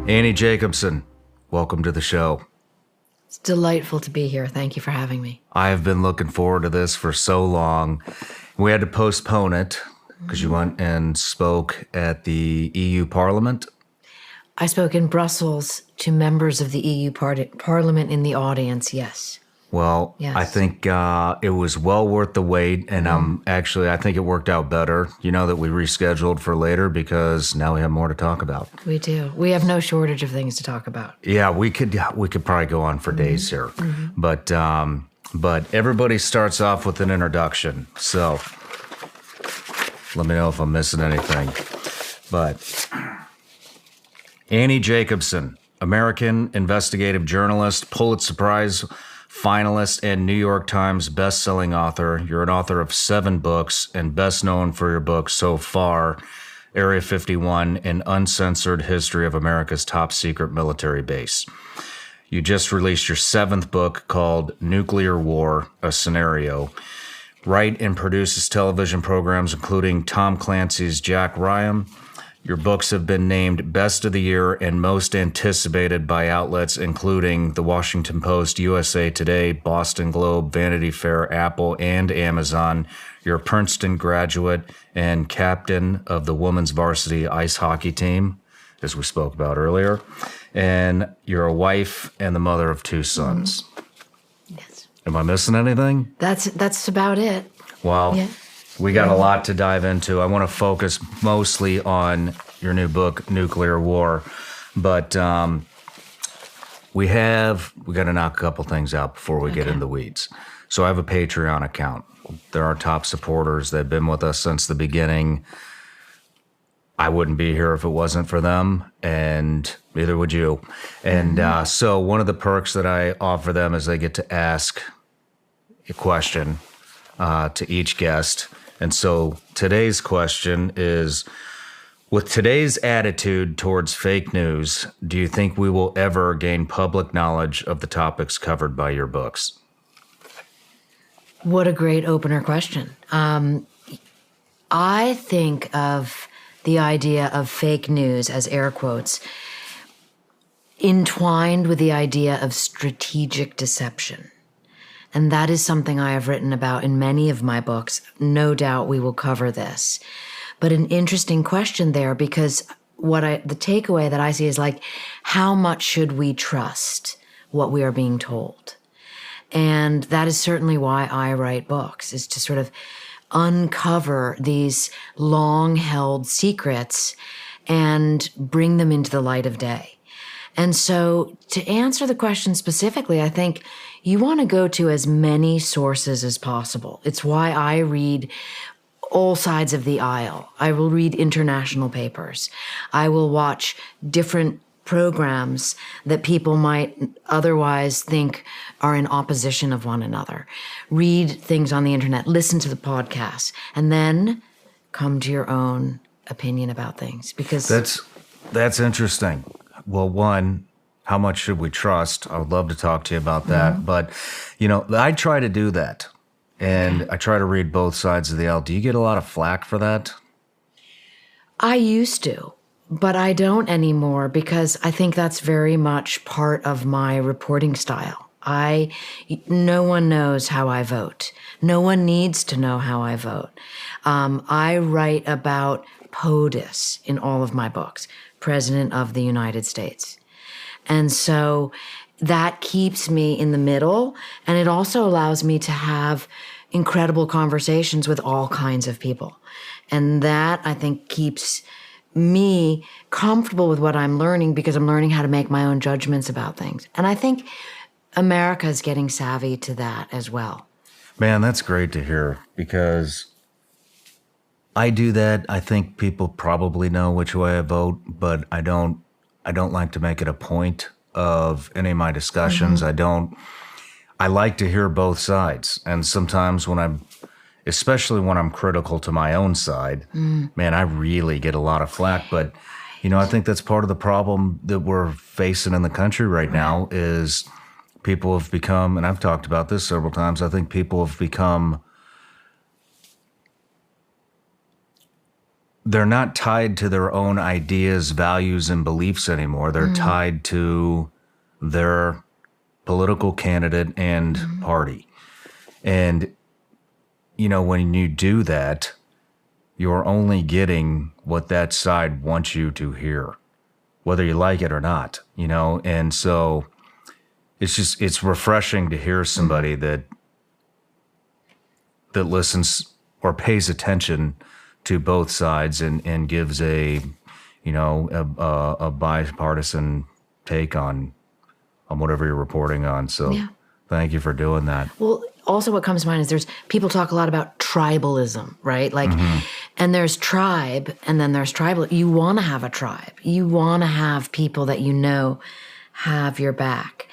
Annie Jacobsen, welcome to the show. It's delightful to be here. Thank you for having me. I have been looking forward to this for so long. We had to postpone it because you went and spoke at the EU Parliament. I spoke in Brussels to members of the EU Parliament in the audience, yes. Well, Yes. I think it was well worth the wait, and I think it worked out better, that we rescheduled for later because now we have more to talk about. We do. We have no shortage of things to talk about. Yeah, we could probably go on for days here, but everybody starts off with an introduction. So let me know if I'm missing anything. But Annie Jacobsen, American investigative journalist, Pulitzer Prize finalist, and New York Times bestselling author. You're an author of 7 books and best known for your book so far, Area 51, An Uncensored History of America's Top Secret Military Base. You just released your 7th book called Nuclear War, A Scenario. Write and produces television programs including Tom Clancy's Jack Ryan. Your books have been named Best of the Year and Most Anticipated by outlets including The Washington Post, USA Today, Boston Globe, Vanity Fair, Apple, and Amazon. You're a Princeton graduate and captain of the women's varsity ice hockey team, as we spoke about earlier. And you're a wife and the mother of 2 sons. Yes. Am I missing anything? That's about it. Well, Yeah. we got a lot to dive into. I want to focus mostly on your new book, Nuclear War. But we got to knock a couple things out before we get into the weeds. So I have a Patreon account. They're our top supporters. They've been with us since the beginning. I wouldn't be here if it wasn't for them, and neither would you. And so one of the perks that I offer them is they get to ask a question to each guest. And so today's question is, with today's attitude towards fake news, do you think we will ever gain public knowledge of the topics covered by your books? What a great opener question. I think of the idea of fake news as air quotes entwined with the idea of strategic deception. And that is something I have written about in many of my books. No doubt we will cover this. But an interesting question there, because the takeaway that I see is like, how much should we trust what we are being told? And that is certainly why I write books, is to sort of uncover these long-held secrets and bring them into the light of day. And so to answer the question specifically, I think you want to go to as many sources as possible. It's why I read all sides of the aisle. I will read international papers. I will watch different programs that people might otherwise think are in opposition of one another. Read things on the internet, listen to the podcasts, and then come to your own opinion about things. Because that's interesting. Well, one, how much should we trust? I would love to talk to you about that. But, I try to do that. And I try to read both sides of the aisle. Do you get a lot of flack for that? I used to, but I don't anymore because I think that's very much part of my reporting style. No one knows how I vote. No one needs to know how I vote. I write about POTUS in all of my books, President of the United States. And so that keeps me in the middle, and it also allows me to have incredible conversations with all kinds of people. And that, I think, keeps me comfortable with what I'm learning because I'm learning how to make my own judgments about things. And I think America is getting savvy to that as well. Man, that's great to hear because I do that. I think people probably know which way I vote, but I don't like to make it a point of any of my discussions. I like to hear both sides. And sometimes especially when I'm critical to my own side, man, I really get a lot of flack. But, I think that's part of the problem that we're facing in the country right now is people have become, and I've talked about this several times, I think people have become they're not tied to their own ideas, values, and beliefs anymore. They're tied to their political candidate and party. And, when you do that, you're only getting what that side wants you to hear, whether you like it or not, And so it's refreshing to hear somebody that listens or pays attention to both sides and gives a bipartisan take on whatever you're reporting on. So thank you for doing that. Well, also what comes to mind is people talk a lot about tribalism, right? Like, and there's tribe and then there's tribal. You want to have a tribe. You want to have people that have your back.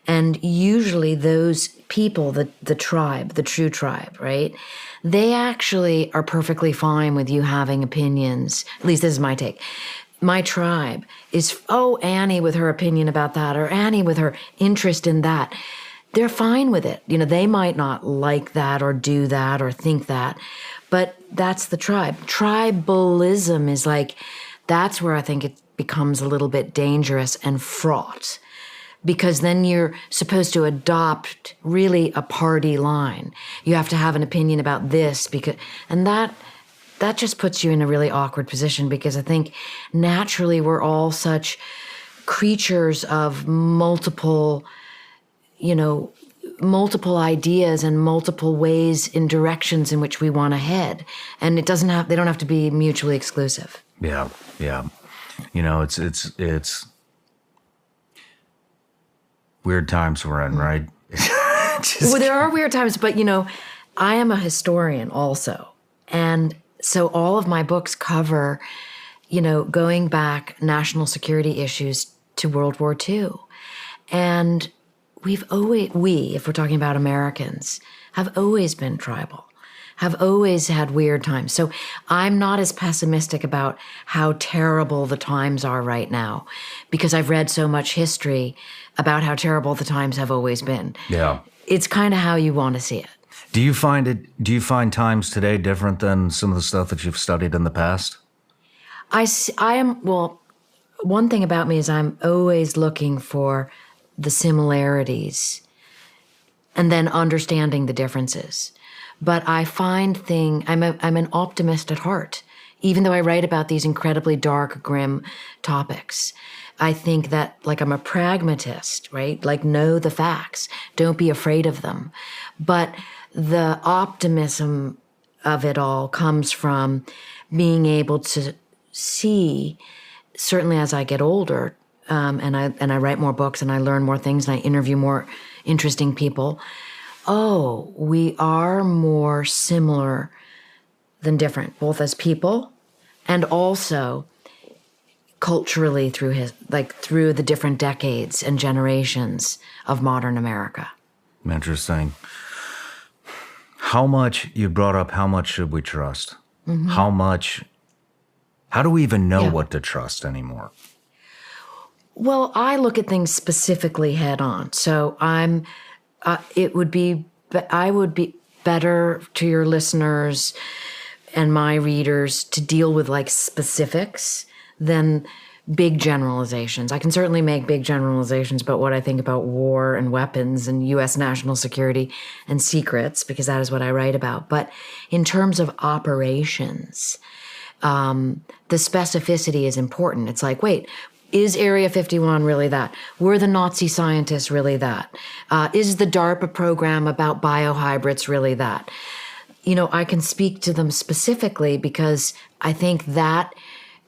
And usually those people, the tribe, the true tribe, right? They actually are perfectly fine with you having opinions. At least this is my take. My tribe is, Annie with her opinion about that, or Annie with her interest in that. They're fine with it. They might not like that or do that or think that, but that's the tribe. Tribalism is that's where I think it becomes a little bit dangerous and fraught, because then you're supposed to adopt really a party line. You have to have an opinion about this and that just puts you in a really awkward position, because I think naturally we're all such creatures of multiple ideas and multiple ways in directions in which we want to head. And they don't have to be mutually exclusive. Yeah. Yeah. It's weird times we're in, right? Well, there are weird times, but I am a historian also. And so all of my books cover, going back national security issues to World War II. And we, if we're talking about Americans, have always been tribal, have always had weird times. So I'm not as pessimistic about how terrible the times are right now, because I've read so much history about how terrible the times have always been. Yeah. It's kind of how you want to see it. Do you find times today different than some of the stuff that you've studied in the past? One thing about me is I'm always looking for the similarities and then understanding the differences. But I find I'm an optimist at heart, even though I write about these incredibly dark, grim topics. I think that, I'm a pragmatist, right? Know the facts. Don't be afraid of them. But the optimism of it all comes from being able to see, certainly as I get older, and I write more books and I learn more things and I interview more interesting people. We are more similar than different, both as people and also culturally through the different decades and generations of modern America. Interesting. You brought up how much should we trust? Mm-hmm. How do we even know what to trust anymore? Well, I look at things specifically head on. So I would be better to your listeners and my readers to deal with specifics than big generalizations. I can certainly make big generalizations about what I think about war and weapons and U.S. national security and secrets, because that is what I write about. But in terms of operations, the specificity is important. It's wait, is Area 51 really that? Were the Nazi scientists really that? Is the DARPA program about biohybrids really that? I can speak to them specifically because I think that,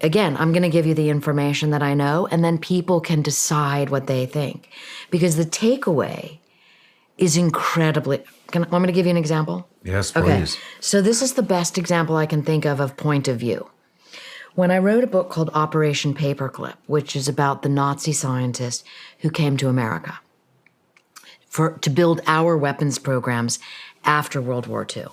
again, I'm going to give you the information that I know, and then people can decide what they think. Because the takeaway is incredibly... Want me to give you an example? Yes, please. Okay. So this is the best example I can think of point of view. When I wrote a book called Operation Paperclip, which is about the Nazi scientists who came to America to build our weapons programs after World War II.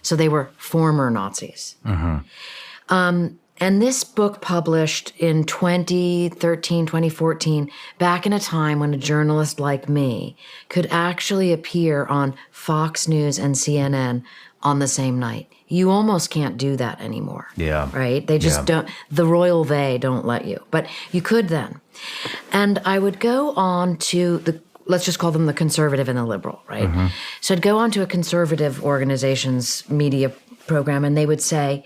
So they were former Nazis. Mm-hmm. And this book published in 2013, 2014, back in a time when a journalist like me could actually appear on Fox News and CNN on the same night. You almost can't do that anymore. Yeah. Right? They just don't, the royal they don't let you. But you could then. And I would go on to let's just call them the conservative and the liberal, right? Mm-hmm. So I'd go on to a conservative organization's media program, and they would say,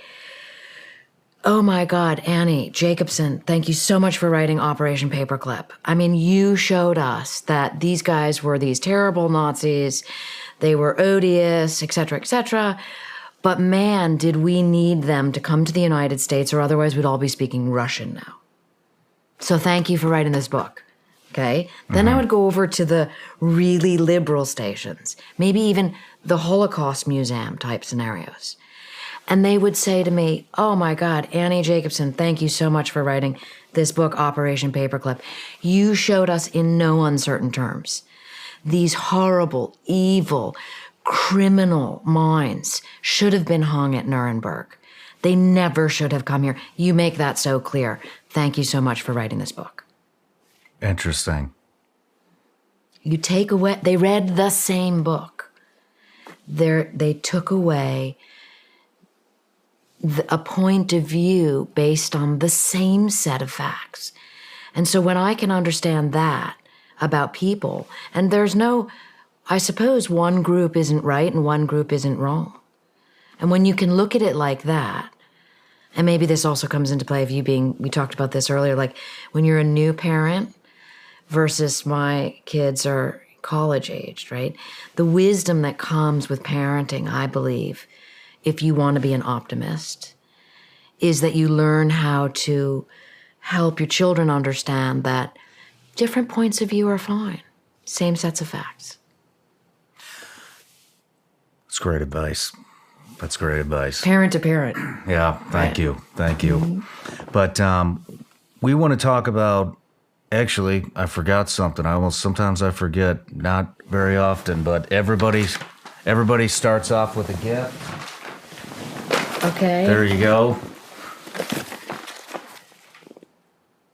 oh my God, Annie Jacobsen, thank you so much for writing Operation Paperclip. I mean, you showed us that these guys were these terrible Nazis. They were odious, et cetera, but man, did we need them to come to the United States, or otherwise we'd all be speaking Russian now. So thank you for writing this book. Okay. Then I would go over to the really liberal stations, maybe even the Holocaust Museum type scenarios. And they would say to me, oh my God, Annie Jacobsen, thank you so much for writing this book, Operation Paperclip. You showed us in no uncertain terms these horrible, evil, criminal minds should have been hung at Nuremberg. They never should have come here. You make that so clear. Thank you so much for writing this book. Interesting. You take away, they read the same book. They took away a point of view based on the same set of facts. And so when I can understand that about people, and there's no, I suppose one group isn't right and one group isn't wrong. And when you can look at it like that, and maybe this also comes into play of you being, we talked about this earlier, like when you're a new parent versus my kids are college aged, right? The wisdom that comes with parenting, I believe, if you want to be an optimist, is that you learn how to help your children understand that different points of view are fine. Same sets of facts. That's great advice. That's great advice. Parent to parent. Yeah, thank you. Thank you. Mm-hmm. But we want to talk about, actually, I forgot something. Sometimes I forget, not very often, but everybody starts off with a gift. Okay. There you go.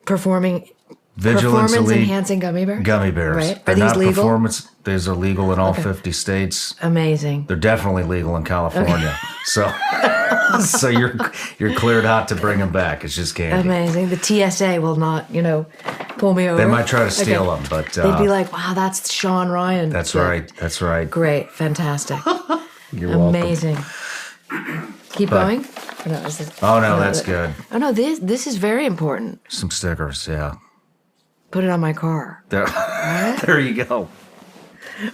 Performance enhancing gummy bears? Gummy bears. Right. Are these legal? These are legal in all 50 states. Amazing. They're definitely legal in California. Okay. So you're cleared out to bring them back. It's just candy. Amazing. The TSA will not, pull me over. They might try to steal them, but they'd be like, "Wow, that's Shawn Ryan." That's right. That's right. Great. Fantastic. You're welcome. Amazing. Keep going? Or no, that's good. Oh, no, this is very important. Some stickers, yeah. Put it on my car. There, there you go.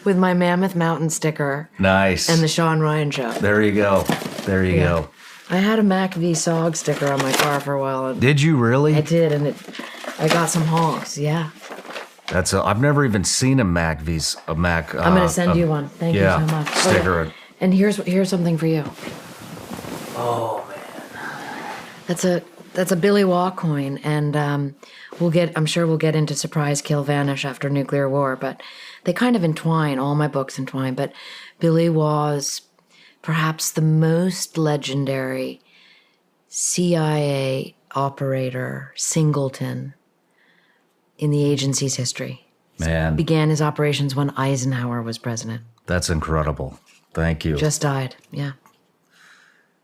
With my Mammoth Mountain sticker. Nice. And the Shawn Ryan Show. There you go. There you go. I had a Mac V SOG sticker on my car for a while. Did you really? I did, and I got some honks, yeah. I've never even seen a Mac. I'm going to send you one. Thank you so much. Sticker. Okay. And here's something for you. Oh, man. That's a Billy Waugh coin, and I'm sure we'll get into Surprise, Kill, Vanish after Nuclear War, but they kind of entwine, all my books entwine, but Billy Waugh's perhaps the most legendary CIA operator, singleton, in the agency's history. Man. Began his operations when Eisenhower was president. That's incredible. Thank you. Just died, yeah.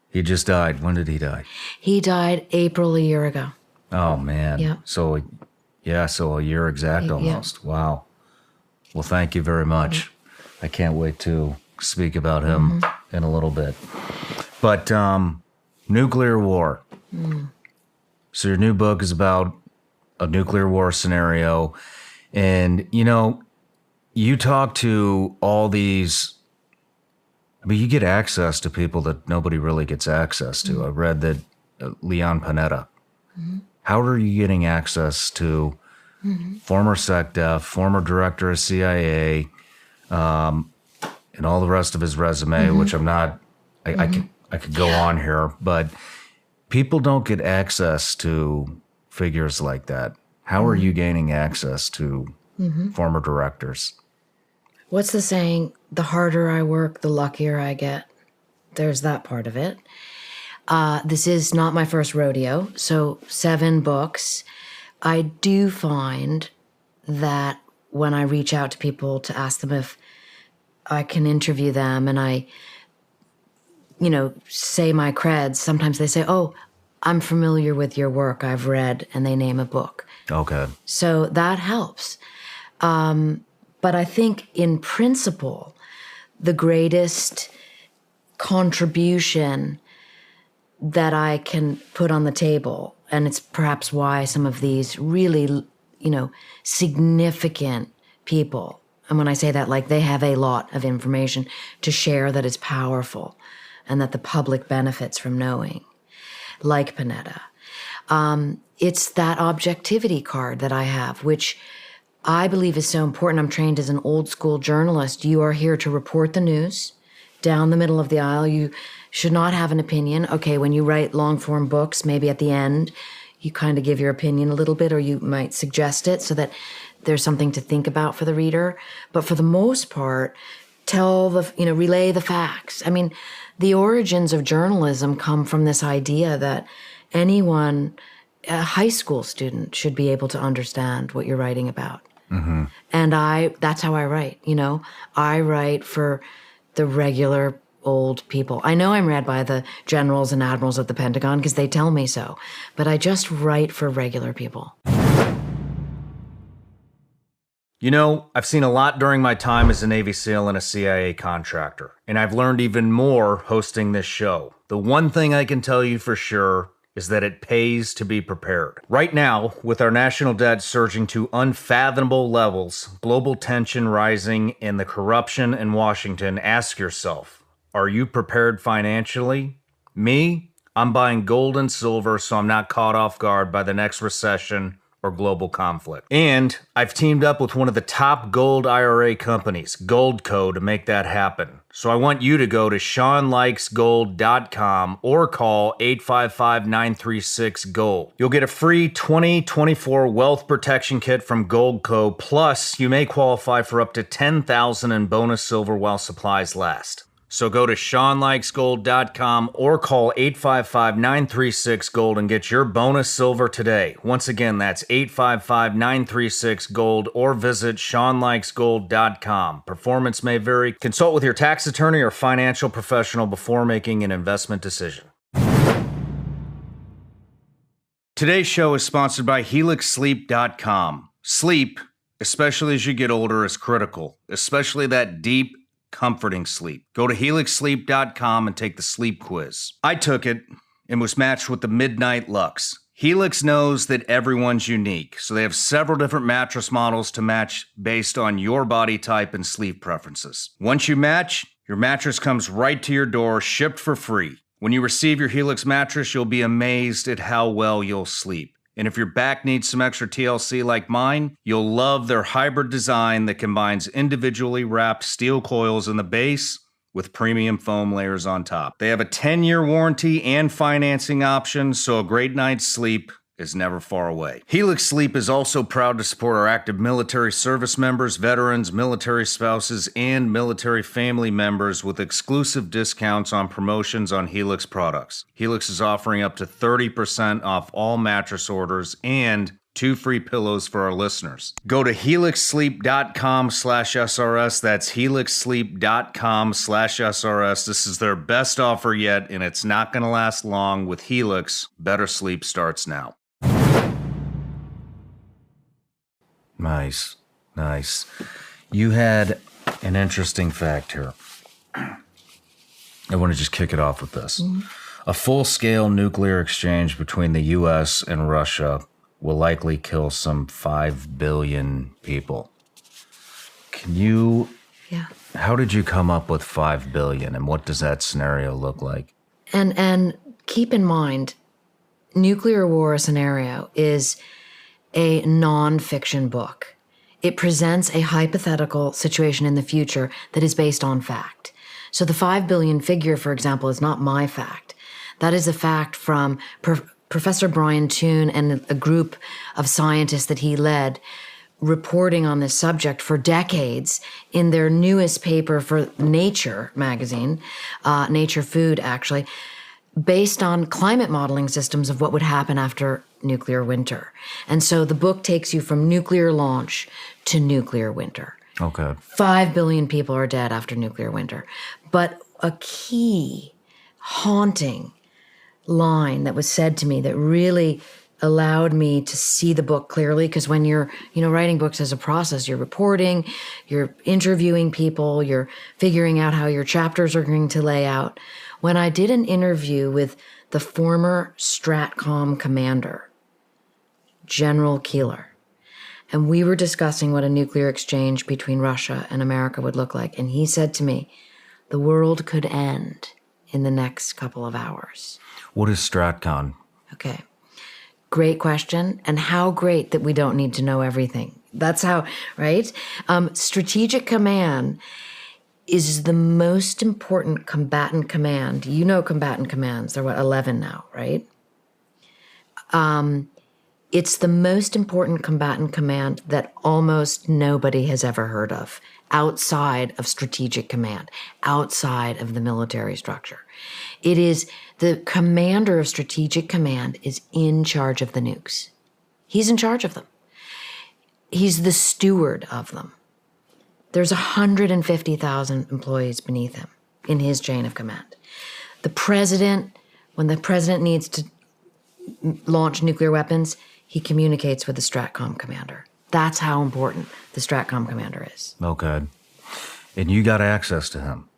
He just died. When did he die? He died April a year ago. Oh, man. Yeah. So a year exact almost. Yeah. Wow. Well, thank you very much. Mm-hmm. I can't wait to speak about him in a little bit. But nuclear war. Mm. So your new book is about a nuclear war scenario. And, you talk to all these... you get access to people that nobody really gets access to. Mm-hmm. I read that Leon Panetta. Mm-hmm. How are you getting access to former SecDef, former director of CIA, and all the rest of his resume, which I'm not, I could go on here, but people don't get access to figures like that. How are you gaining access to former directors? What's the saying? The harder I work, the luckier I get. There's that part of it. This is not my first rodeo, so 7 books. I do find that when I reach out to people to ask them if I can interview them, and say my creds, sometimes they say, oh, I'm familiar with your work, I've read, and they name a book. Okay. So that helps. But I think in principle, the greatest contribution that I can put on the table, and it's perhaps why some of these really, significant people, and when I say that, like they have a lot of information to share that is powerful and that the public benefits from knowing, like Panetta. It's that objectivity card that I have, which I believe is so important. I'm trained as an old school journalist. You are here to report the news down the middle of the aisle. You should not have an opinion. Okay, when you write long form books, maybe at the end, you kind of give your opinion a little bit, or you might suggest it so that there's something to think about for the reader. But for the most part, relay the facts. I mean, the origins of journalism come from this idea that anyone, a high school student, should be able to understand what you're writing about. Mm-hmm. And that's how I write, I write for the regular old people. I know I'm read by the generals and admirals at the Pentagon because they tell me so, but I just write for regular people. I've seen a lot during my time as a Navy SEAL and a CIA contractor, and I've learned even more hosting this show. The one thing I can tell you for sure is that it pays to be prepared. Right now, with our national debt surging to unfathomable levels, global tension rising, and the corruption in Washington, ask yourself, are you prepared financially? Me? I'm buying gold and silver so I'm not caught off guard by the next recession or global conflict. And I've teamed up with one of the top gold IRA companies, Goldco, to make that happen. So I want you to go to shawnryanshow.com or call 855-936-GOLD. You'll get a free 2024 wealth protection kit from Goldco, plus you may qualify for up to $10,000 in bonus silver while supplies last. So go to shawnryanshow.com or call 855-936-GOLD and get your bonus silver today. Once again, that's 855-936-GOLD or visit shawnryanshow.com. Performance may vary. Consult with your tax attorney or financial professional before making an investment decision. Today's show is sponsored by HelixSleep.com. Sleep, especially as you get older, is critical, especially that deep, comforting sleep. Go to helixsleep.com and take the sleep quiz. I took it and was matched with the Midnight Lux. Helix knows that everyone's unique, so they have several different mattress models to match based on your body type and sleep preferences. Once you match, your mattress comes right to your door, shipped for free. When you receive your Helix mattress, you'll be amazed at how well you'll sleep. And if your back needs some extra TLC like mine, you'll love their hybrid design that combines individually wrapped steel coils in the base with premium foam layers on top. They have a 10-year warranty and financing option, so a great night's sleep is never far away. Helix Sleep is also proud to support our active military service members, veterans, military spouses, and military family members with exclusive discounts on promotions on Helix products. Helix is offering up to 30% off all mattress orders and 2 free pillows for our listeners. Go to helixsleep.com/SRS. That's helixsleep.com/SRS. This is their best offer yet, and it's not going to last long. With Helix, better sleep starts now. Nice. You had an interesting fact here. I want to just kick it off with this. Mm-hmm. A full-scale nuclear exchange between the U.S. and Russia will likely kill some 5 billion people. How did you come up with 5 billion, and what does that scenario look like? And keep in mind, Nuclear War Scenario is a non-fiction book. It presents a hypothetical situation in the future that is based on fact. So the 5 billion figure, for example, is not my fact. That is a fact from Professor Brian Toon and a group of scientists that he led, reporting on this subject for decades in their newest paper for Nature magazine, Nature Food actually, based on climate modeling systems of what would happen after nuclear winter. And so the book takes you from nuclear launch to nuclear winter. Okay. 5 billion people are dead after nuclear winter. But a key haunting line that was said to me that really allowed me to see the book clearly. Because when you're, writing books as a process, you're reporting, you're interviewing people, you're figuring out how your chapters are going to lay out. When I did an interview with the former Stratcom commander, General Keeler, and we were discussing what a nuclear exchange between Russia and America would look like. And he said to me, the world could end in the next couple of hours. What is Stratcom? Okay. Great question. And how great that we don't need to know everything. That's how, right? Strategic command is the most important combatant command. You know combatant commands. They're 11 now, right? It's the most important combatant command that almost nobody has ever heard of outside of strategic command, outside of the military structure. It is the commander of strategic command is in charge of the nukes. He's in charge of them. He's the steward of them. There's 150,000 employees beneath him in his chain of command. The president, when the president needs to launch nuclear weapons, he communicates with the Stratcom commander. That's how important the Stratcom commander is. Okay. And you got access to him?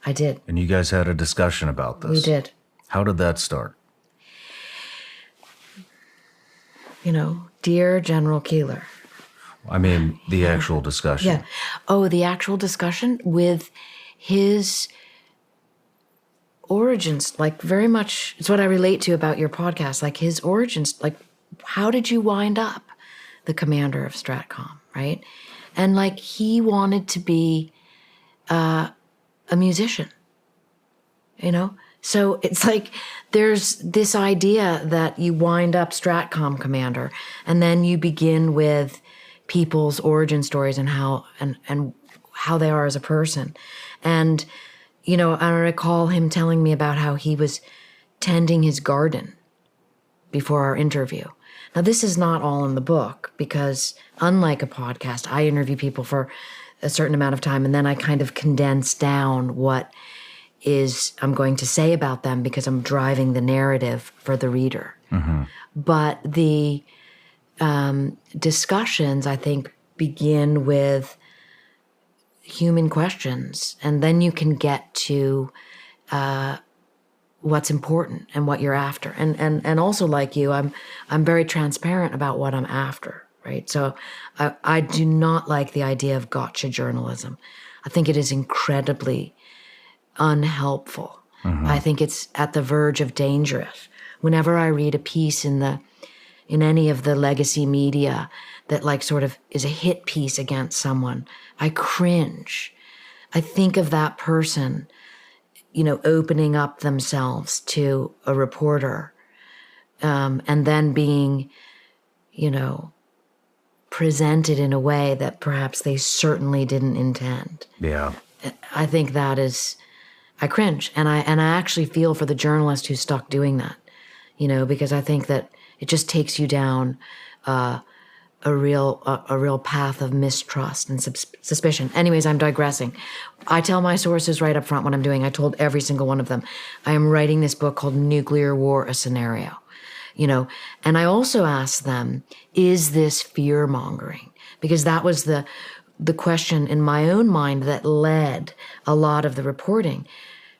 I did. And you guys had a discussion about this? We did. How did that start? Dear General Keeler. I mean, the actual discussion. Yeah. Oh, the actual discussion with his origins, like very much, it's what I relate to about your podcast, like his origins, like how did you wind up the commander of Stratcom, right? And like he wanted to be a musician, So it's like there's this idea that you wind up Stratcom commander and then you begin with people's origin stories and how they are as a person. And, I recall him telling me about how he was tending his garden before our interview. Now, this is not all in the book because unlike a podcast, I interview people for a certain amount of time and then I kind of condense down what I'm going to say about them because I'm driving the narrative for the reader. Mm-hmm. But the discussions, I think, begin with human questions, and then you can get to what's important and what you're after. And also, like you, I'm very transparent about what I'm after, right? So I do not like the idea of gotcha journalism. I think it is incredibly unhelpful. Mm-hmm. I think it's at the verge of dangerous. Whenever I read a piece in any of the legacy media that like sort of is a hit piece against someone, I cringe. I think of that person, opening up themselves to a reporter, and then being, presented in a way that perhaps they certainly didn't intend. Yeah. I think that is, I cringe. And I actually feel for the journalist who's stuck doing that, because I think that it just takes you down a real path of mistrust and suspicion. Anyways, I'm digressing. I tell my sources right up front what I'm doing. I told every single one of them. I am writing this book called Nuclear War, a Scenario. And I also asked them, is this fear-mongering? Because that was the question in my own mind that led a lot of the reporting.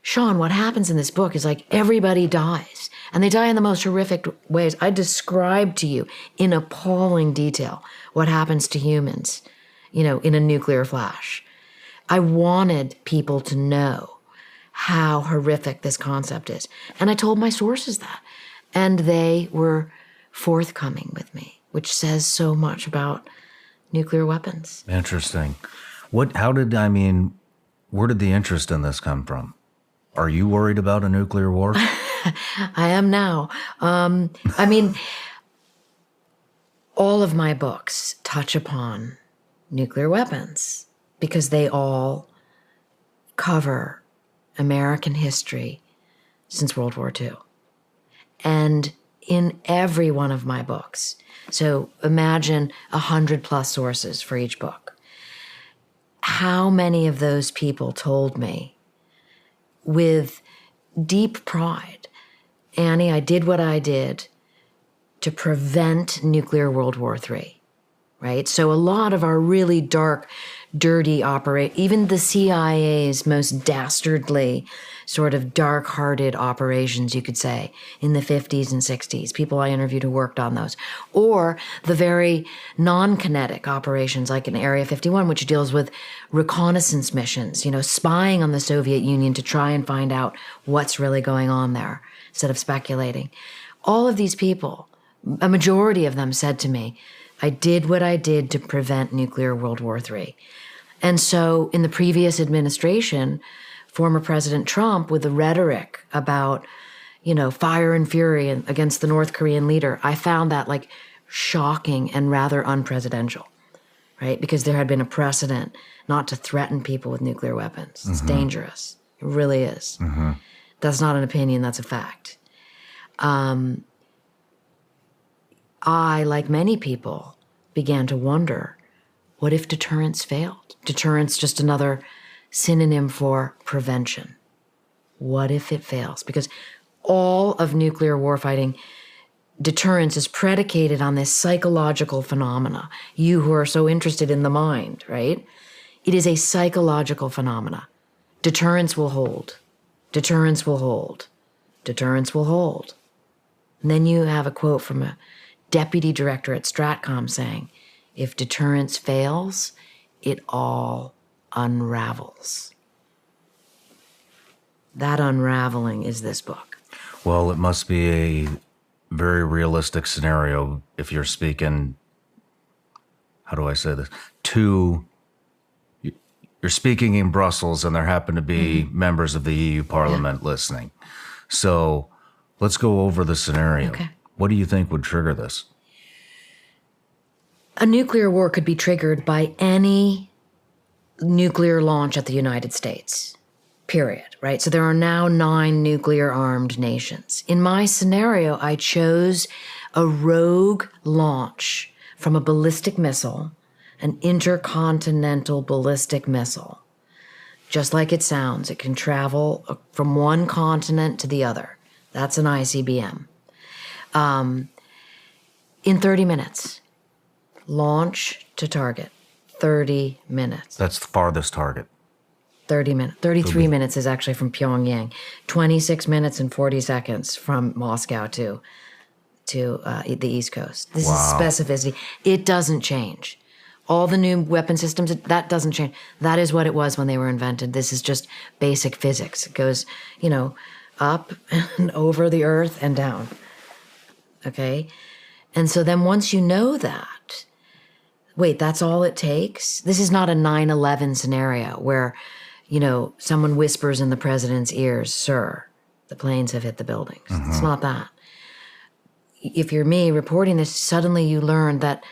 Shawn, what happens in this book is like everybody dies. And they die in the most horrific ways. I described to you in appalling detail what happens to humans, in a nuclear flash. I wanted people to know how horrific this concept is. And I told my sources that. And they were forthcoming with me, which says so much about nuclear weapons. Interesting. Where did the interest in this come from? Are you worried about a nuclear war? I am now. All of my books touch upon nuclear weapons because they all cover American history since World War II. And in every one of my books, so imagine 100+ sources for each book, how many of those people told me with deep pride. Annie, I did what I did to prevent nuclear World War III, right? So a lot of our really dark, dirty even the CIA's most dastardly sort of dark-hearted operations, you could say, in the 50s and 60s, people I interviewed who worked on those, or the very non-kinetic operations like in Area 51, which deals with reconnaissance missions, spying on the Soviet Union to try and find out what's really going on there instead of speculating. All of these people, a majority of them said to me, I did what I did to prevent nuclear World War III. And so in the previous administration, former President Trump, with the rhetoric about, fire and fury against the North Korean leader, I found that like shocking and rather unpresidential, right? Because there had been a precedent not to threaten people with nuclear weapons. It's dangerous. It really is. That's not an opinion, that's a fact. I, like many people, began to wonder, what if deterrence failed? Deterrence, just another synonym for prevention. What if it fails? Because all of nuclear warfighting, deterrence is predicated on this psychological phenomena. You who are so interested in the mind, right? It is a psychological phenomena. Deterrence will hold. Deterrence will hold. Deterrence will hold. And then you have a quote from a deputy director at Stratcom saying, if deterrence fails, it all unravels. That unraveling is this book. Well, it must be a very realistic scenario if you're speaking, how do I say this, you're speaking in Brussels and there happen to be members of the EU Parliament listening. So let's go over the scenario. Okay. What do you think would trigger this? A nuclear war could be triggered by any nuclear launch at the United States, period, right? So there are now 9 nuclear-armed nations. In my scenario, I chose a rogue launch from a ballistic missile, an intercontinental ballistic missile. Just like it sounds, it can travel from one continent to the other. That's an ICBM. In 30 minutes. Launch to target. 30 minutes. That's the farthest target. 30 minutes. 33 minutes is actually from Pyongyang. 26 minutes and 40 seconds from Moscow to the East Coast. This is specificity. It doesn't change. All the new weapon systems, that doesn't change. That is what it was when they were invented. This is just basic physics. It goes, up and over the earth and down. Okay? And so then once you know that, wait, that's all it takes? This is not a 9/11 scenario where, someone whispers in the president's ears, sir, the planes have hit the buildings. It's not that. If you're me reporting this, suddenly you learn that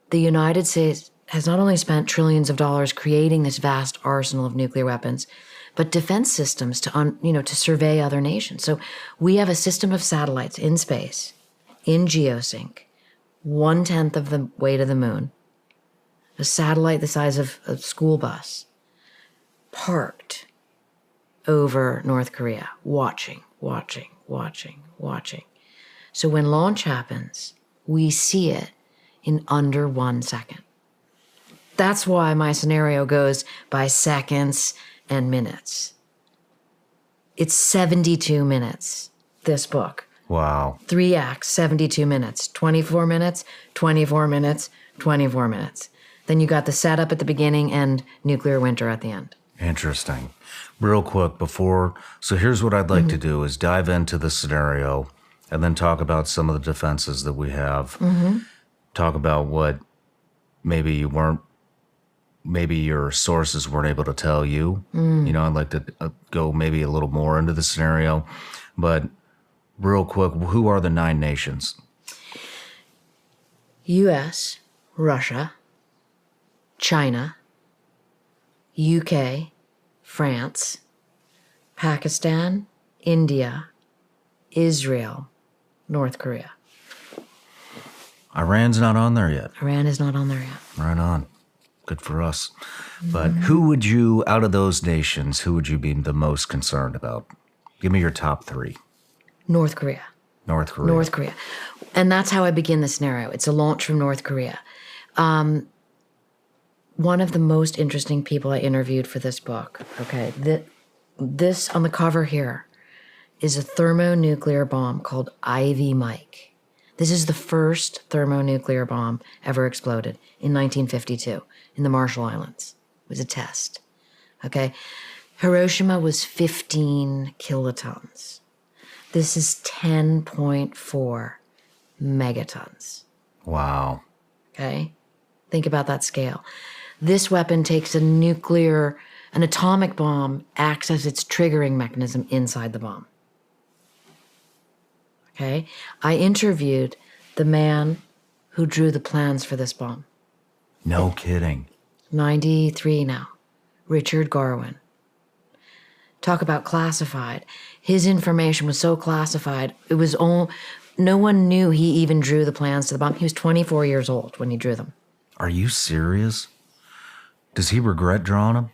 the United States has not only spent trillions of dollars creating this vast arsenal of nuclear weapons, but defense systems to survey other nations. So we have a system of satellites in space, in geosync, 1/10 of the way to the moon, a satellite the size of a school bus, parked over North Korea, watching. So when launch happens, we see it in under 1 second. That's why my scenario goes by seconds and minutes. It's 72 minutes, this book. Wow. 3 acts, 72 minutes, 24 minutes, 24 minutes, 24 minutes. Then you got the setup at the beginning and nuclear winter at the end. Interesting. Real quick so here's what I'd like to do is dive into the scenario and then talk about some of the defenses that we have. Talk about what maybe your sources weren't able to tell you. I'd like to go maybe a little more into the scenario. But real quick, who are the 9 nations? U.S., Russia, China, UK, France, Pakistan, India, Israel, North Korea. Iran's not on there yet. Iran is not on there yet. Right on. Good for us. But out of those nations, who would you be the most concerned about? Give me your top three. North Korea. North Korea. North Korea. And that's how I begin the scenario. It's a launch from North Korea. One of the most interesting people I interviewed for this book, okay, this on the cover here is a thermonuclear bomb called Ivy Mike. This is the first thermonuclear bomb ever exploded in 1952 in the Marshall Islands. It was a test, okay? Hiroshima was 15 kilotons. This is 10.4 megatons. Wow. Okay? Think about that scale. This weapon takes an atomic bomb, acts as its triggering mechanism inside the bomb. Okay? I interviewed the man who drew the plans for this bomb. No kidding. 93 now. Richard Garwin. Talk about classified. His information was so classified, no one knew he even drew the plans to the bomb. He was 24 years old when he drew them. Are you serious? Does he regret drawing them?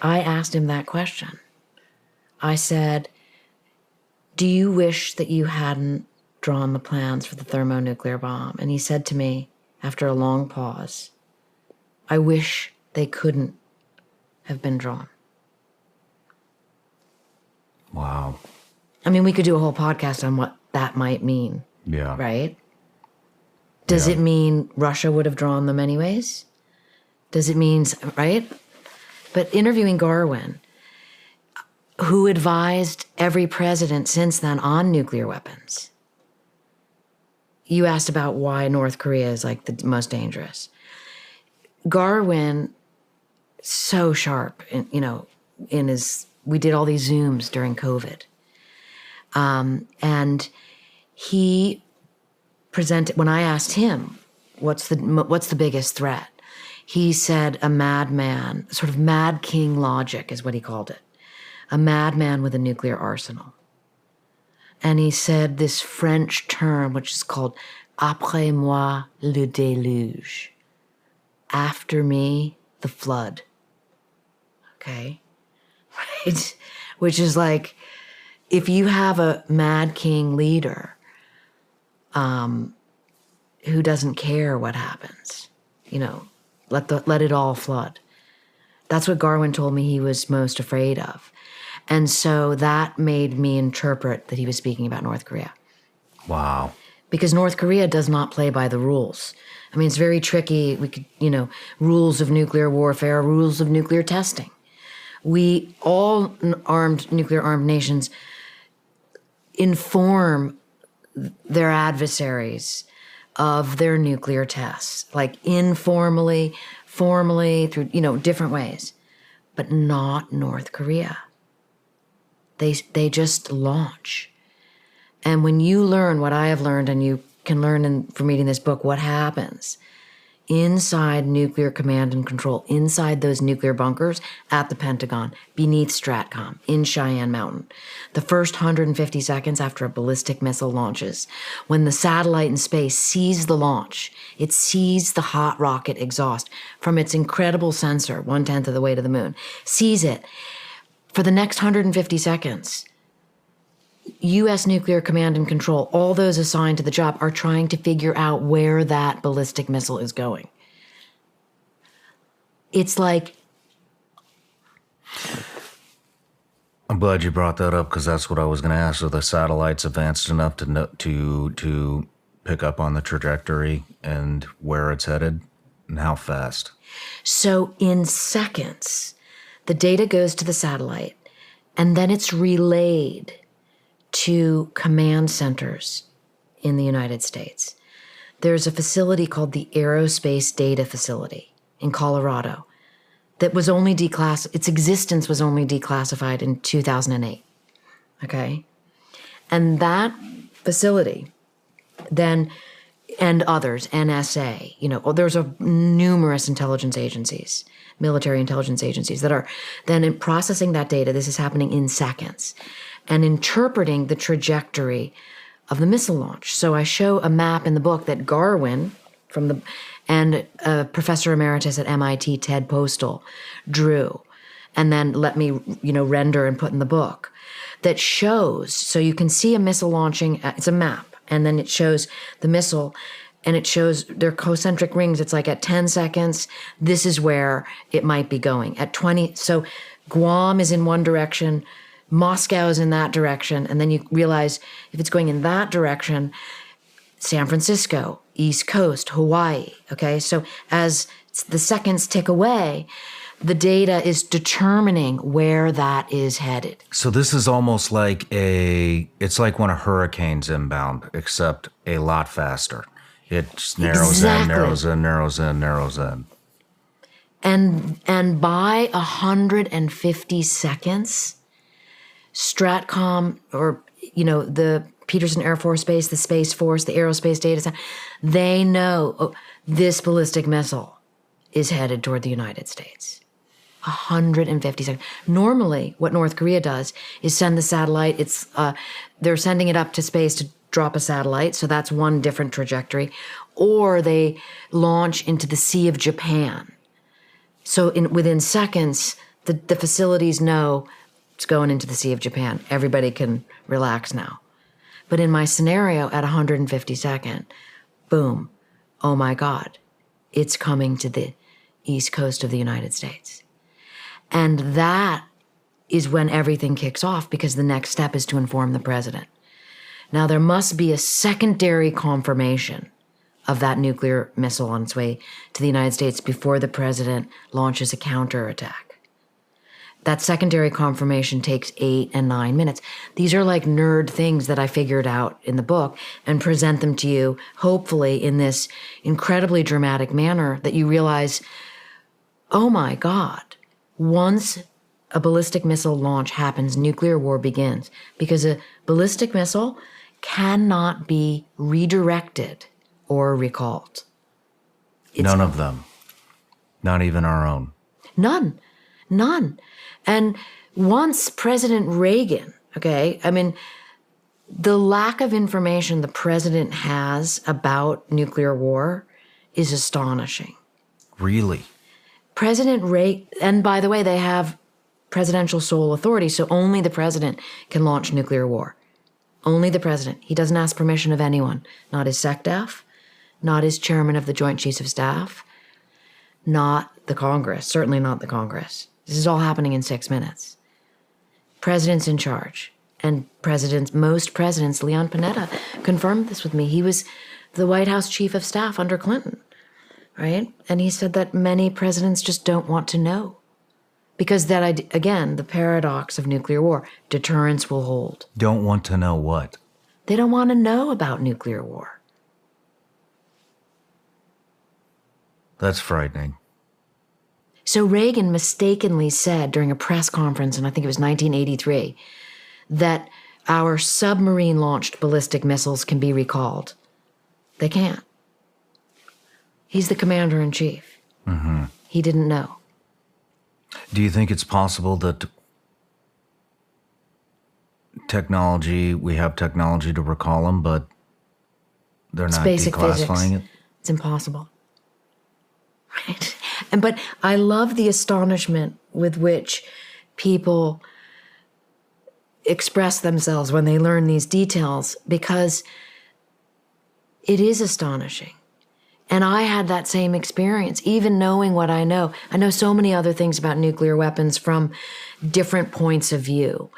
I asked him that question. I said, do you wish that you hadn't drawn the plans for the thermonuclear bomb? And he said to me, after a long pause, I wish they couldn't have been drawn. Wow. I mean, we could do a whole podcast on what that might mean. Yeah. Right? Does it mean Russia would have drawn them anyways? Does it mean, right? But interviewing Garwin, who advised every president since then on nuclear weapons. You asked about why North Korea is like the most dangerous. Garwin, so sharp, we did all these Zooms during COVID. And he presented, when I asked him, what's the biggest threat? He said a madman, sort of mad king logic is what he called it. A madman with a nuclear arsenal. And he said this French term, which is called après moi le déluge. After me, the flood. Okay? Right? Which is like, if you have a mad king leader who doesn't care what happens, let it all flood. That's what Garwin told me he was most afraid of. And so that made me interpret that he was speaking about North Korea. Wow. Because North Korea does not play by the rules. I mean, it's very tricky. We could, rules of nuclear warfare, rules of nuclear testing. All nuclear armed nations inform their adversaries of their nuclear tests, like informally, formally, through, different ways, but not North Korea. They just launch. And when you learn what I have learned, and you can learn from reading this book, what happens inside nuclear command and control, inside those nuclear bunkers at the Pentagon, beneath STRATCOM, in Cheyenne Mountain. The first 150 seconds after a ballistic missile launches, when the satellite in space sees the launch, it sees the hot rocket exhaust from its incredible sensor, 1/10 of the way to the moon, sees it. For the next 150 seconds, U.S. nuclear command and control, all those assigned to the job, are trying to figure out where that ballistic missile is going. It's like... I'm glad you brought that up, because that's what I was going to ask. Are the satellites advanced enough to pick up on the trajectory and where it's headed, and how fast? So in seconds, the data goes to the satellite, and then it's relayed to command centers in the United States. There's a facility called the Aerospace Data Facility in Colorado that was only its existence was only declassified in 2008. Okay? And that facility then, and others, NSA, there's numerous intelligence agencies, military intelligence agencies that are then in processing that data. This is happening in seconds, and interpreting the trajectory of the missile launch. So I show a map in the book that Garwin and Professor Emeritus at MIT, Ted Postal, drew. and then let me, render and put in the book, that shows, so you can see a missile launching, it's a map, and then it shows the missile, and it shows their concentric rings. It's like at 10 seconds, this is where it might be going. At 20, so Guam is in one direction, Moscow is in that direction, and then you realize if it's going in that direction, San Francisco, East Coast, Hawaii, okay? So as the seconds tick away, the data is determining where that is headed. So this is almost like it's like when a hurricane's inbound, except a lot faster. It narrows in, narrows in, narrows in, narrows in. And by 150 seconds, Stratcom, or, the Peterson Air Force Base, the Space Force, the Aerospace Data Center, they know this ballistic missile is headed toward the United States. 150 seconds. Normally, what North Korea does is send the satellite. They're sending it up to space to drop a satellite, so that's one different trajectory. Or they launch into the Sea of Japan. So within seconds, the facilities know it's going into the Sea of Japan. Everybody can relax now. But in my scenario, at 150 seconds, boom, oh my God, it's coming to the East Coast of the United States. And that is when everything kicks off, because the next step is to inform the president. Now, there must be a secondary confirmation of that nuclear missile on its way to the United States before the president launches a counterattack. That secondary confirmation takes 8 and 9 minutes. These are like nerd things that I figured out in the book and present them to you, hopefully in this incredibly dramatic manner that you realize, oh my God, once a ballistic missile launch happens, nuclear war begins, because a ballistic missile cannot be redirected or recalled. None of them. Not even our own. None. And once President Reagan, the lack of information the president has about nuclear war is astonishing. Really? President Reagan, and by the way, they have presidential sole authority, so only the president can launch nuclear war. Only the president. He doesn't ask permission of anyone. Not his SecDef, not his chairman of the Joint Chiefs of Staff, not the Congress, certainly not the Congress. This is all happening in 6 minutes. President's in charge. And most presidents, Leon Panetta confirmed this with me. He was the White House chief of staff under Clinton, right? And he said that many presidents just don't want to know. Because again, the paradox of nuclear war, deterrence will hold. Don't want to know what? They don't want to know about nuclear war. That's frightening. So Reagan mistakenly said during a press conference, and I think it was 1983, that our submarine-launched ballistic missiles can be recalled. They can't. He's the commander-in-chief. Mm-hmm. He didn't know. Do you think it's possible that we have technology to recall them, but they're not declassifying it? It's impossible. Right? But I love the astonishment with which people express themselves when they learn these details, because it is astonishing. And I had that same experience, even knowing what I know. I know so many other things about nuclear weapons from different points of view,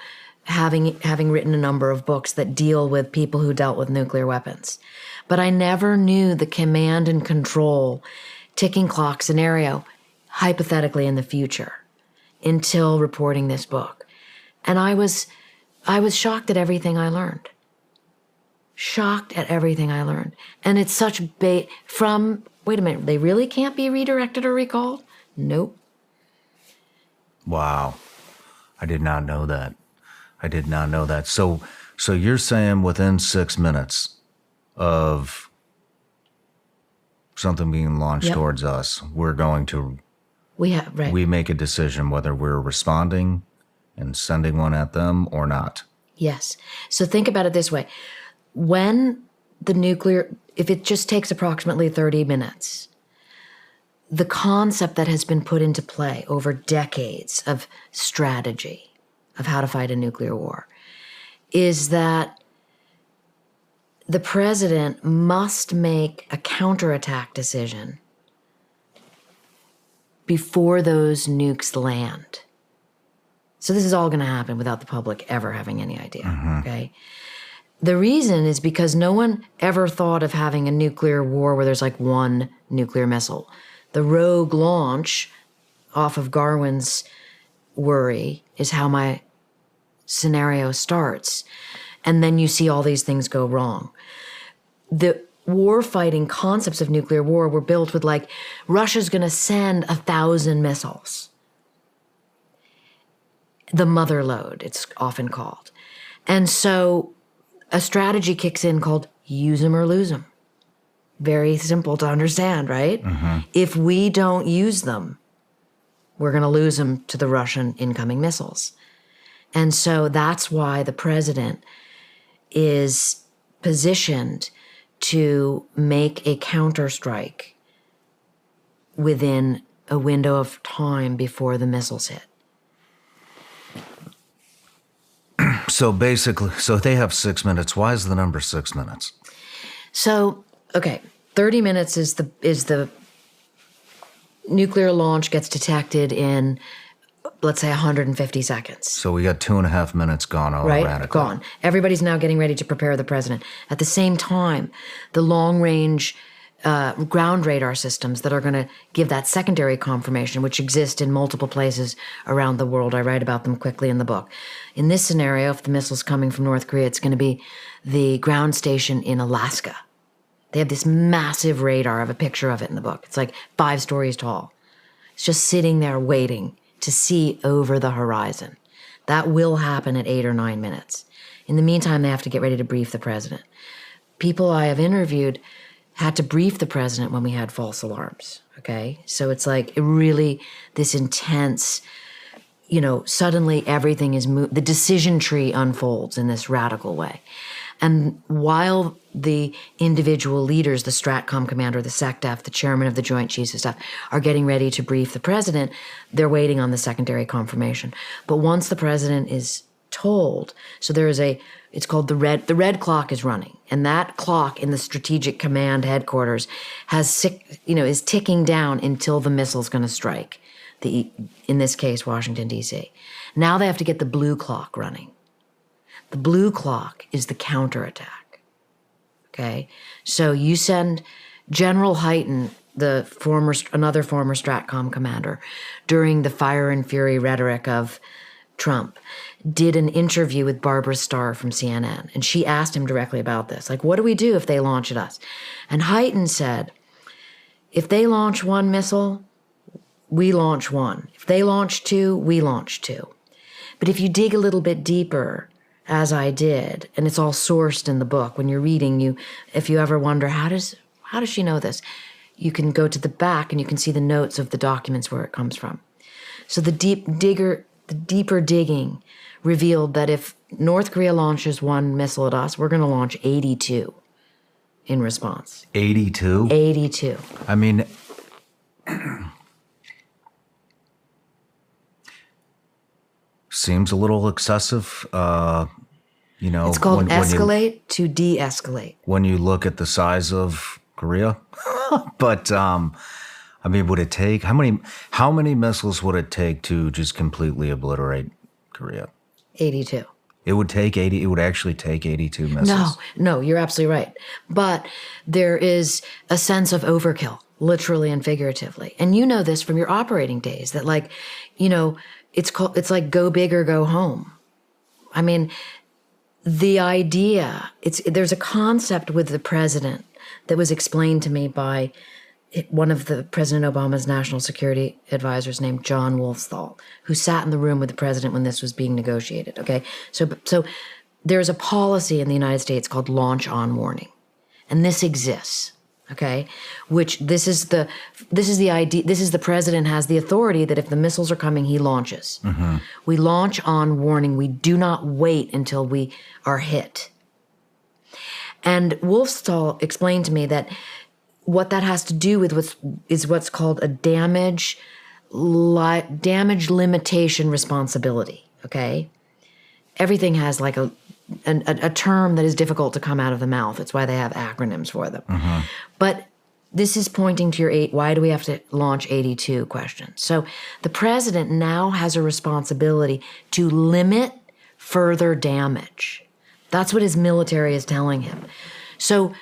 having written a number of books that deal with people who dealt with nuclear weapons. But I never knew the command and control ticking clock scenario, hypothetically in the future, until reporting this book. And I was shocked at everything I learned. Shocked at everything I learned. And it's such wait a minute, they really can't be redirected or recalled? Nope. Wow. I did not know that. So you're saying within 6 minutes of something being launched towards us, we make a decision whether we're responding and sending one at them or not. Yes. So think about it this way. When if it just takes approximately 30 minutes, the concept that has been put into play over decades of strategy of how to fight a nuclear war is that the president must make a counterattack decision before those nukes land. So this is all going to happen without the public ever having any idea, okay? The reason is because no one ever thought of having a nuclear war where there's like one nuclear missile. The rogue launch off of Garwin's worry is how my scenario starts. And then you see all these things go wrong. The war-fighting concepts of nuclear war were built with like, Russia's going to send 1,000 missiles. The mother lode, it's often called. And so a strategy kicks in called use them or lose them. Very simple to understand, right? If we don't use them, we're going to lose them to the Russian incoming missiles. And so that's why the president is positioned to make a counterstrike within a window of time before the missiles hit. So basically, so they have 6 minutes. Why is the number 6 minutes? So, okay, 30 minutes is the nuclear launch gets detected in, let's say, 150 seconds. So we got 2.5 minutes gone Right? automatically. Gone. Everybody's now getting ready to prepare the president. At the same time, the long-range ground radar systems that are going to give that secondary confirmation, which exist in multiple places around the world. I write about them quickly in the book. In this scenario, if the missile's coming from North Korea, it's going to be the ground station in Alaska. They have this massive radar. I have a picture of it in the book. It's like 5 stories tall. It's just sitting there waiting to see over the horizon. That will happen at 8 or 9 minutes. In the meantime, they have to get ready to brief the president. People I have interviewed had to brief the president when we had false alarms, okay? So it's like really this intense, suddenly everything is the decision tree unfolds in this radical way. And while the individual leaders, the STRATCOM commander, the SecDef, the chairman of the Joint Chiefs of Staff, are getting ready to brief the president, they're waiting on the secondary confirmation. But once the president is told, so there is it's called the red clock is running. And that clock in the strategic command headquarters is ticking down until the missile's going to strike, in this case, Washington, D.C. Now they have to get the blue clock running. The blue clock is the counterattack, okay? So you send General Hyten, another former STRATCOM commander, during the fire and fury rhetoric of Trump, did an interview with Barbara Starr from CNN, and she asked him directly about this. Like, what do we do if they launch at us? And Hyten said, if they launch 1 missile, we launch 1. If they launch 2, we launch 2. But if you dig a little bit deeper, as I did, and it's all sourced in the book, when you're reading, if you ever wonder, how does she know this? You can go to the back and you can see the notes of the documents where it comes from. So the deeper digging revealed that if North Korea launches 1 missile at us, we're going to launch 82 in response. 82? 82. I mean, seems a little excessive. It's called escalate to de-escalate. When you look at the size of Korea. But, would it take, how many missiles would it take to just completely obliterate Korea? 82. It would actually take 82 missiles. No, you're absolutely right. But there is a sense of overkill, literally and figuratively. And you know this from your operating days, that it's like go big or go home. I mean, the idea, there's a concept with the president that was explained to me by one of the President Obama's national security advisors named John Wolfthal, who sat in the room with the president when this was being negotiated, okay? So there's a policy in the United States called launch on warning. And this exists, okay? Which this is the idea, the president has the authority that if the missiles are coming, he launches. Mm-hmm. We launch on warning. We do not wait until we are hit. And Wolfthal explained to me that what that has to do with what's called a damage limitation responsibility, okay? Everything has like a term that is difficult to come out of the mouth. It's why they have acronyms for them. But this is pointing to your why do we have to launch 82 question. So the president now has a responsibility to limit further damage. That's what his military is telling him. So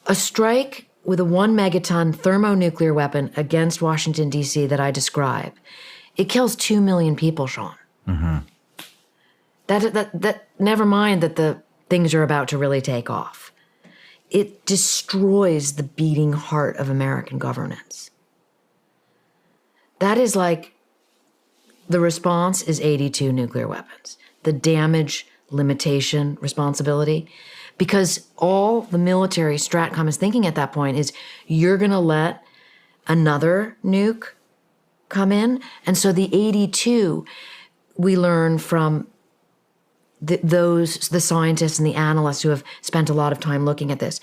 a strike with a 1 megaton thermonuclear weapon against Washington, D.C. that I describe, it kills 2 million people, Shawn. That never mind that the things are about to really take off. It destroys the beating heart of American governance. That is like, the response is 82 nuclear weapons. The damage limitation responsibility, because all the military stratcom is thinking at that point is you're going to let another nuke come in. And so the 82, we learn from the scientists and the analysts who have spent a lot of time looking at this,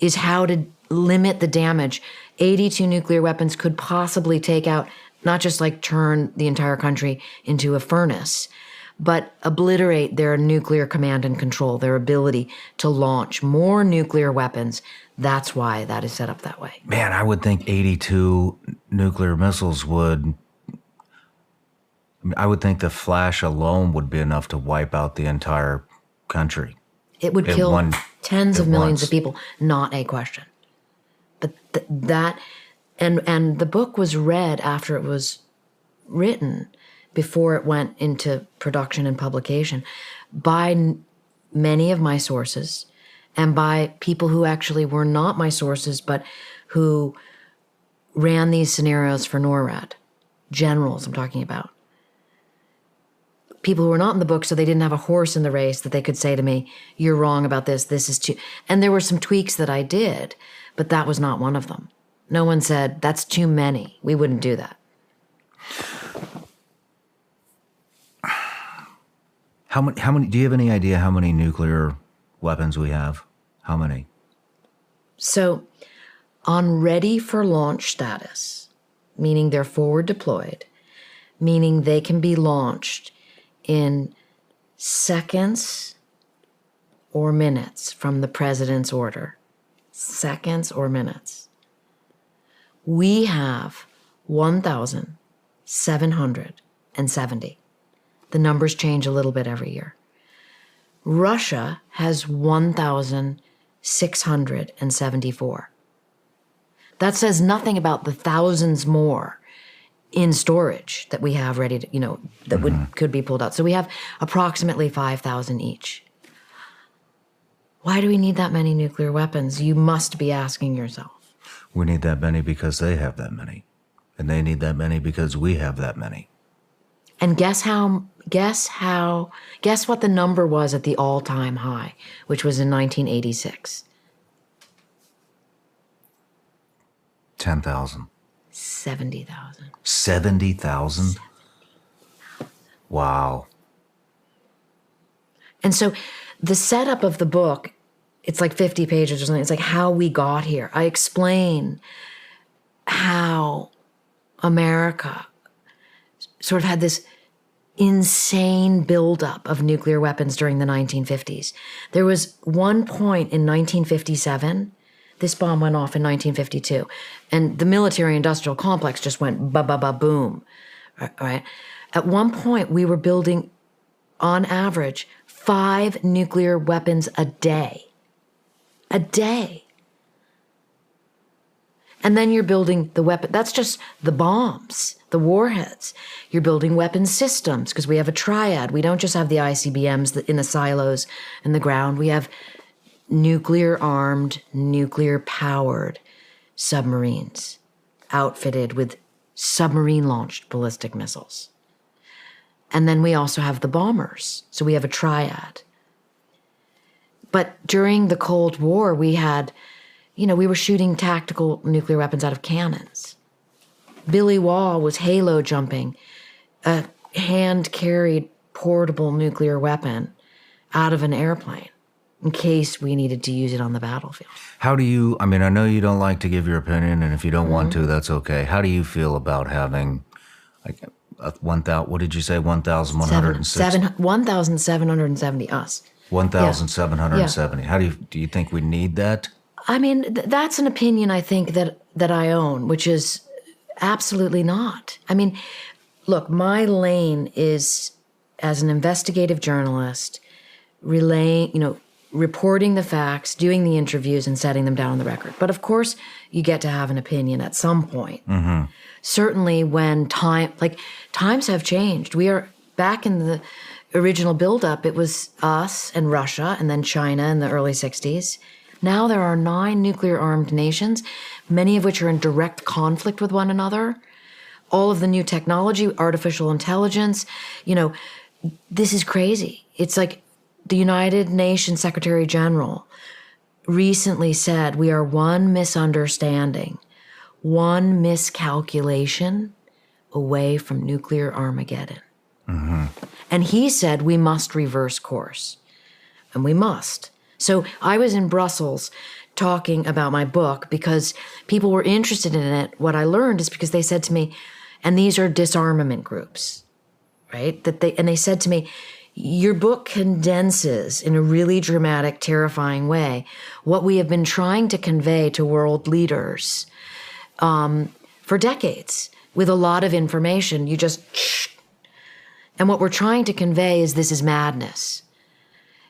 is how to limit the damage. 82 nuclear weapons could possibly take out, not just like turn the entire country into a furnace, but obliterate their nuclear command and control, their ability to launch more nuclear weapons. That's why that is set up that way. Man, I would think 82 nuclear missiles I would think the flash alone would be enough to wipe out the entire country. It would kill tens of millions of people, not a question. But and the book was read after it was written, before it went into production and publication, by many of my sources and by people who actually were not my sources, but who ran these scenarios for NORAD, generals I'm talking about. People who were not in the book, so they didn't have a horse in the race that they could say to me, you're wrong about this, this is too... And there were some tweaks that I did, but that was not one of them. No one said, that's too many. We wouldn't do that. How many, do you have any idea how many nuclear weapons we have? How many? So, on ready for launch status, meaning they're forward deployed, meaning they can be launched in seconds or minutes from the president's order. Seconds or minutes. We have 1,770. The numbers change a little bit every year. Russia has 1,674. That says nothing about the thousands more in storage that we have ready to, that could be pulled out. So we have approximately 5,000 each. Why do we need that many nuclear weapons? You must be asking yourself. We need that many because they have that many. And they need that many because we have that many. And guess what the number was at the all-time high, which was in 1986? 10,000. 70,000. 70,000? Wow. And so the setup of the book, it's like 50 pages or something. It's like how we got here. I explain how America sort of had this insane buildup of nuclear weapons during the 1950s. There was one point in 1957, this bomb went off in 1952, and the military-industrial complex just went ba-ba-ba-boom, right? At one point, we were building, on average, 5 nuclear weapons a day. A day. And then you're building the weapon. That's just the bombs, the warheads. You're building weapon systems because we have a triad. We don't just have the ICBMs in the silos in the ground. We have nuclear-armed, nuclear-powered submarines outfitted with submarine-launched ballistic missiles. And then we also have the bombers. So we have a triad. But during the Cold War, we had... we were shooting tactical nuclear weapons out of cannons. Billy Wall was halo jumping a hand-carried portable nuclear weapon out of an airplane. in case we needed to use it on the battlefield. How do you, I mean, I know you don't like to give your opinion, and if you don't want to, that's okay. How do you feel about having, like, 1,000, what did you say, 1,160? 1,770 us. 1,770. Yeah. How do you think we need that? I mean, that's an opinion I think that I own, which is absolutely not. I mean, look, my lane is as an investigative journalist, reporting the facts, doing the interviews, and setting them down on the record. But of course, you get to have an opinion at some point. Mm-hmm. Certainly when times have changed. We are back in the original buildup. It was us and Russia and then China in the early 60s. Now there are 9 nuclear-armed nations, many of which are in direct conflict with one another. All of the new technology, artificial intelligence, this is crazy. It's like the United Nations Secretary General recently said we are one misunderstanding, one miscalculation away from nuclear Armageddon. Mm-hmm. And he said we must reverse course, and we must. So I was in Brussels talking about my book because people were interested in it. What I learned is because they said to me, and these are disarmament groups, right? They said to me, your book condenses in a really dramatic, terrifying way what we have been trying to convey to world leaders for decades with a lot of information. And what we're trying to convey is this is madness.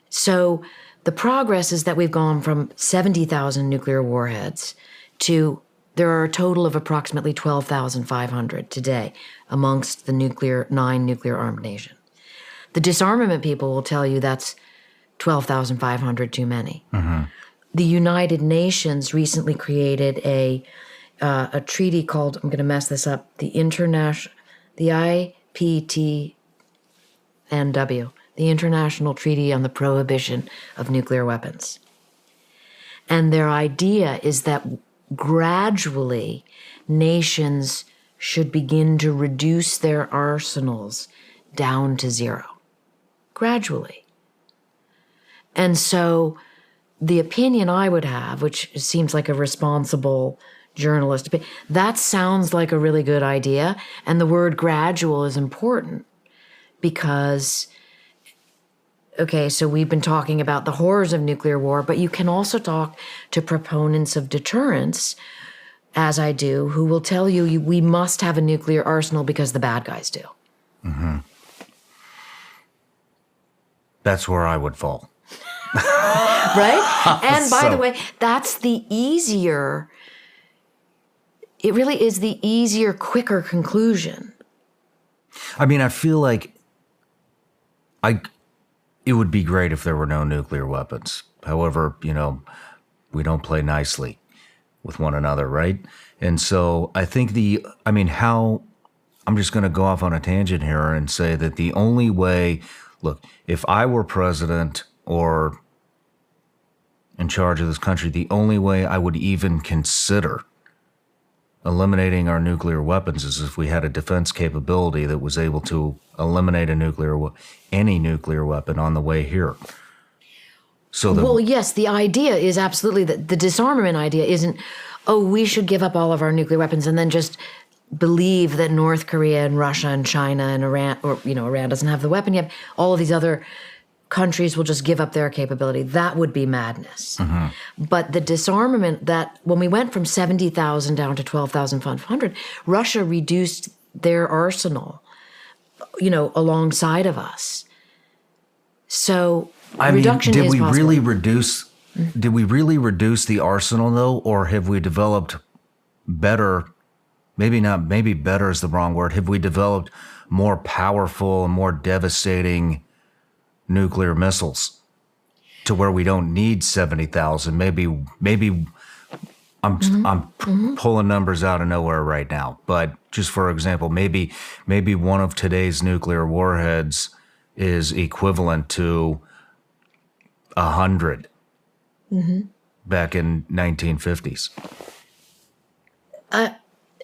So the progress is that we've gone from 70,000 nuclear warheads to there are a total of approximately 12,500 today amongst the 9 nuclear-armed nations. The disarmament people will tell you that's 12,500 too many. Mm-hmm. The United Nations recently created a treaty called, I'm going to mess this up, the IPTNW, the International Treaty on the Prohibition of Nuclear Weapons. And their idea is that gradually nations should begin to reduce their arsenals down to zero. Gradually. And so the opinion I would have, which seems like a responsible journalist, that sounds like a really good idea. And the word gradual is important because, okay, so we've been talking about the horrors of nuclear war, but you can also talk to proponents of deterrence, as I do, who will tell you we must have a nuclear arsenal because the bad guys do. Mm-hmm. That's where I would fall. Right? And by the way, that's the easier, it really is the easier, quicker conclusion. I mean, I feel like it would be great if there were no nuclear weapons. However, we don't play nicely with one another, right? And so I think I'm just going to go off on a tangent here and say that the only way, look, if I were president or in charge of this country, the only way I would even consider eliminating our nuclear weapons is if we had a defense capability that was able to eliminate any nuclear weapon on the way here. Well, yes, the idea is absolutely that the disarmament idea isn't, we should give up all of our nuclear weapons and then just believe that North Korea and Russia and China and Iran, or Iran doesn't have the weapon yet, all of these other countries will just give up their capability. That would be madness. Mm-hmm. But the disarmament, that when we went from 70,000 down to 12,500, Russia reduced their arsenal, alongside of us. So reduction is possible. Did we really reduce the arsenal though, or have we developed better? Maybe better is the wrong word. Have we developed more powerful and more devastating nuclear missiles to where we don't need 70,000? Maybe I'm pulling numbers out of nowhere right now, but just for example, maybe one of today's nuclear warheads is equivalent to 100 back in 1950s.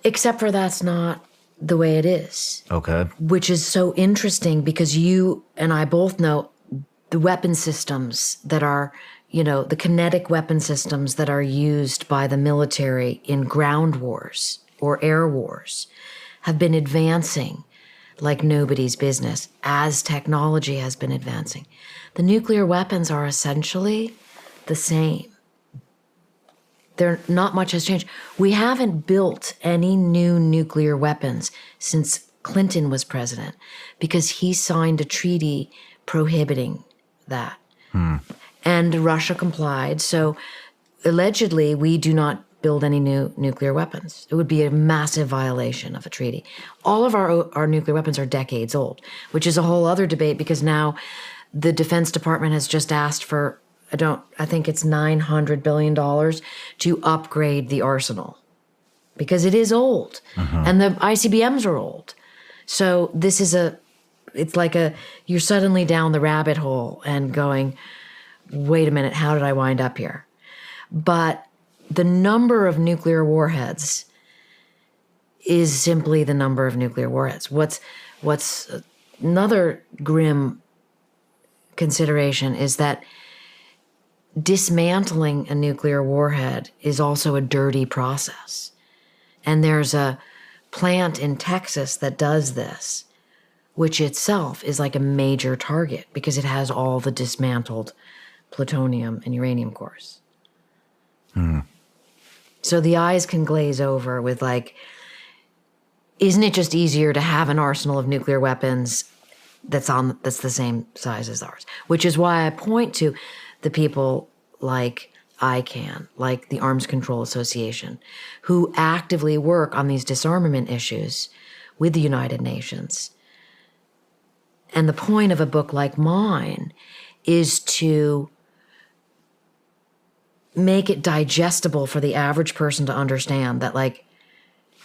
Except for that's not the way it is. Okay. Which is so interesting because you and I both know the weapon systems that are, the kinetic weapon systems that are used by the military in ground wars or air wars have been advancing like nobody's business as technology has been advancing. The nuclear weapons are essentially the same. Not much has changed. We haven't built any new nuclear weapons since Clinton was president because he signed a treaty prohibiting that. And Russia complied. So allegedly, we do not build any new nuclear weapons. It would be a massive violation of a treaty. All of our nuclear weapons are decades old, which is a whole other debate because now the Defense Department has just asked for, I think it's $900 billion to upgrade the arsenal because it is old and the ICBMs are old. So this is it's like you're suddenly down the rabbit hole and going, wait a minute, how did I wind up here? But the number of nuclear warheads is simply the number of nuclear warheads. What's another grim consideration is that dismantling a nuclear warhead is also a dirty process. And there's a plant in Texas that does this, which itself is like a major target because it has all the dismantled plutonium and uranium cores. So the eyes can glaze over with isn't it just easier to have an arsenal of nuclear weapons that's the same size as ours? Which is why I point to the people like ICANN, like the Arms Control Association, who actively work on these disarmament issues with the United Nations. And the point of a book like mine is to make it digestible for the average person to understand that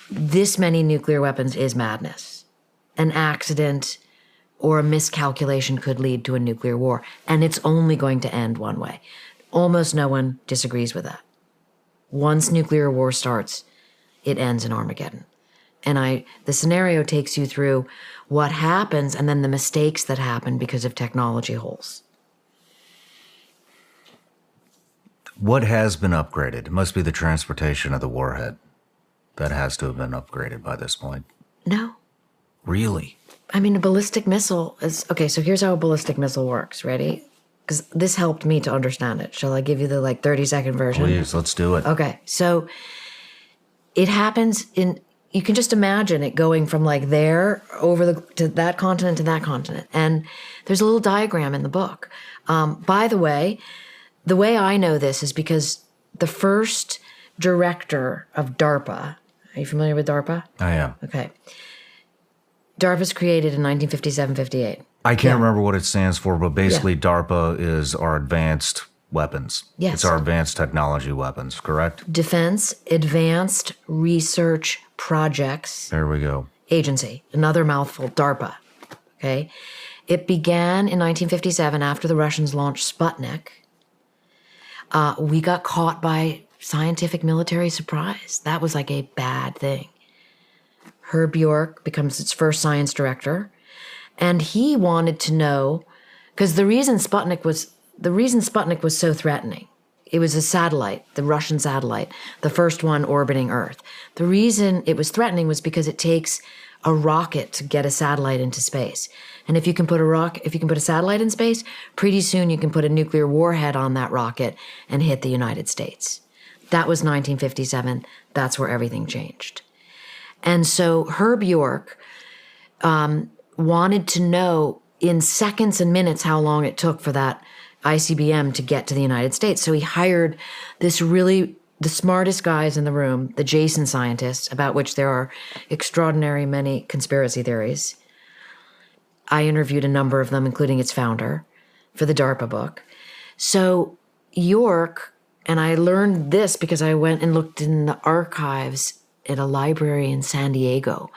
this many nuclear weapons is madness. An accident or a miscalculation could lead to a nuclear war, and it's only going to end one way. Almost no one disagrees with that. Once nuclear war starts, it ends in Armageddon. And the scenario takes you through what happens and then the mistakes that happen because of technology holes. What has been upgraded? It must be the transportation of the warhead. That has to have been upgraded by this point. No. Really? I mean, a ballistic missile is... Okay, so here's how a ballistic missile works. Ready? Because this helped me to understand it. Shall I give you the 30-second version? Please, let's do it. Okay, so it happens in... You can just imagine it going from there over to that continent to that continent. And there's a little diagram in the book. By the way I know this is because the first director of DARPA, are you familiar with DARPA? I am. Okay. DARPA's created in 1957-58. I can't remember what it stands for, but basically DARPA is our advanced weapons. Yes. It's our advanced technology weapons, correct? Defense Advanced Research Projects. There we go. Agency. Another mouthful, DARPA. Okay. It began in 1957 after the Russians launched Sputnik. We got caught by scientific military surprise. That was a bad thing. Herb York becomes its first science director. And he wanted to know, because the reason Sputnik was so threatening, it was a satellite, the Russian satellite, the first one orbiting Earth. The reason it was threatening was because it takes a rocket to get a satellite into space. And if you can put a satellite in space, pretty soon you can put a nuclear warhead on that rocket and hit the United States. That was 1957. That's where everything changed. And so Herb York wanted to know in seconds and minutes how long it took for that ICBM to get to the United States. So he hired the smartest guys in the room, the Jason scientists, about which there are extraordinary many conspiracy theories. I interviewed a number of them, including its founder, for the DARPA book. So York, and I learned this because I went and looked in the archives at a library in San Diego,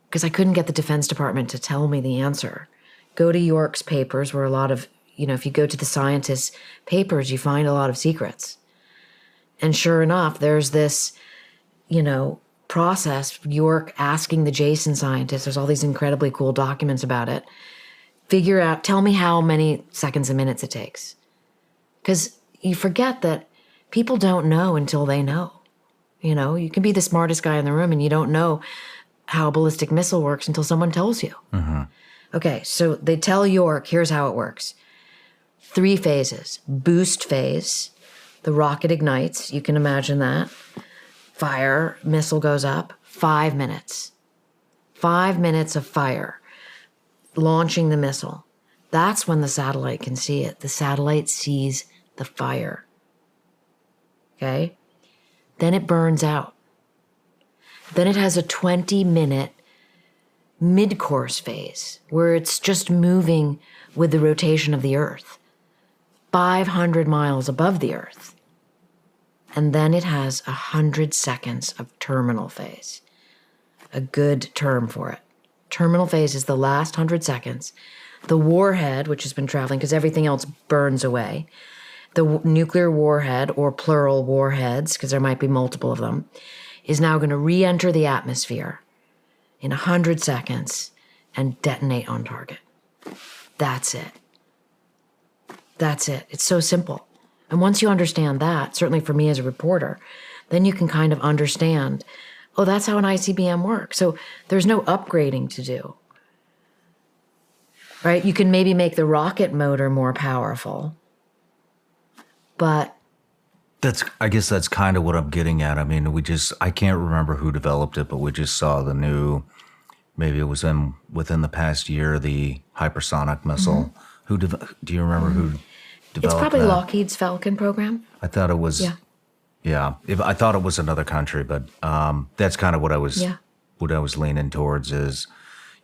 because I couldn't get the Defense Department to tell me the answer. Go to York's papers where a lot of, if you go to the scientists' papers, you find a lot of secrets. And sure enough, there's this, process, York asking the Jason scientists, there's all these incredibly cool documents about it, tell me how many seconds and minutes it takes. Because you forget that people don't know until they know. You know, you can be the smartest guy in the room and you don't know how a ballistic missile works until someone tells you. Mm-hmm. Okay, so they tell York, here's how it works. 3 phases. Boost phase, the rocket ignites. You can imagine that. Fire, missile goes up. 5 minutes. 5 minutes of fire. Launching the missile. That's when the satellite can see it. The satellite sees the fire. Okay? Then it burns out. Then it has a 20-minute mid-course phase where it's just moving with the rotation of the Earth, 500 miles above the Earth. And then it has 100 seconds of terminal phase, a good term for it. Terminal phase is the last 100 seconds. The warhead, which has been traveling because everything else burns away, the nuclear warhead, or plural warheads, because there might be multiple of them, is now going to re-enter the atmosphere in 100 seconds and detonate on target. That's it. That's it. It's so simple. And once you understand that, certainly for me as a reporter, then you can kind of understand, oh, that's how an ICBM works. So there's no upgrading to do. Right? You can maybe make the rocket motor more powerful, but I guess that's kind of what I'm getting at. I mean, I can't remember who developed it, but we just saw the new, maybe it was within the past year, the hypersonic missile. Mm-hmm. Do you remember who developed It's probably that? Lockheed's Falcon program. I thought it was, yeah. I thought it was another country, but that's kind of what I was leaning towards is,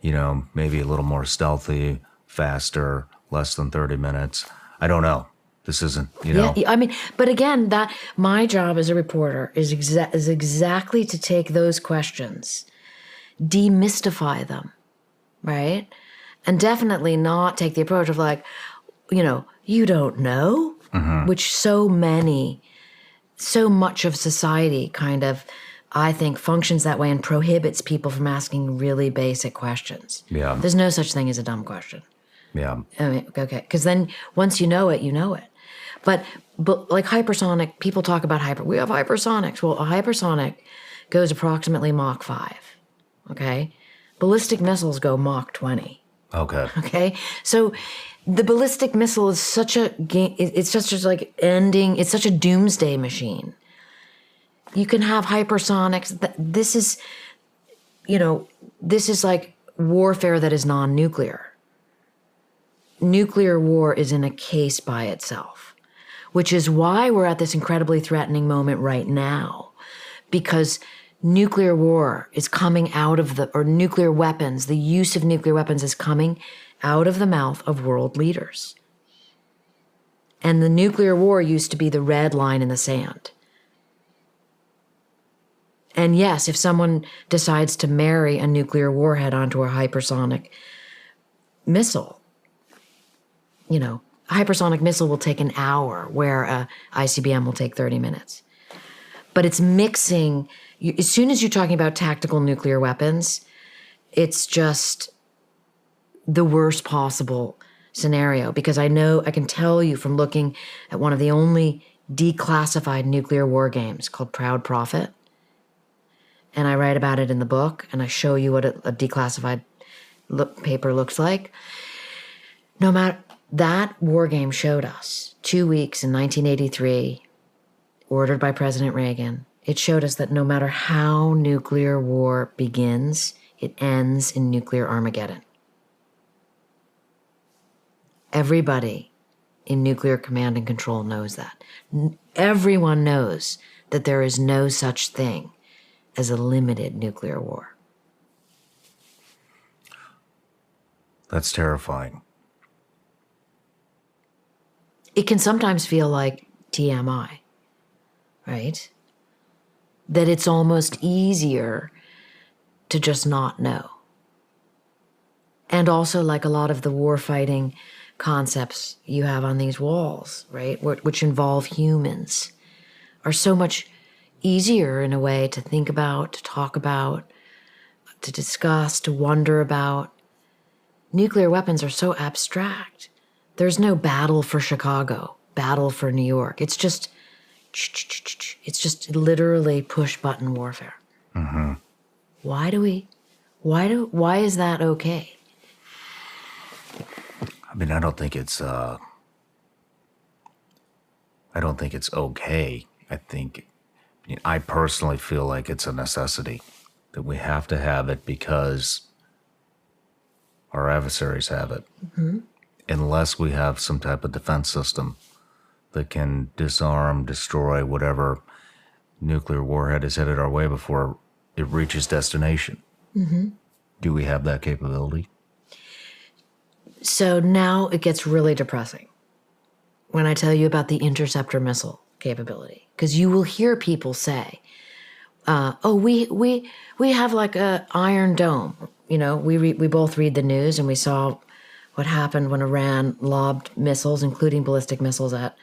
you know, maybe a little more stealthy, faster, less than 30 minutes. I don't know. This isn't, you know. Yeah, I mean, but again, that my job as a reporter is exactly to take those questions, demystify them, right? And definitely not take the approach of like, you know, you don't know, which so much of society kind of, I think, functions that way and prohibits people from asking really basic questions. Yeah. There's no such thing as a dumb question. Yeah. I mean, okay, because then once you know it, you know it. But like hypersonic, people talk about we have hypersonics. Well, a hypersonic goes approximately Mach 5, okay? Ballistic missiles go Mach 20. Okay? So the ballistic missile is such a game, it's just like it's such a doomsday machine. You can have hypersonics. This is, you know, this is like warfare that is non-nuclear. Nuclear war is in a case by itself, which is why we're at this incredibly threatening moment right now, because nuclear war is coming out of or nuclear weapons, the use of nuclear weapons is coming out of the mouth of world leaders. And the nuclear war used to be the red line in the sand. And yes, if someone decides to marry a nuclear warhead onto a hypersonic missile, you know, a hypersonic missile will take an hour where a ICBM will take 30 minutes. But it's mixing. As soon as you're talking about tactical nuclear weapons, it's just the worst possible scenario, because I can tell you from looking at one of the only declassified nuclear war games called Proud Prophet, and I write about it in the book, and I show you what a declassified paper looks like. No matter, that war game showed us 2 weeks in 1983, ordered by President Reagan. It showed us that no matter how nuclear war begins, it ends in nuclear Armageddon. Everybody in nuclear command and control knows that. Everyone knows that there is no such thing as a limited nuclear war. That's terrifying. It can sometimes feel like TMI, right? That it's almost easier to just not know. And also like a lot of the warfighting concepts you have on these walls, right, which involve humans, are so much easier in a way to think about, to talk about, to discuss, to wonder about. Nuclear weapons are so abstract. There's no battle for Chicago, battle for New York. It's just literally push button warfare. Mm-hmm. Why is that okay? I mean, I don't think it's okay. I personally feel like it's a necessity that we have to have it because our adversaries have it. Mm-hmm. Unless we have some type of defense system that can disarm, destroy whatever nuclear warhead is headed our way before it reaches destination. Mm-hmm. Do we have that capability? So now it gets really depressing when I tell you about the interceptor missile capability, because you will hear people say, we have like a Iron Dome. You know, we both read the news and we saw what happened when Iran lobbed missiles, including ballistic missiles, at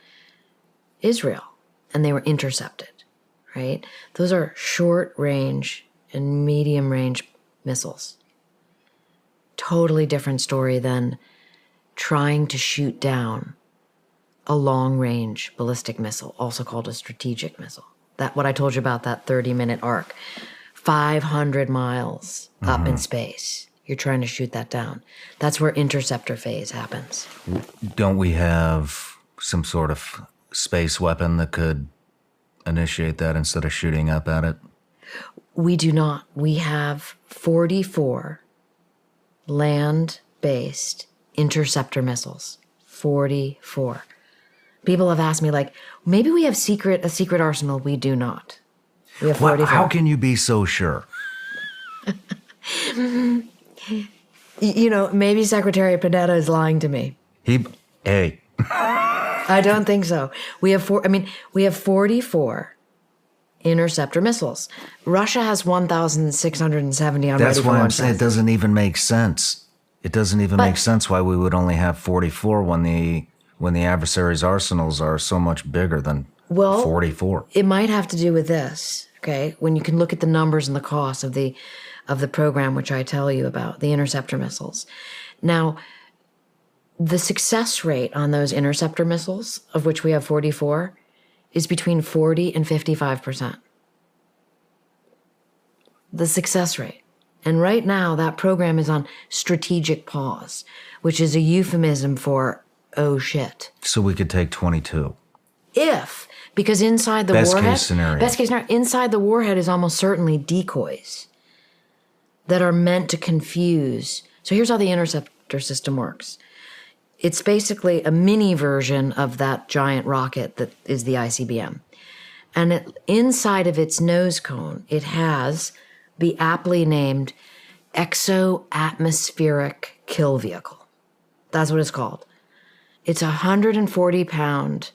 Israel, and they were intercepted, right? Those are short range and medium range missiles. Totally different story than trying to shoot down a long range ballistic missile, also called a strategic missile. That, what I told you about, that 30-minute arc, 500 miles up in space. You're trying to shoot that down. That's where interceptor phase happens. Don't we have some sort of space weapon that could initiate that instead of shooting up at it? We do not. We have 44 land-based interceptor missiles. 44. People have asked me, like, maybe we have a secret arsenal. We do not. We have 44. How can you be so sure? You know, maybe Secretary Panetta is lying to me. Hey. I don't think so. We have 44 interceptor missiles. Russia has 1,670 on. That's why I'm saying it doesn't even make sense. It doesn't even make sense why we would only have 44 when the adversary's arsenals are so much bigger than 44. It might have to do with this, okay? When you can look at the numbers and the cost of the program, which I tell you about, the interceptor missiles. Now, the success rate on those interceptor missiles, of which we have 44, is between 40 and 55%. The success rate. And right now, that program is on strategic pause, which is a euphemism for, oh shit. So we could take 22. Because inside the best warhead... Case scenario. Best case scenario. Inside the warhead is almost certainly decoys that are meant to confuse. So here's how the interceptor system works. It's basically a mini version of that giant rocket that is the ICBM. And inside of its nose cone, it has the aptly named exo-atmospheric kill vehicle. That's what it's called. It's 140-pound...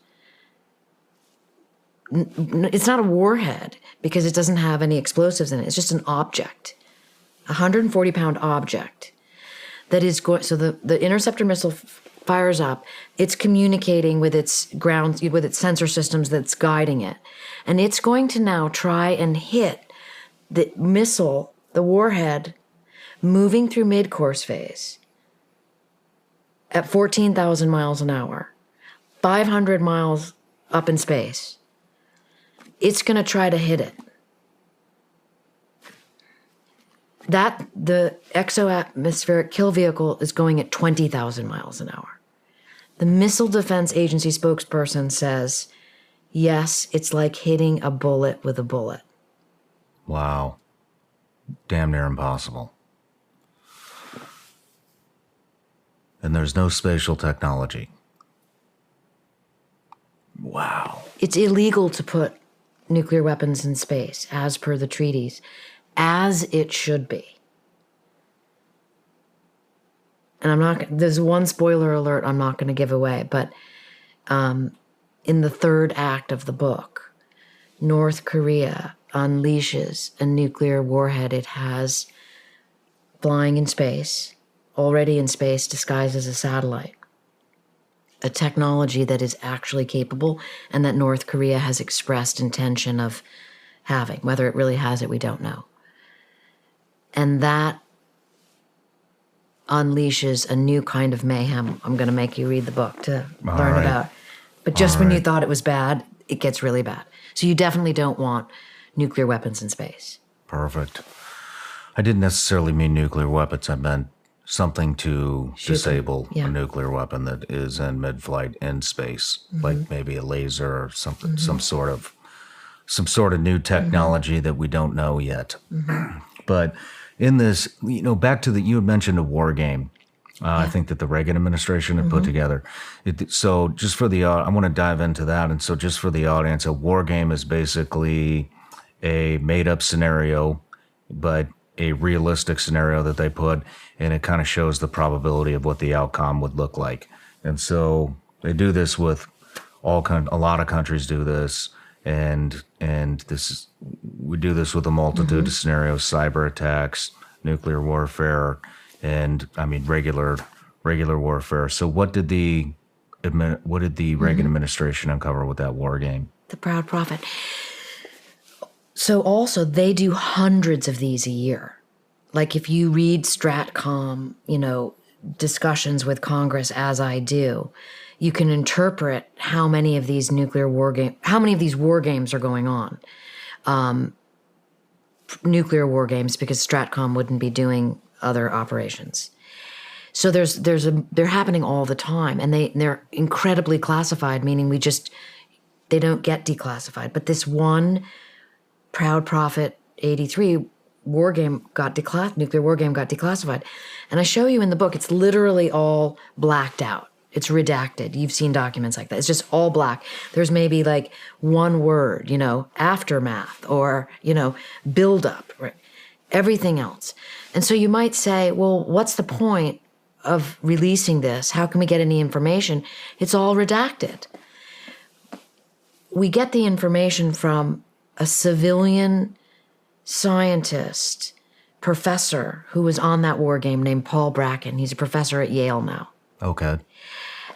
It's not a warhead because it doesn't have any explosives in it. It's just an object. 140-pound object that is going... So the interceptor missile fires up. It's communicating with its with its sensor systems that's guiding it. And it's going to now try and hit the missile, the warhead, moving through mid-course phase at 14,000 miles an hour, 500 miles up in space. It's going to try to hit it. The exo-atmospheric kill vehicle is going at 20,000 miles an hour. The Missile Defense Agency spokesperson says, yes, it's like hitting a bullet with a bullet. Wow. Damn near impossible. And there's no spatial technology. Wow. It's illegal to put nuclear weapons in space, as per the treaties, as it should be. And there's one spoiler alert I'm not going to give away, but in the third act of the book, North Korea unleashes a nuclear warhead it has flying in space, already in space, disguised as a satellite. A technology that is actually capable and that North Korea has expressed intention of having. Whether it really has it, we don't know. And that unleashes a new kind of mayhem. I'm going to make you read the book to learn about. But just when you thought it was bad, it gets really bad. So you definitely don't want nuclear weapons in space. Perfect. I didn't necessarily mean nuclear weapons. I meant something to disable a nuclear weapon that is in mid-flight in space, like maybe a laser or something, some sort of new technology that we don't know yet. But in this, back to you had mentioned a war game. I think that the Reagan administration had put together. So just for I want to dive into that. And so just for the audience, a war game is basically a made-up scenario, but a realistic scenario that they put, and it kind of shows the probability of what the outcome would look like. And so they do this with a lot of countries do this, and we do this with a multitude of scenarios: cyber attacks, nuclear warfare, and regular warfare. So what did the Reagan administration uncover with that war game? The Proud Prophet. So also they do hundreds of these a year. Like if you read Stratcom, discussions with Congress, as I do, you can interpret how many of these war games are going on. Nuclear war games, because Stratcom wouldn't be doing other operations. So they're happening all the time, and they're incredibly classified, meaning they don't get declassified. But this one Proud Prophet 83 nuclear war game got declassified. And I show you in the book, it's literally all blacked out. It's redacted. You've seen documents like that. It's just all black. There's maybe like one word, aftermath or, build up, right? Everything else. And so you might say, well, what's the point of releasing this? How can we get any information? It's all redacted. We get the information from a civilian scientist, professor who was on that war game named Paul Bracken. He's a professor at Yale now. Okay.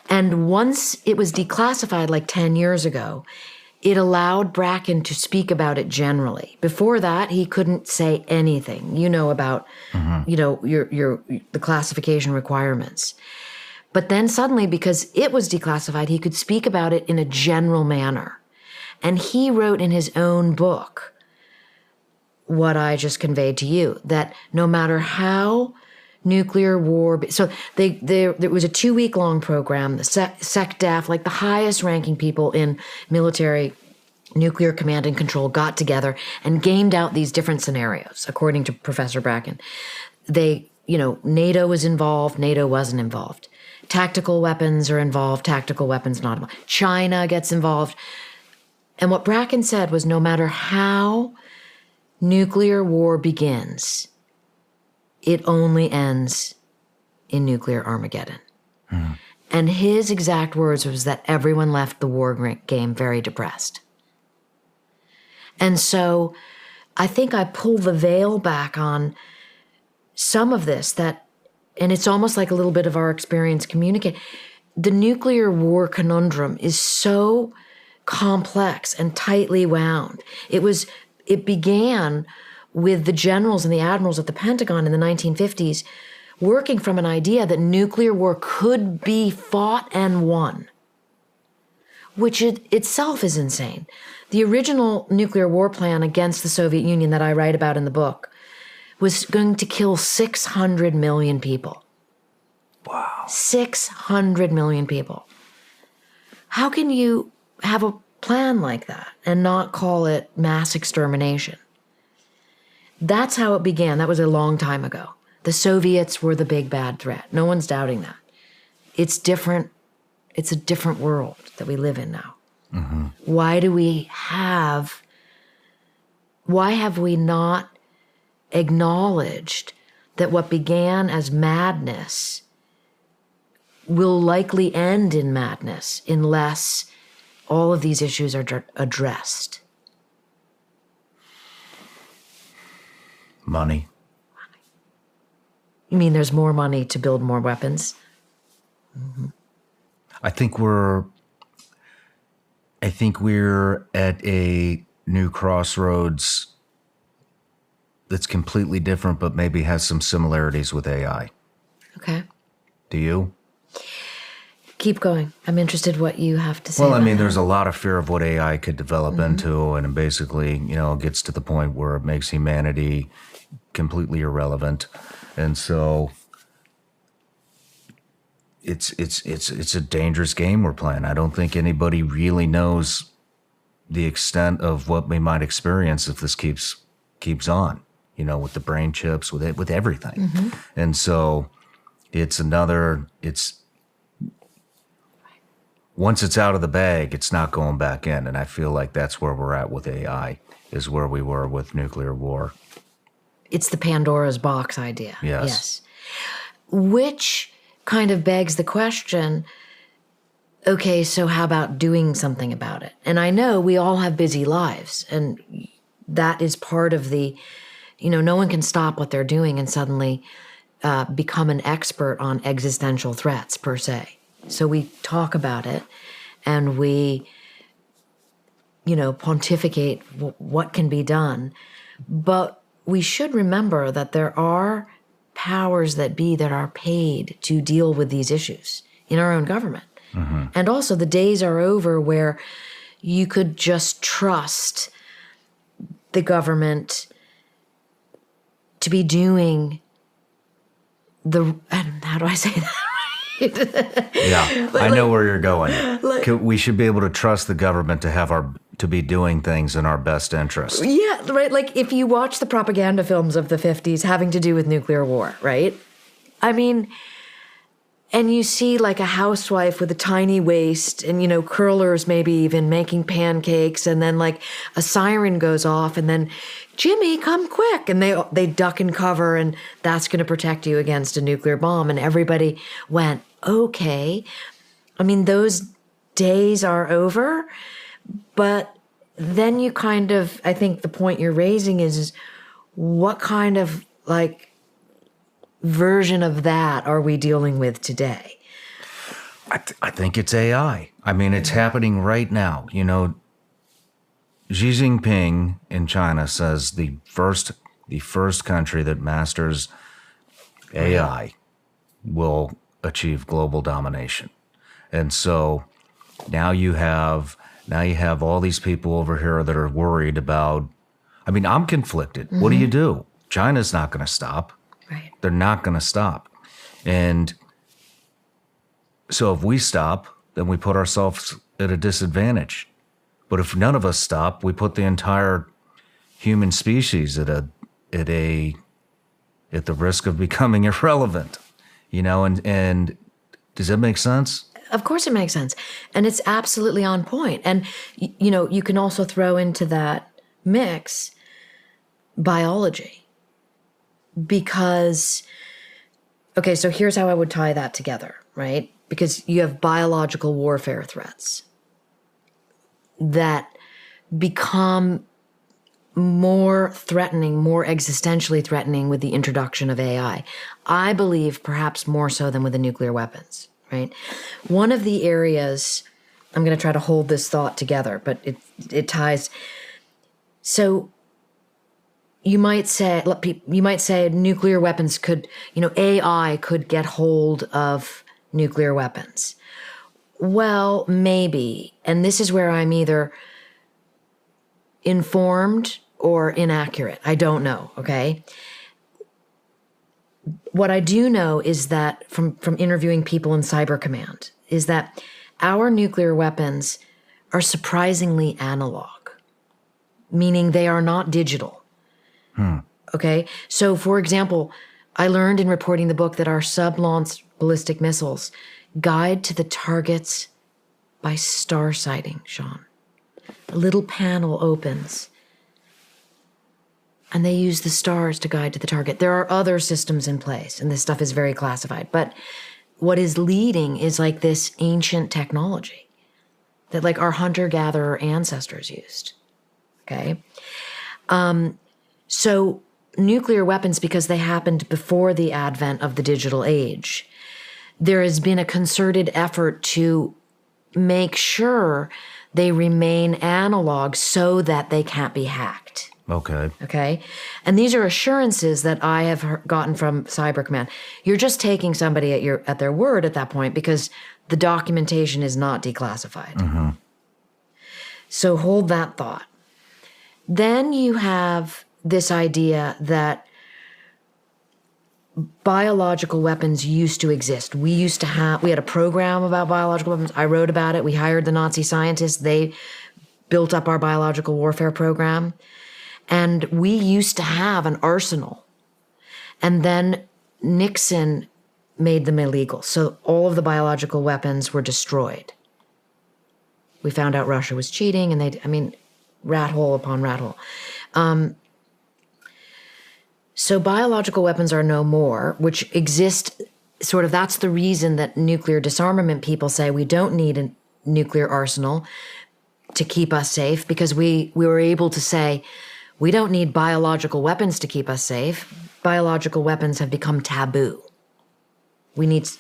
And once it was declassified like 10 years ago, it allowed Bracken to speak about it generally. Before that, he couldn't say anything, about, the classification requirements. But then suddenly, because it was declassified, he could speak about it in a general manner. And he wrote in his own book what I just conveyed to you, that no matter how nuclear war... So there was a 2-week-long program. The SecDef, like the highest-ranking people in military nuclear command and control, got together and gamed out these different scenarios, according to Professor Bracken. NATO was involved, NATO wasn't involved. Tactical weapons are involved, tactical weapons not involved. China gets involved. And what Bracken said was, no matter how nuclear war begins, it only ends in nuclear Armageddon. And his exact words was that everyone left the war game very depressed. And so I think I pull the veil back on some of this, and it's almost like a little bit of our experience communicate. The nuclear war conundrum is so complex and tightly wound. It began with the generals and the admirals at the Pentagon in the 1950s working from an idea that nuclear war could be fought and won, which itself is insane. The original nuclear war plan against the Soviet Union that I write about in the book was going to kill 600 million people. Wow. 600 million people. How can you have a plan like that and not call it mass extermination? That's how it began. That was a long time ago. The Soviets were the big bad threat. No one's doubting that. It's different. It's a different world that we live in now. Mm-hmm. Why have we not acknowledged that what began as madness will likely end in madness unless all of these issues are addressed? Money. You mean there's more money to build more weapons? Mm-hmm. I think we're at a new crossroads that's completely different, but maybe has some similarities with AI. Okay. Do you? Keep going. I'm interested what you have to say. Well, about there's a lot of fear of what AI could develop into, and it basically, it gets to the point where it makes humanity completely irrelevant. And so it's a dangerous game we're playing. I don't think anybody really knows the extent of what we might experience if this keeps on, with the brain chips, with everything. And so once it's out of the bag, it's not going back in. And I feel like that's where we're at with AI, is where we were with nuclear war. It's the Pandora's box idea. Yes. Which kind of begs the question, okay, so how about doing something about it? And I know we all have busy lives, and that is part of the, no one can stop what they're doing and suddenly become an expert on existential threats per se. So we talk about it and we, pontificate what can be done. But we should remember that there are powers that be that are paid to deal with these issues in our own government. And also the days are over where you could just trust the government to be doing how do I say that? Yeah, I know where you're going. We should be able to trust the government to be doing things in our best interest. Yeah, right. Like if you watch the propaganda films of the 50s having to do with nuclear war, right? And you see like a housewife with a tiny waist and, curlers maybe even making pancakes, and then like a siren goes off and then, Jimmy, come quick. And they duck and cover, and that's going to protect you against a nuclear bomb. And everybody went, okay. Those days are over. But then you kind of, I think the point you're raising is what kind of like version of that are we dealing with today? I think it's AI. It's happening right now. Xi Jinping in China says the first country that masters AI will achieve global domination. And so now you have all these people over here that are worried about, I'm conflicted. What do you do? China's not going to stop. Right. They're not going to stop. And so if we stop, then we put ourselves at a disadvantage. But if none of us stop, we put the entire human species at the risk of becoming irrelevant. And does that make sense? Of course it makes sense. And it's absolutely on point. And, you can also throw into that mix biology. Because, okay, so here's how I would tie that together, right? Because you have biological warfare threats that become more threatening, more existentially threatening with the introduction of AI. I believe perhaps more so than with the nuclear weapons, right? One of the areas, I'm going to try to hold this thought together, but it ties. So you might say nuclear weapons could, AI could get hold of nuclear weapons. Well, maybe. And this is where I'm either informed or inaccurate. I don't know, okay? What I do know is that from interviewing people in Cyber Command is that our nuclear weapons are surprisingly analog, meaning they are not digital. Okay? So, for example, I learned in reporting the book that our sub-launched ballistic missiles guide to the targets by star sighting, Shawn. A little panel opens, and they use the stars to guide to the target. There are other systems in place, and this stuff is very classified. But what is leading is like this ancient technology that like our hunter-gatherer ancestors used, okay? So nuclear weapons, because they happened before the advent of the digital age, there has been a concerted effort to make sure they remain analog so that they can't be hacked. Okay. And these are assurances that I have gotten from Cyber Command. You're just taking somebody at their word at that point because the documentation is not declassified. So hold that thought. Then you have this idea that biological weapons used to exist. We had a program about biological weapons. I wrote about it. We hired the Nazi scientists. They built up our biological warfare program. And we used to have an arsenal. And then Nixon made them illegal. So all of the biological weapons were destroyed. We found out Russia was cheating, and rat hole upon rat hole. So biological weapons are no more, which exist that's the reason that nuclear disarmament people say we don't need a nuclear arsenal to keep us safe, because we were able to say we don't need biological weapons to keep us safe. Biological weapons have become taboo.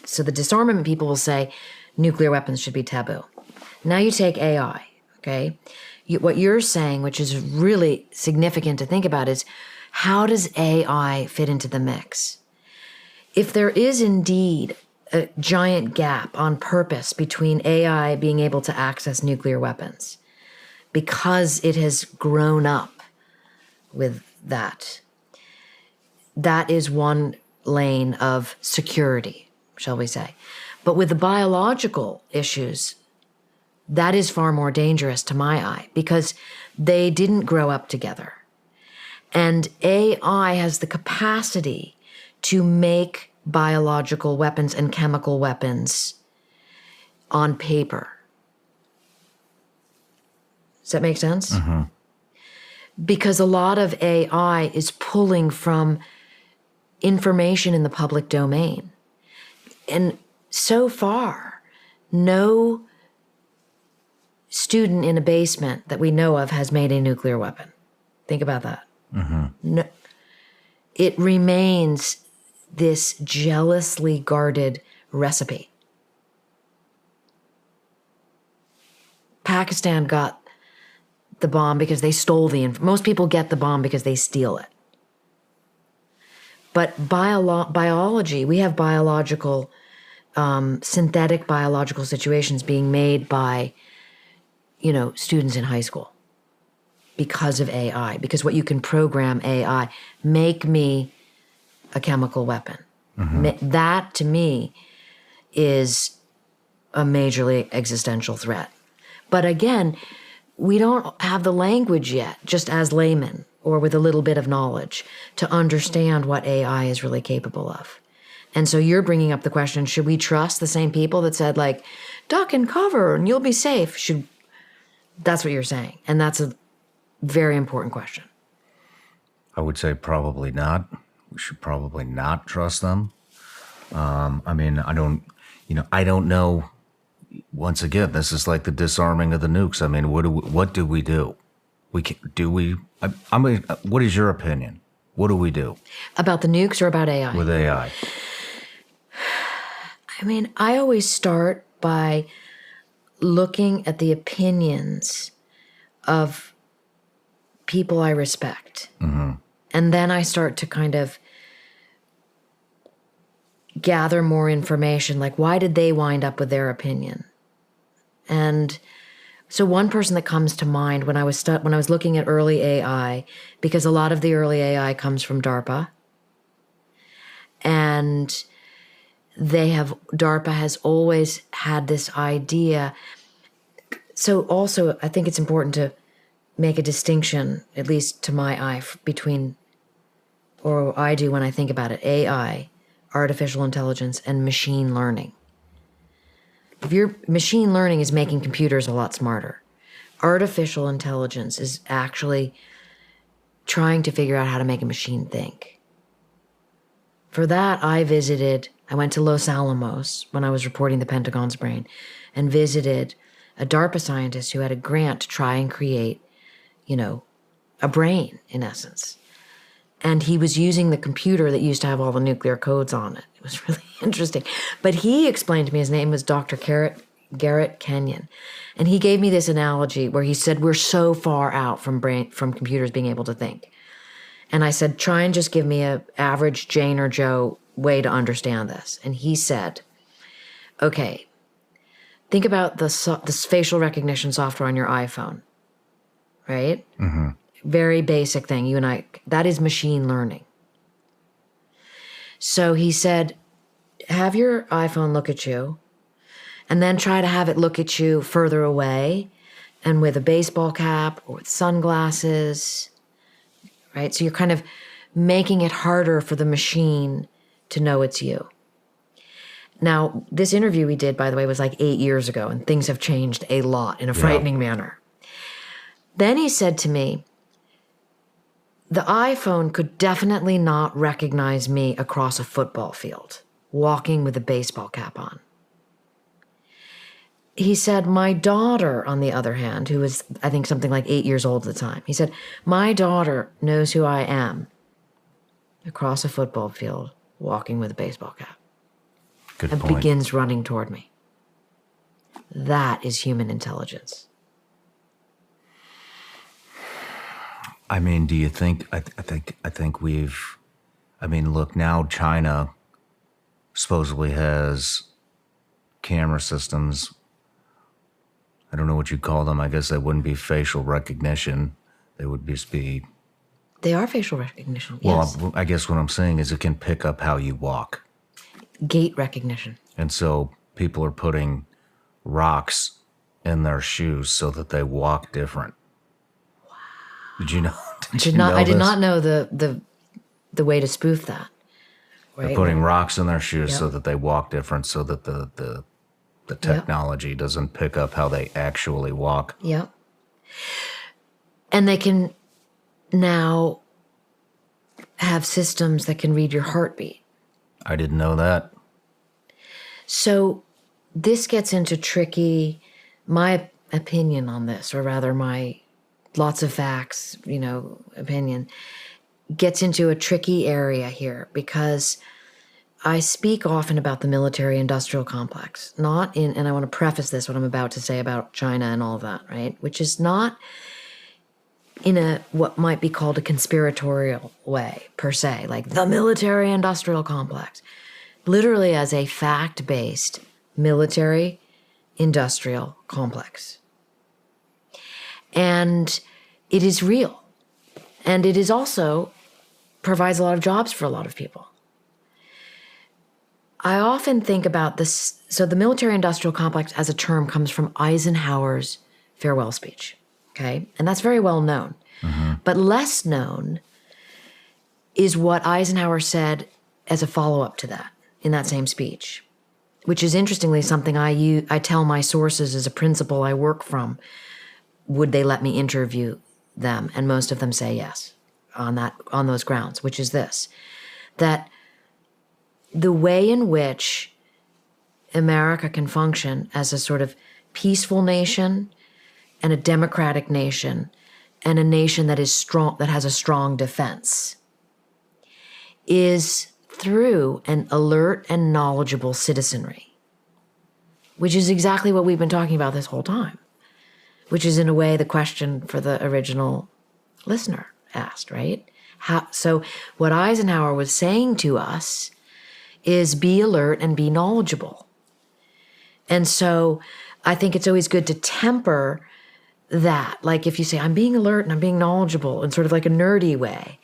So the disarmament people will say nuclear weapons should be taboo. Now you take AI, okay? What you're saying, which is really significant to think about, is how does AI fit into the mix? If there is indeed a giant gap on purpose between AI being able to access nuclear weapons because it has grown up with that, that is one lane of security, shall we say. But with the biological issues, that is far more dangerous to my eye because they didn't grow up together. And AI has the capacity to make biological weapons and chemical weapons on paper. Does that make sense? Mm-hmm. Because a lot of AI is pulling from information in the public domain. And so far, no student in a basement that we know of has made a nuclear weapon. Think about that. Mm-hmm. No, it remains this jealously guarded recipe. Pakistan got the bomb because they stole most people get the bomb because they steal it. But biology, we have biological, synthetic biological situations being made by, students in high school because of AI, because what you can program AI, make me a chemical weapon. Mm-hmm. That, to me, is a majorly existential threat. But again, we don't have the language yet, just as laymen or with a little bit of knowledge, to understand what AI is really capable of. And so you're bringing up the question, should we trust the same people that said, duck and cover and you'll be safe? That's what you're saying. And that's a very important question. I would say probably not. We should probably not trust them. I don't know. Once again, this is like the disarming of the nukes. What do we do? What is your opinion? What do we do? About the nukes or about AI? With AI. I always start by looking at the opinions of people I respect. Mm-hmm. And then I start to kind of gather more information, like why did they wind up with their opinion? And so one person that comes to mind when I was looking at early AI, because a lot of the early AI comes from DARPA, and DARPA has always had this idea. So also, I think it's important to make a distinction, at least to my eye, or I do when I think about it, AI, artificial intelligence, and machine learning. Machine learning is making computers a lot smarter. Artificial intelligence is actually trying to figure out how to make a machine think. For that, I went to Los Alamos when I was reporting the Pentagon's brain and visited a DARPA scientist who had a grant to try and create, a brain, in essence. And he was using the computer that used to have all the nuclear codes on it. It was really interesting. But he explained to me, his name was Dr. Garrett Kenyon. And he gave me this analogy where he said, we're so far out from computers being able to think. And I said, try and just give me an average Jane or Joe way to understand this. And he said, okay, think about the facial recognition software on your iPhone, right? Mm-hmm. Very basic thing. You and I, that is machine learning. So he said, have your iPhone look at you and then try to have it look at you further away and with a baseball cap or with sunglasses, right? So you're kind of making it harder for the machine to know it's you. Now, this interview we did, by the way, was like 8 years ago, and things have changed a lot in a frightening manner. Then he said to me, the iPhone could definitely not recognize me across a football field, walking with a baseball cap on. He said, my daughter, on the other hand, who was, I think, something like 8 years old at the time, he said, my daughter knows who I am across a football field, walking with a baseball cap. Good and point. Begins running toward me. That is human intelligence. I mean, do you think? I think we've. I mean, look now. China supposedly has camera systems. I don't know what you'd call them. I guess they wouldn't be facial recognition. They would just be. They are facial recognition. Well, yes. I guess what I'm saying is it can pick up how you walk. Gait recognition. And so people are putting rocks in their shoes so that they walk different. Wow. Did you know? I did not know the way to spoof that. Right? They're putting rocks in their shoes so that they walk different, so that the technology doesn't pick up how they actually walk. Yep. And they can now have systems that can read your heartbeat. I didn't know that. So this gets into my opinion on this, or rather my lots of facts, opinion, gets into a tricky area here because I speak often about the military-industrial complex, and I want to preface this, what I'm about to say about China and all of that, right? Which is not in what might be called a conspiratorial way, per se, like the military-industrial complex. Literally as a fact-based military-industrial complex. And it is real. And it is also provides a lot of jobs for a lot of people. I often think about this. So the military-industrial complex as a term comes from Eisenhower's farewell speech. Okay, and that's very well known. Mm-hmm. But less known is what Eisenhower said as a follow-up to that in that same speech, which is interestingly something I tell my sources as a principal I work from. Would they let me interview them? And most of them say yes on those grounds, which is this, that the way in which America can function as a sort of peaceful nation and a democratic nation and a nation that is strong, that has a strong defense, is through an alert and knowledgeable citizenry, which is exactly what we've been talking about this whole time, which is in a way the question for the original listener asked, right? So what Eisenhower was saying to us is be alert and be knowledgeable. And so I think it's always good to temper that. Like if you say, I'm being alert and I'm being knowledgeable in sort of like a nerdy way,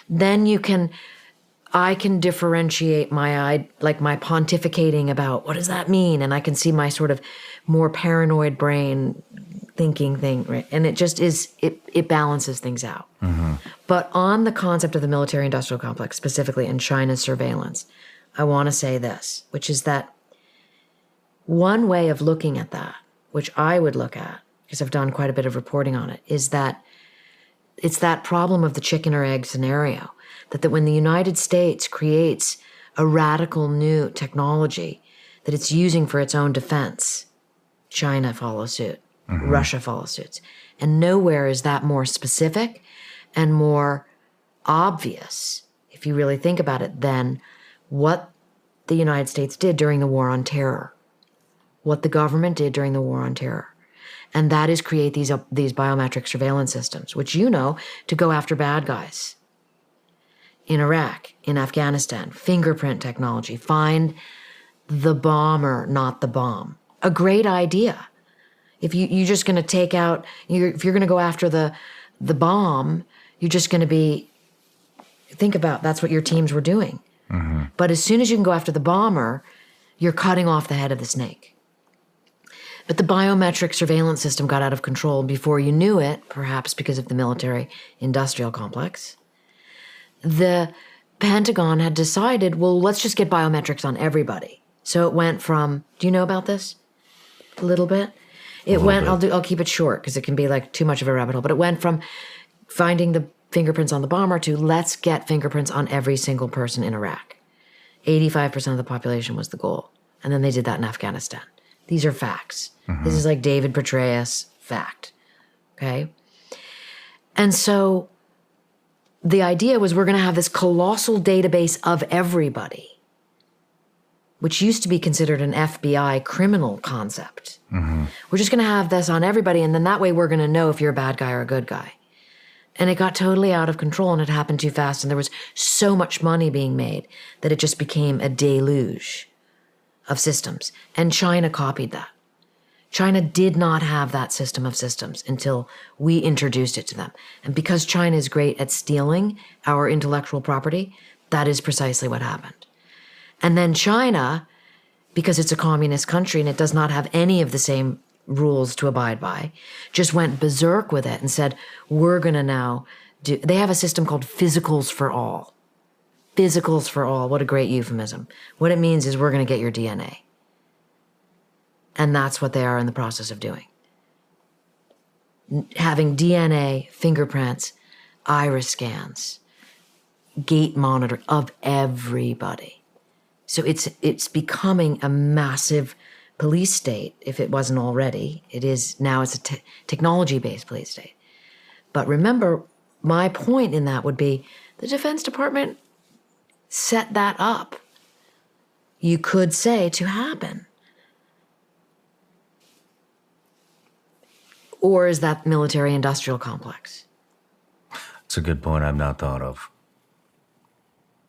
then I can differentiate my pontificating about what does that mean? And I can see my sort of more paranoid brain thinking thing, right? And it just is, it balances things out. Mm-hmm. But on the concept of the military-industrial complex, specifically in China's surveillance, I want to say this, which is that one way of looking at that, which I would look at, because I've done quite a bit of reporting on it, is that it's that problem of the chicken or egg scenario, that when the United States creates a radical new technology that it's using for its own defense, China follows suit, mm-hmm. Russia follows suit. And nowhere is that more specific and more obvious, if you really think about it, than what the United States did during the War on Terror, what the government did during the War on Terror. And that is create these biometric surveillance systems, which to go after bad guys. In Iraq, in Afghanistan, fingerprint technology, find the bomber, not the bomb. a great idea. If you're just going to take out, if you're going to go after the bomb, you're just going to be, think about, that's what your teams were doing. Mm-hmm. But as soon as you can go after the bomber, you're cutting off the head of the snake. But the biometric surveillance system got out of control before you knew it, perhaps because of the military-industrial complex. The Pentagon had decided, well, let's just get biometrics on everybody. So it went from, do you know about this? A little bit? I'll keep it short because it can be like too much of a rabbit hole, but it went from finding the fingerprints on the bomber to let's get fingerprints on every single person in Iraq. 85% of the population was the goal. And then they did that in Afghanistan. These are facts. Mm-hmm. This is like David Petraeus fact. Okay? And so the idea was we're going to have this colossal database of everybody, which used to be considered an FBI criminal concept. Mm-hmm. We're just going to have this on everybody, and then that way we're going to know if you're a bad guy or a good guy. And it got totally out of control, and it happened too fast, and there was so much money being made that it just became a deluge of systems. And China copied that. China did not have that system of systems until we introduced it to them. And because China is great at stealing our intellectual property, that is precisely what happened. And then China, because it's a communist country and it does not have any of the same rules to abide by, just went berserk with it and said, we're going to now do, they have a system called physicals for all. Physicals for all. What a great euphemism. What it means is we're going to get your DNA. And that's what they are in the process of doing. Having DNA, fingerprints, iris scans, gait monitoring of everybody. So it's becoming a massive police state, if it wasn't already. It is now. It's a technology-based police state. But remember, my point in that would be the Defense Department set that up, you could say, to happen. Or is that military-industrial complex? It's a good point I've not thought of.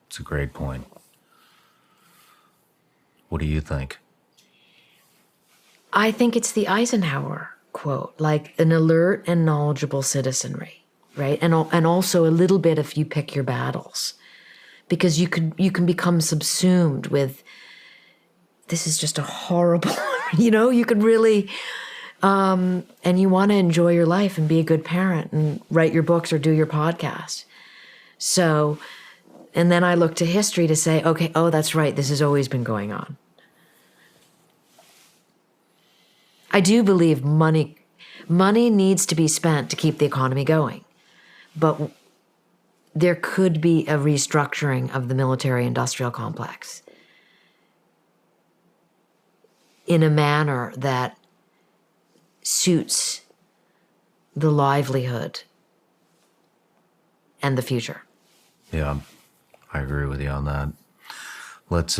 It's a great point. What do you think? I think it's the Eisenhower quote, like an alert and knowledgeable citizenry, right? And also a little bit if you pick your battles. Because you can become subsumed with, this is just a horrible, you could really, and you want to enjoy your life and be a good parent and write your books or do your podcast. So, and then I look to history to say, okay, oh, that's right, this has always been going on. I do believe money needs to be spent to keep the economy going. But there could be a restructuring of the military-industrial complex in a manner that suits the livelihood and the future. Yeah, I agree with you on that. Let's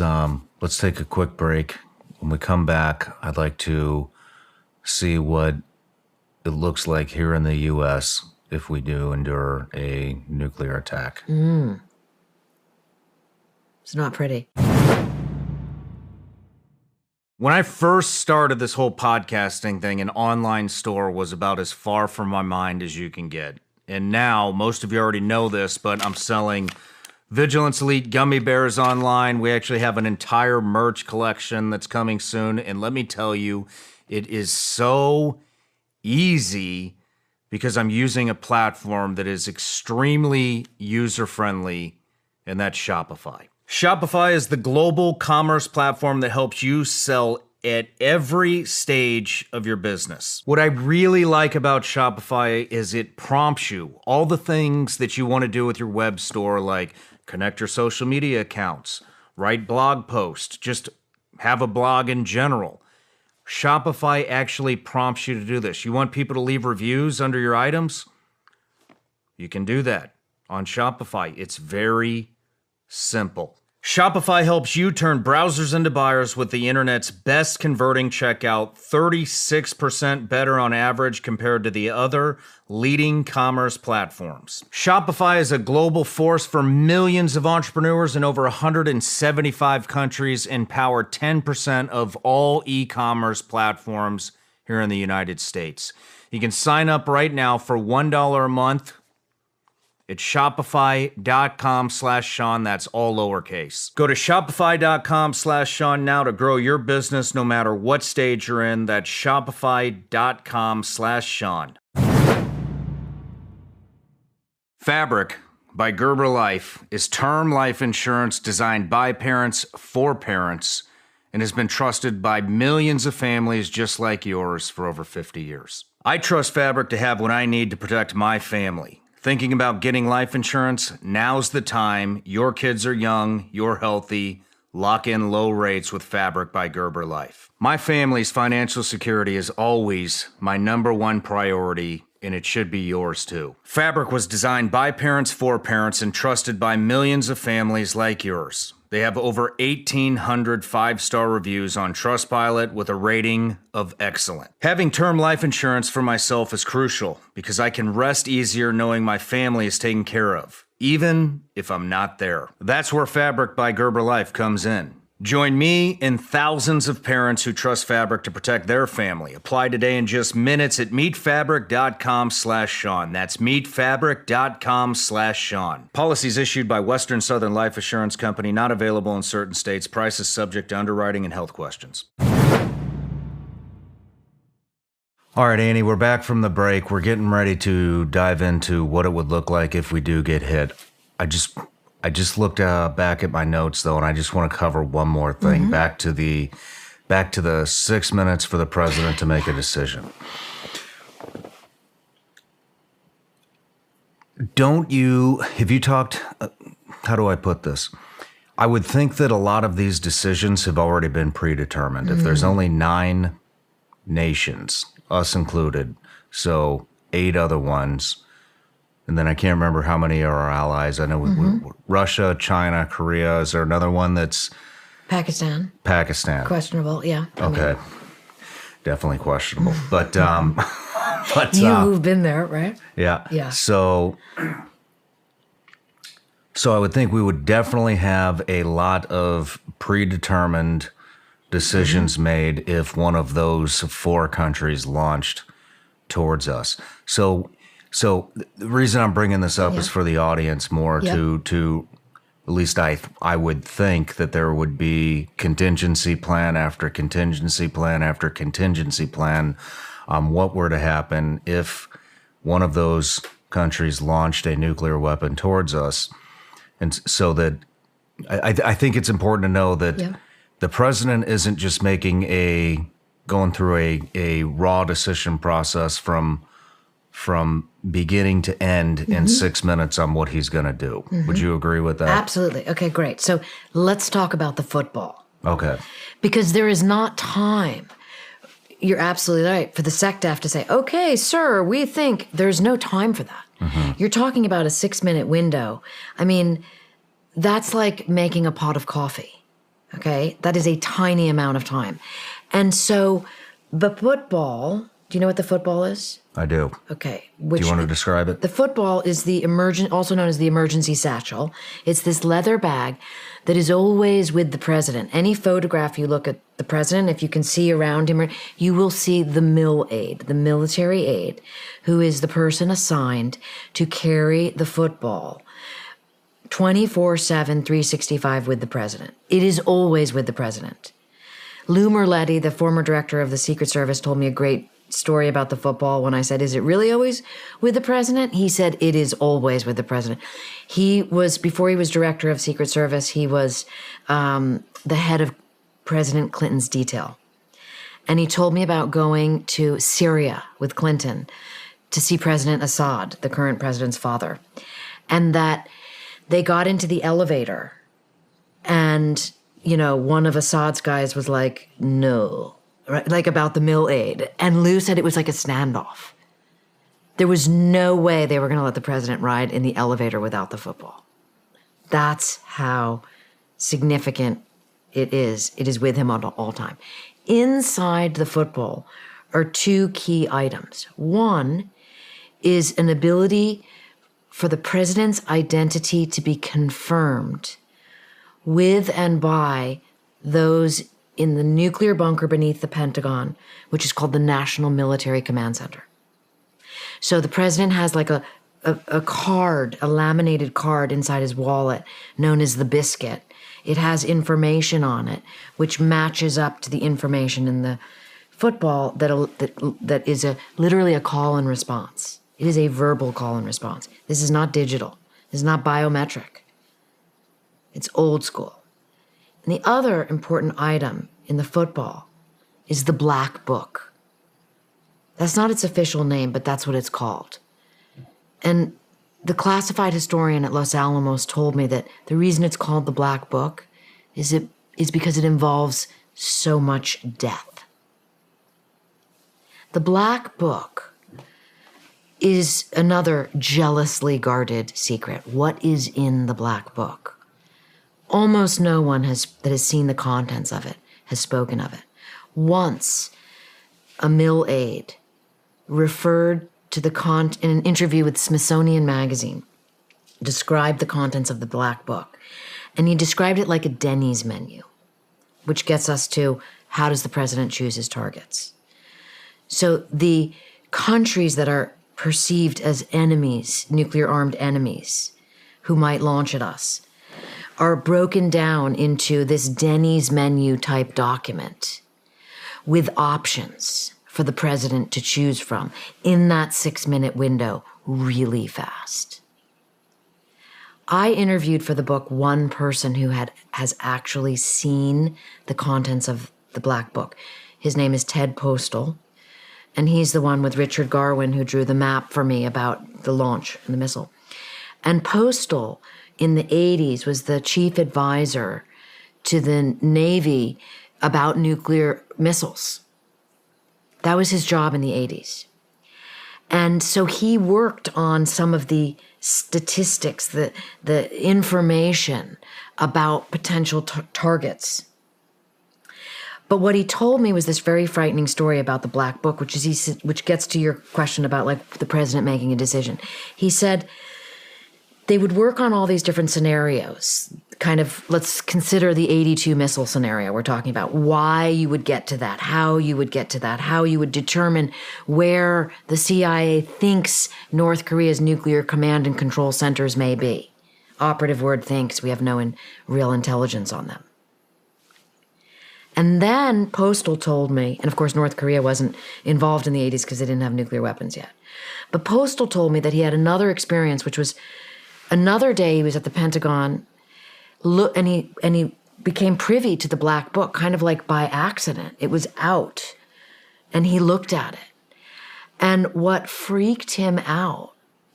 take a quick break. When we come back, I'd like to see what it looks like here in the U.S. if we do endure a nuclear attack. It's not pretty. When I first started this whole podcasting thing, an online store was about as far from my mind as you can get. And now, most of you already know this, but I'm selling Vigilance Elite gummy bears online. We actually have an entire merch collection that's coming soon. And let me tell you, it is so easy because I'm using a platform that is extremely user-friendly, and that's Shopify. Shopify is the global commerce platform that helps you sell at every stage of your business. What I really like about Shopify is it prompts you all the things that you want to do with your web store, like connect your social media accounts, write blog posts, just have a blog in general. Shopify actually prompts you to do this. You want people to leave reviews under your items? You can do that on Shopify. It's very simple. Shopify helps you turn browsers into buyers with the internet's best converting checkout, 36% better on average compared to the other leading commerce platforms. Shopify is a global force for millions of entrepreneurs in over 175 countries and power 10% of all e-commerce platforms here in the United States. You can sign up right now for $1 a month. It's shopify.com/Shawn. That's all lowercase. Go to shopify.com/Shawn now to grow your business no matter what stage you're in. That's shopify.com/Shawn. Fabric by Gerber Life is term life insurance designed by parents for parents and has been trusted by millions of families just like yours for over 50 years. I trust Fabric to have what I need to protect my family. Thinking about getting life insurance? Now's the time. Your kids are young, you're healthy. Lock in low rates with Fabric by Gerber Life. My family's financial security is always my number one priority, and it should be yours too. Fabric was designed by parents for parents and trusted by millions of families like yours. They have over 1,800 five-star reviews on Trustpilot with a rating of excellent. Having term life insurance for myself is crucial because I can rest easier knowing my family is taken care of, even if I'm not there. That's where Fabric by Gerber Life comes in. Join me and thousands of parents who trust Fabric to protect their family. Apply today in just minutes at meetfabric.com/Shawn. That's meetfabric.com/Shawn. Policies issued by Western Southern Life Assurance Company, not available in certain states. Prices subject to underwriting and health questions. All right, Annie, we're back from the break. We're getting ready to dive into what it would look like if we do get hit. I just looked back at my notes, though, and I just want to cover one more thing. Back to the 6 minutes for the president to make a decision. Have you talked, how do I put this? I would think that a lot of these decisions have already been predetermined. If there's only 9 nations, us included, so 8 other ones, and then I can't remember how many are our allies. I know Russia, China, Korea. Is there another one that's... Pakistan. Questionable, yeah. Okay. Definitely questionable. But you've been there, right? Yeah. Yeah. So I would think we would definitely have a lot of predetermined decisions made if one of those 4 countries launched towards us. So the reason I'm bringing this up is for the audience more to at least I would think that there would be contingency plan after contingency plan after contingency plan on what were to happen if one of those countries launched a nuclear weapon towards us. And so that I think it's important to know that the president isn't just going through a raw decision process from beginning to end in 6 minutes on what he's going to do. Would you agree with that? Absolutely. Okay, great. So let's talk about the football. Okay. Because there is not time. You're absolutely right. For the SecDef to say, okay, sir, we think there's no time for that. You're talking about a 6-minute window. I mean, that's like making a pot of coffee. Okay. That is a tiny amount of time. And so the football, do you know what the football is? I do. Okay. Do you want to describe it? The football is also known as the emergency satchel. It's this leather bag that is always with the president. Any photograph you look at the president, if you can see around him, you will see the mill aide, the military aide, who is the person assigned to carry the football 24/7, 365 with the president. It is always with the president. Lou Merletti, the former director of the Secret Service, told me a great story about the football when I said, is it really always with the president? He said, it is always with the president. Before he was director of Secret Service, he was the head of President Clinton's detail. And he told me about going to Syria with Clinton to see President Assad, the current president's father. And that they got into the elevator and, one of Assad's guys was like, no. Right, like about the mill aid. And Lou said it was like a standoff. There was no way they were going to let the president ride in the elevator without the football. That's how significant it is with him at all time. Inside the football are two key items. One is an ability for the president's identity to be confirmed with and by those in the nuclear bunker beneath the Pentagon, which is called the National Military Command Center. So the president has like a card, a laminated card inside his wallet known as the biscuit. It has information on it, which matches up to the information in the football that is literally a call and response. It is a verbal call and response. This is not digital. This is not biometric. It's old school. And the other important item in the football is the Black Book. That's not its official name, but that's what it's called. And the classified historian at Los Alamos told me that the reason it's called the Black Book is because it involves so much death. The Black Book is another jealously guarded secret. What is in the Black Book? Almost no one that has seen the contents of it has spoken of it. Once, a mill aide referred to in an interview with Smithsonian Magazine, described the contents of the Black Book. And he described it like a Denny's menu, which gets us to how does the president choose his targets? So the countries that are perceived as enemies, nuclear-armed enemies, who might launch at us, are broken down into this Denny's menu type document with options for the president to choose from in that 6-minute window really fast. I interviewed for the book one person who has actually seen the contents of the Black Book. His name is Ted Postal, and he's the one with Richard Garwin who drew the map for me about the launch and the missile. And Postal in the 80s was the chief advisor to the Navy about nuclear missiles. That was his job in the 80s. And so he worked on some of the statistics, the information about potential targets. But what he told me was this very frightening story about the Black Book, which gets to your question about like the president making a decision. He said they would work on all these different scenarios. Kind of, let's consider the 82 missile scenario we're talking about, why you would get to that, how you would get to that, how you would determine where the CIA thinks North Korea's nuclear command and control centers may be. Operative word thinks, we have no real intelligence on them. And then Postal told me, and of course North Korea wasn't involved in the 80s because they didn't have nuclear weapons yet, but Postal told me that he had another experience, which was another day he was at the Pentagon, and he became privy to the Black Book, kind of like by accident. It was out, and he looked at it. And what freaked him out,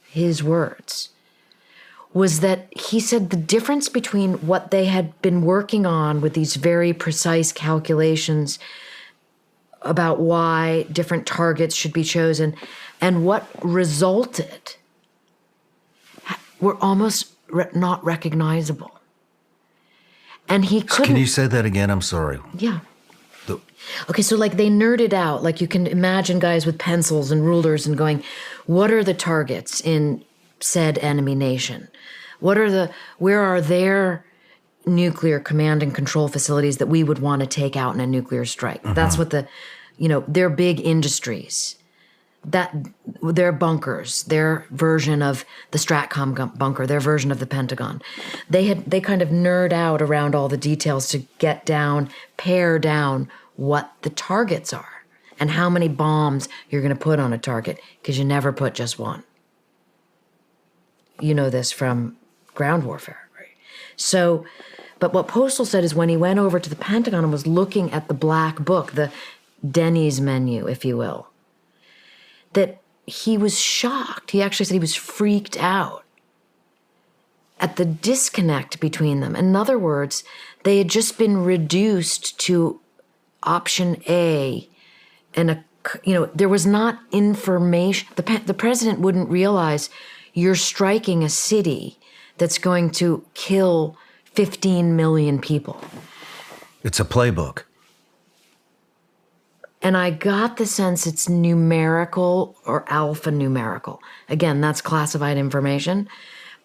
his words, was that he said the difference between what they had been working on with these very precise calculations about why different targets should be chosen and what resulted were almost not recognizable. And he couldn't... Can you say that again? I'm sorry. Yeah. Okay, so like they nerded out. Like you can imagine guys with pencils and rulers and going, what are the targets in said enemy nation? Where are their nuclear command and control facilities that we would want to take out in a nuclear strike? Uh-huh. That's what their big industries, that their bunkers, their version of the Stratcom bunker, their version of the Pentagon. They kind of nerd out around all the details to pare down what the targets are and how many bombs you're going to put on a target, because you never put just one. You know this from ground warfare, right? So, but what Postal said is when he went over to the Pentagon and was looking at the Black Book, the Denny's menu, if you will, that he was shocked. He actually said he was freaked out at the disconnect between them. In other words, they had just been reduced to option A, and there was not information. The president wouldn't realize you're striking a city that's going to kill 15 million people. It's a playbook. And I got the sense it's numerical or alphanumerical. Again, that's classified information,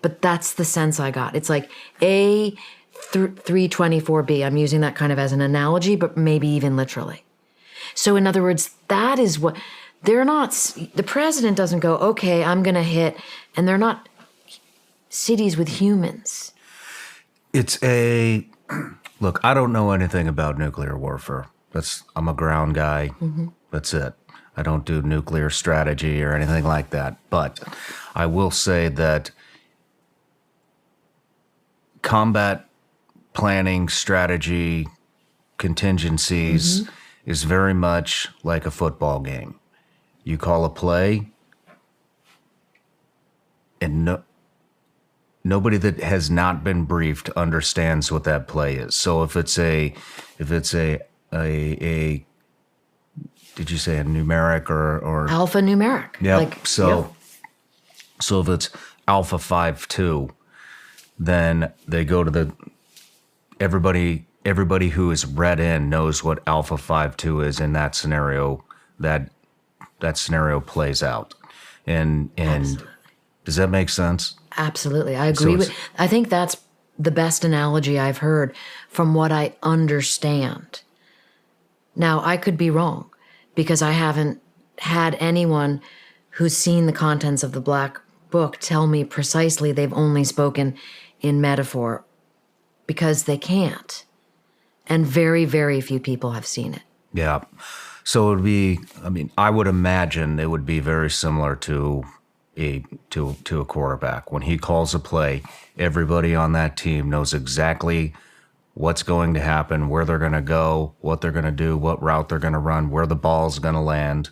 but that's the sense I got. It's like A324B. I'm using that kind of as an analogy, but maybe even literally. So in other words, that is what they're not. The president doesn't go, okay, I'm going to hit, and they're not cities with humans. It's look, I don't know anything about nuclear warfare. I'm a ground guy. Mm-hmm. That's it. I don't do nuclear strategy or anything like that. But I will say that combat planning, strategy, contingencies is very much like a football game. You call a play, and nobody that has not been briefed understands what that play is. So if it's a did you say a numeric or alphanumeric? Yeah. So if it's alpha 5-2, then they go to everybody who is read in knows what alpha 5-2 is in that scenario. That scenario plays out, and does that make sense? Absolutely, I agree I think that's the best analogy I've heard from what I understand. Now, I could be wrong because I haven't had anyone who's seen the contents of the Black Book tell me precisely they've only spoken in metaphor, because they can't. And very, very few people have seen it. Yeah. So it would be, I would imagine it would be very similar to a quarterback. When he calls a play, everybody on that team knows exactly what's going to happen, where they're going to go, what they're going to do, what route they're going to run, where the ball's going to land,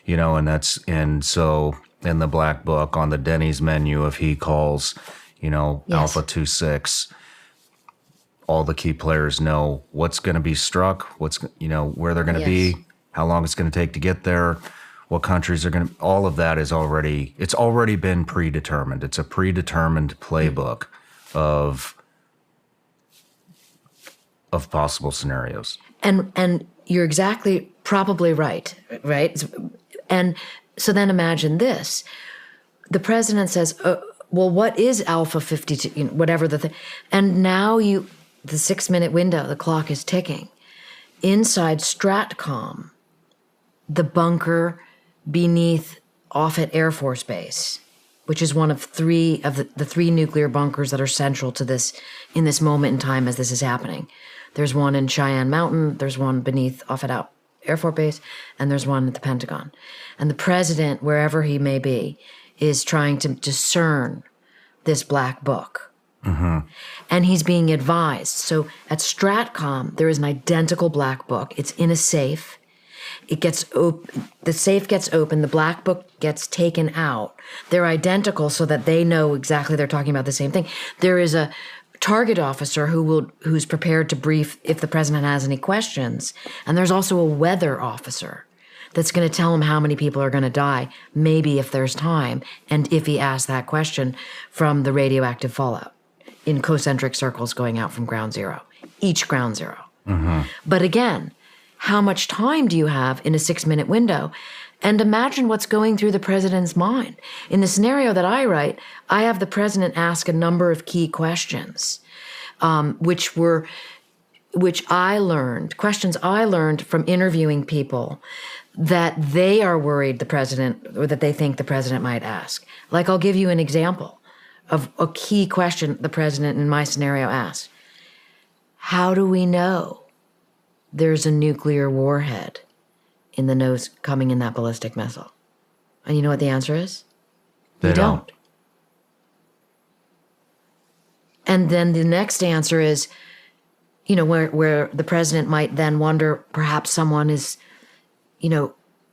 and so in the Black Book on the Denny's menu, if he calls, Alpha 26, all the key players know what's going to be struck, where they're going to be, how long it's going to take to get there, what countries are going to, all of that it's already been predetermined. It's a predetermined playbook of possible scenarios. And you're exactly probably right? And so then imagine this. The president says, well, what is Alpha 52, whatever the thing. And now the 6-minute window, the clock is ticking. Inside Stratcom, the bunker beneath Offutt Air Force Base, which is one of the three nuclear bunkers that are central to this in this moment in time as this is happening. There's one in Cheyenne Mountain, there's one beneath Offutt Air Force Base, and there's one at the Pentagon. And the president, wherever he may be, is trying to discern this Black Book. Mm-hmm. And he's being advised. So at Stratcom, there is an identical Black Book. It's in a safe. It gets the safe gets open, the Black Book gets taken out. They're identical so that they know exactly they're talking about the same thing. There is a target officer who's prepared to brief if the president has any questions. And there's also a weather officer that's going to tell him how many people are going to die, maybe if there's time, and if he asks that question from the radioactive fallout in concentric circles going out from ground zero, each ground zero. Mm-hmm. But again, how much time do you have in a 6-minute window? And imagine what's going through the president's mind. In the scenario that I write, I have the president ask a number of key questions, questions I learned from interviewing people that they are worried the president, or that they think the president might ask. Like, I'll give you an example of a key question the president in my scenario asked. How do we know there's a nuclear warhead in the nose coming in that ballistic missile? And you know what the answer is? They don't. And then the next answer is, where the president might then wonder, perhaps someone is,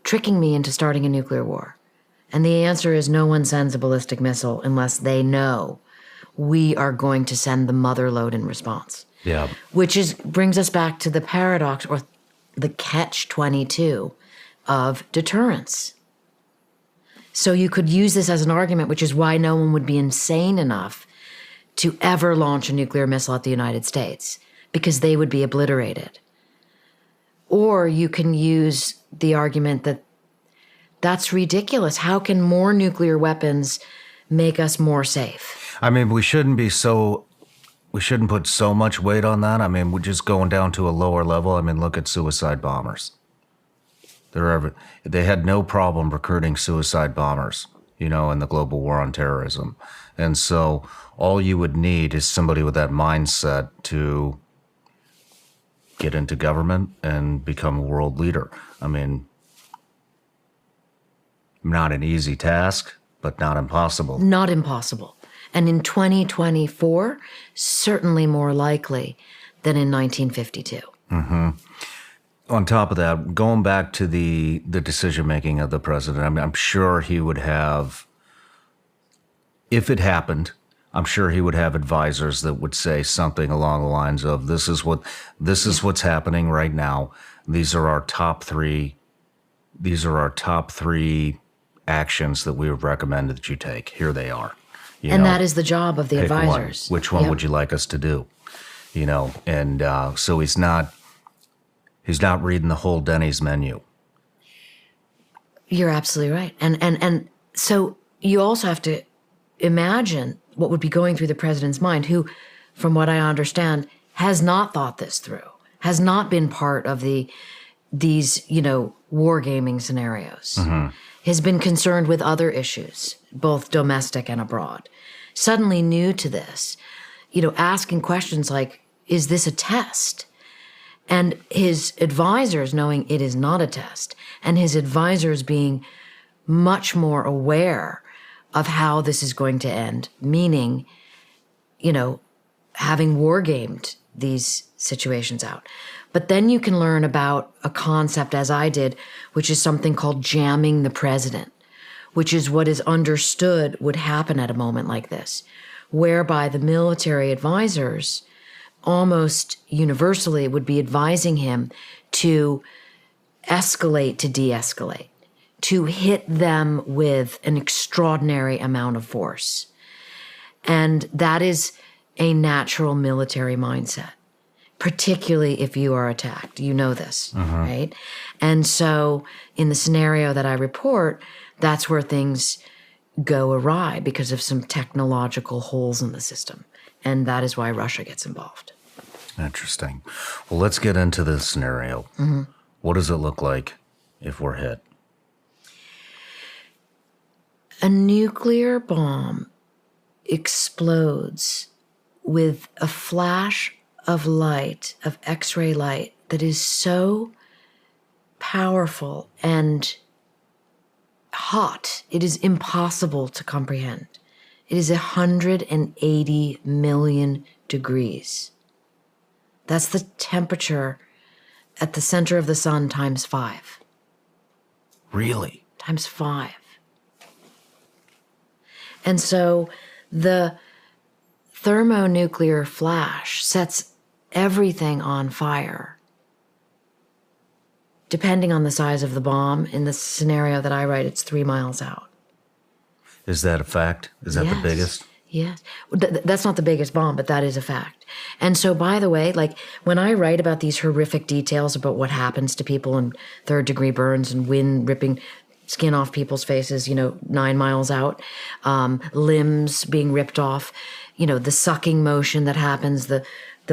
tricking me into starting a nuclear war. And the answer is no one sends a ballistic missile unless they know we are going to send the mother load in response. Yeah. Which brings us back to the paradox or the catch-22 of deterrence. So you could use this as an argument, which is why no one would be insane enough to ever launch a nuclear missile at the United States because they would be obliterated. Or you can use the argument that that's ridiculous. How can more nuclear weapons make us more safe? I mean, we shouldn't put so much weight on that. I mean, we're just going down to a lower level. I mean, look at suicide bombers. They had no problem recruiting suicide bombers, in the global war on terrorism. And so all you would need is somebody with that mindset to get into government and become a world leader. I mean, not an easy task, but not impossible. Not impossible. And in 2024, certainly more likely than in 1952. Mm-hmm. On top of that, going back to the decision-making of the president, I'm sure he would have, if it happened, I'm sure he would have advisors that would say something along the lines of, this is what's happening right now. These are our top three actions that we would recommend that you take. Here they are. That is the job of the advisors. Which one would you like us to do? And so he's not reading the whole Denny's menu. You're absolutely right. And so you also have to imagine what would be going through the president's mind, who, from what I understand, has not thought this through, has not been part of these wargaming scenarios, has been concerned with other issues, both domestic and abroad, suddenly new to this, asking questions like, is this a test? And his advisors knowing it is not a test, and his advisors being much more aware of how this is going to end, meaning, having wargamed these situations out. But then you can learn about a concept, as I did, which is something called jamming the president, which is what is understood would happen at a moment like this, whereby the military advisors almost universally would be advising him to escalate to de-escalate, to hit them with an extraordinary amount of force. And that is a natural military mindset, particularly if you are attacked. You know this, right? And so in the scenario that I report, that's where things go awry because of some technological holes in the system. And that is why Russia gets involved. Interesting. Well, let's get into this scenario. What does it look like if we're hit? A nuclear bomb explodes with a flash of light, of X-ray light, that is so powerful and hot, it is impossible to comprehend. It is 180 million degrees. That's the temperature at the center of the sun times 5. Really? Times 5. And so the thermonuclear flash sets everything on fire. Depending on the size of the bomb, in the scenario that I write, it's 3 miles out. Is that a fact? Is that the biggest? Yes. That's not the biggest bomb, but that is a fact. And so, by the way, like when I write about these horrific details about what happens to people in third-degree burns and wind ripping skin off people's faces, 9 miles out, limbs being ripped off, the sucking motion that happens, the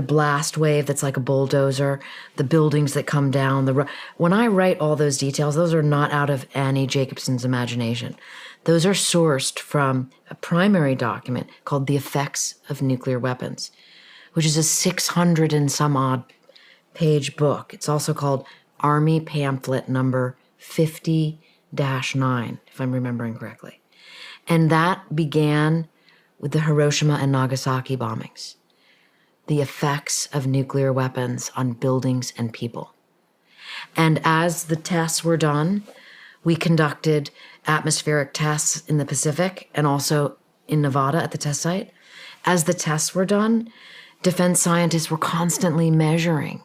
blast wave that's like a bulldozer, the buildings that come down. When I write all those details, those are not out of Annie Jacobsen's imagination. Those are sourced from a primary document called The Effects of Nuclear Weapons, which is a 600 and some odd page book. It's also called Army Pamphlet number 50-9, if I'm remembering correctly. And that began with the Hiroshima and Nagasaki bombings, the effects of nuclear weapons on buildings and people. And as the tests were done, we conducted atmospheric tests in the Pacific and also in Nevada at the test site. As the tests were done, defense scientists were constantly measuring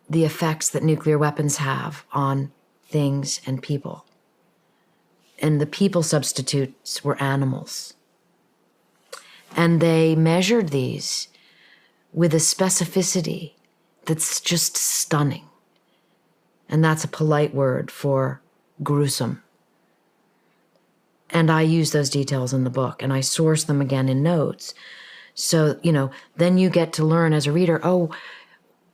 the effects that nuclear weapons have on things and people. And the people substitutes were animals. And they measured these with a specificity that's just stunning. And that's a polite word for gruesome. And I use those details in the book, and I source them again in notes. So, then you get to learn as a reader, oh,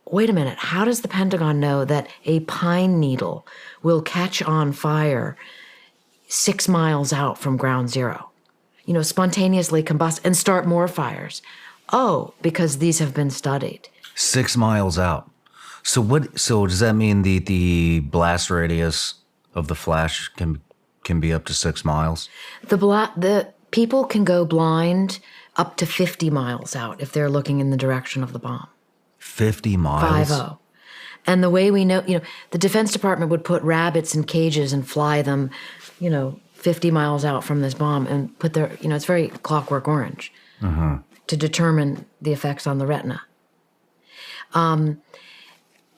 wait a minute, how does the Pentagon know that a pine needle will catch on fire 6 miles out from ground zero? Spontaneously combust and start more fires. Oh, because these have been studied. 6 miles out. So does that mean the blast radius of the flash can be up to 6 miles? The people can go blind up to 50 miles out if they're looking in the direction of the bomb. 50 miles? 50. And the way we know, the Defense Department would put rabbits in cages and fly them, 50 miles out from this bomb and put their, it's very Clockwork Orange to determine the effects on the retina.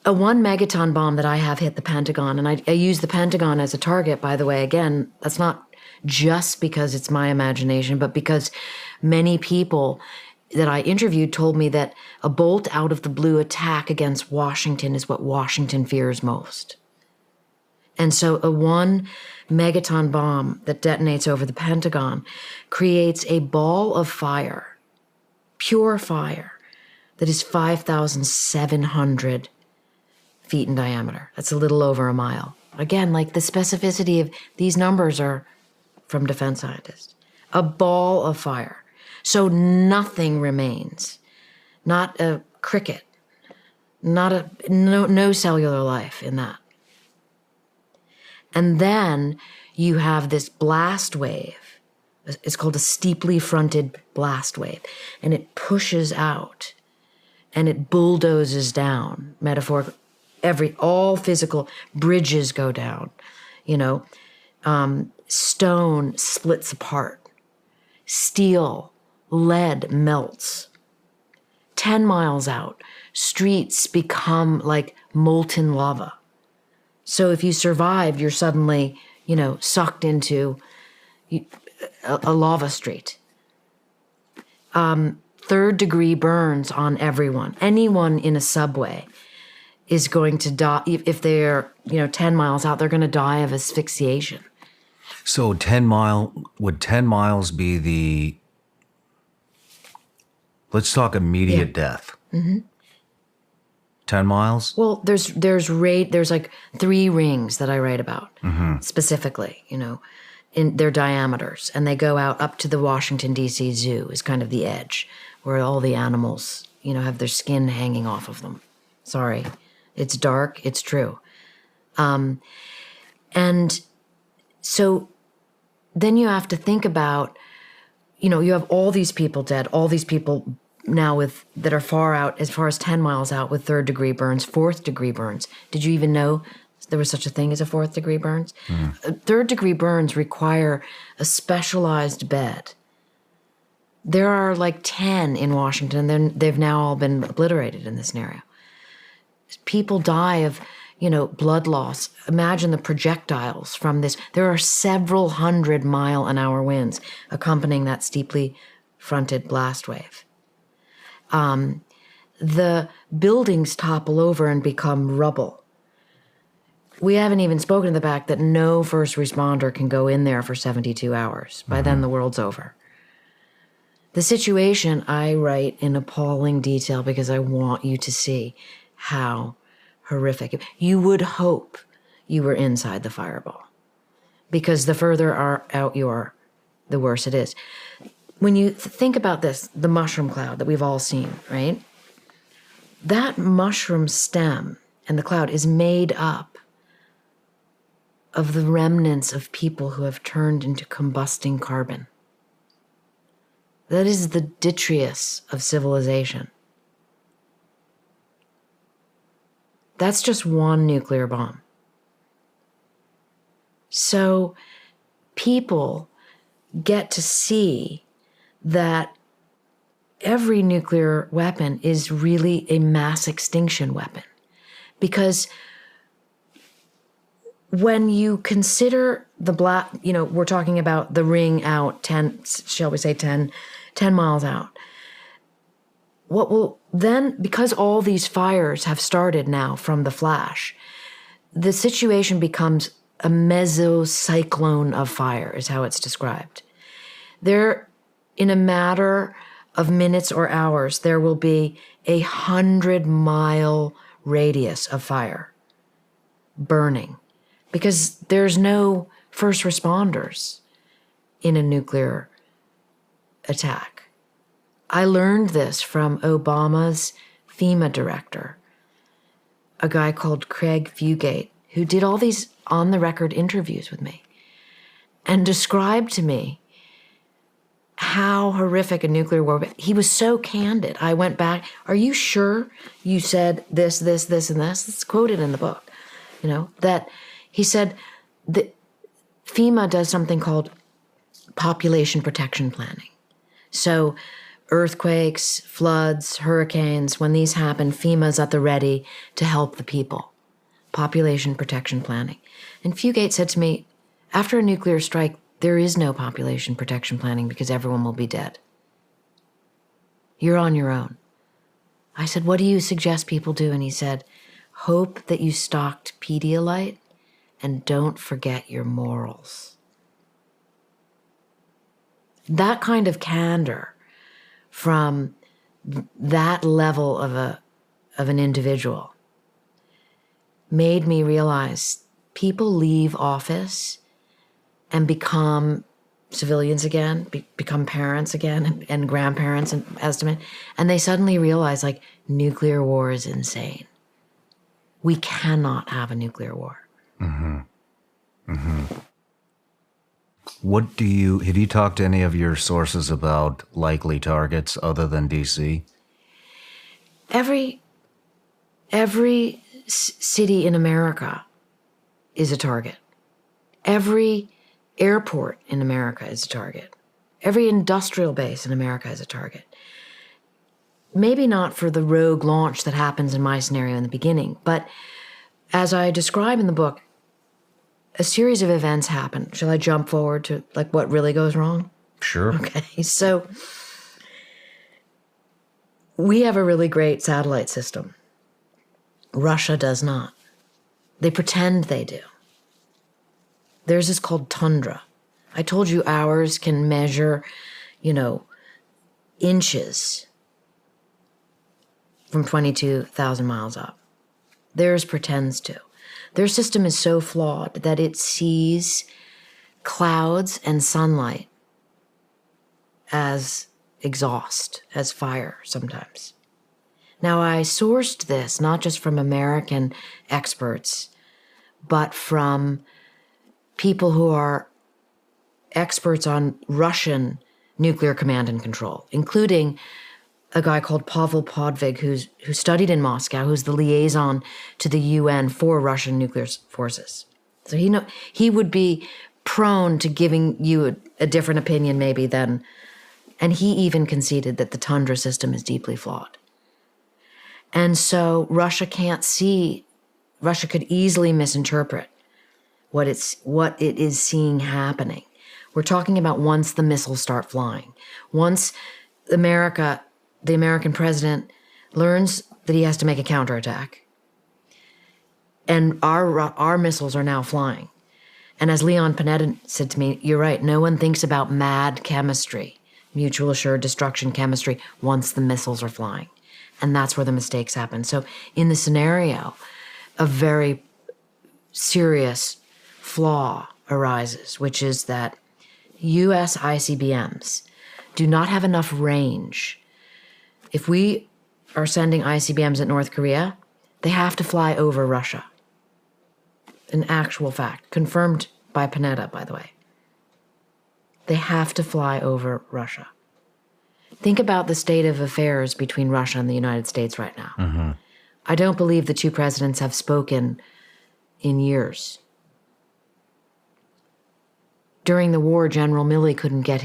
A 1 megaton bomb that I have hit the Pentagon, and I use the Pentagon as a target, by the way. Again, that's not just because it's my imagination, but because many people that I interviewed told me that a bolt out of the blue attack against Washington is what Washington fears most. And so a 1 megaton bomb that detonates over the Pentagon creates a ball of fire, pure fire, that is 5,700 feet in diameter. That's a little over a mile. Again, like the specificity of these numbers are from defense scientists. A ball of fire. So nothing remains. Not a cricket. No cellular life in that. And then you have this blast wave. It's called a steeply fronted blast wave. And it pushes out. And it bulldozes down, metaphorically. All physical bridges go down, stone splits apart, steel, lead melts. 10 miles out, streets become like molten lava. So if you survived, you're suddenly, sucked into a lava street. 3rd-degree burns on everyone. Anyone in a subway is going to die. If they're, 10 miles out, they're going to die of asphyxiation. So would 10 miles be the, let's talk immediate death. 10 miles? Well, there's like 3 rings that I write about specifically, in their diameters. And they go out up to the Washington, D.C. Zoo is kind of the edge where all the animals, have their skin hanging off of them. Sorry. It's dark. It's true. And so then you have to think about, you have all these people dead, all these people now that are far out, as far as 10 miles out with 3rd-degree burns, 4th-degree burns. Did you even know there was such a thing as a 4th-degree burns? 3rd-degree burns require a specialized bed. There are like 10 in Washington. They've now all been obliterated in this scenario. People die of, blood loss. Imagine the projectiles from this. There are several 100-mile-an-hour winds accompanying that steeply fronted blast wave. The buildings topple over and become rubble. We haven't even spoken of the fact that no first responder can go in there for 72 hours. By then, the world's over. The situation I write in appalling detail because I want you to see how horrific. You would hope you were inside the fireball, because the further out you are, the worse it is. When you think about this, the mushroom cloud that we've all seen, right? That mushroom stem and the cloud is made up of the remnants of people who have turned into combusting carbon. That is the detritus of civilization. That's just one nuclear bomb. So people get to see that every nuclear weapon is really a mass extinction weapon. Because when you consider we're talking about the ring out 10, shall we say 10 miles out. What will then, because all these fires have started now from the flash, the situation becomes a mesocyclone of fire, is how it's described. There, in a matter of minutes or hours, there will be 100-mile radius of fire burning because there's no first responders in a nuclear attack. I learned this from Obama's FEMA director, a guy called Craig Fugate, who did all these on-the-record interviews with me and described to me how horrific a nuclear war was. He was so candid. I went back, are you sure you said this, and this? It's quoted in the book, that he said that FEMA does something called population protection planning. So earthquakes, floods, hurricanes, when these happen, FEMA's at the ready to help the people. Population protection planning. And Fugate said to me, after a nuclear strike, there is no population protection planning because everyone will be dead. You're on your own. I said, what do you suggest people do? And he said, hope that you stocked Pedialyte and don't forget your morals. That kind of candor from that level of an individual made me realize people leave office and become civilians again, become parents again and grandparents and estimate, and they suddenly realize nuclear war is insane. We cannot have a nuclear war. Mm-hmm. Mm-hmm. Have you talked to any of your sources about likely targets other than DC? Every city in America is a target. Every airport in America is a target. Every industrial base in America is a target. Maybe not for the rogue launch that happens in my scenario in the beginning, but as I describe in the book, a series of events happen. Shall I jump forward to what really goes wrong? Sure. Okay, so we have a really great satellite system. Russia does not. They pretend they do. Theirs is called Tundra. I told you ours can measure, inches from 22,000 miles up. Theirs pretends to. Their system is so flawed that it sees clouds and sunlight as exhaust, as fire sometimes. Now, I sourced this not just from American experts, but from people who are experts on Russian nuclear command and control, including a guy called Pavel Podvig, who studied in Moscow, who's the liaison to the UN for Russian nuclear forces. So he would be prone to giving you a different opinion maybe than, and he even conceded that the Tundra system is deeply flawed. And so Russia could easily misinterpret what it is seeing happening. We're talking about once the missiles start flying, once the American president learns that he has to make a counterattack, and our missiles are now flying. And as Leon Panetta said to me, you're right, no one thinks about MAD chemistry, mutual assured destruction chemistry, once the missiles are flying. And that's where the mistakes happen. So in the scenario, a very serious flaw arises, which is that U.S. ICBMs do not have enough range. If we are sending ICBMs at North Korea, they have to fly over Russia. An actual fact, confirmed by Panetta, by the way. They have to fly over Russia. Think about the state of affairs between Russia and the United States right now. Mm-hmm. I don't believe the two presidents have spoken in years. During the war, General Milley couldn't get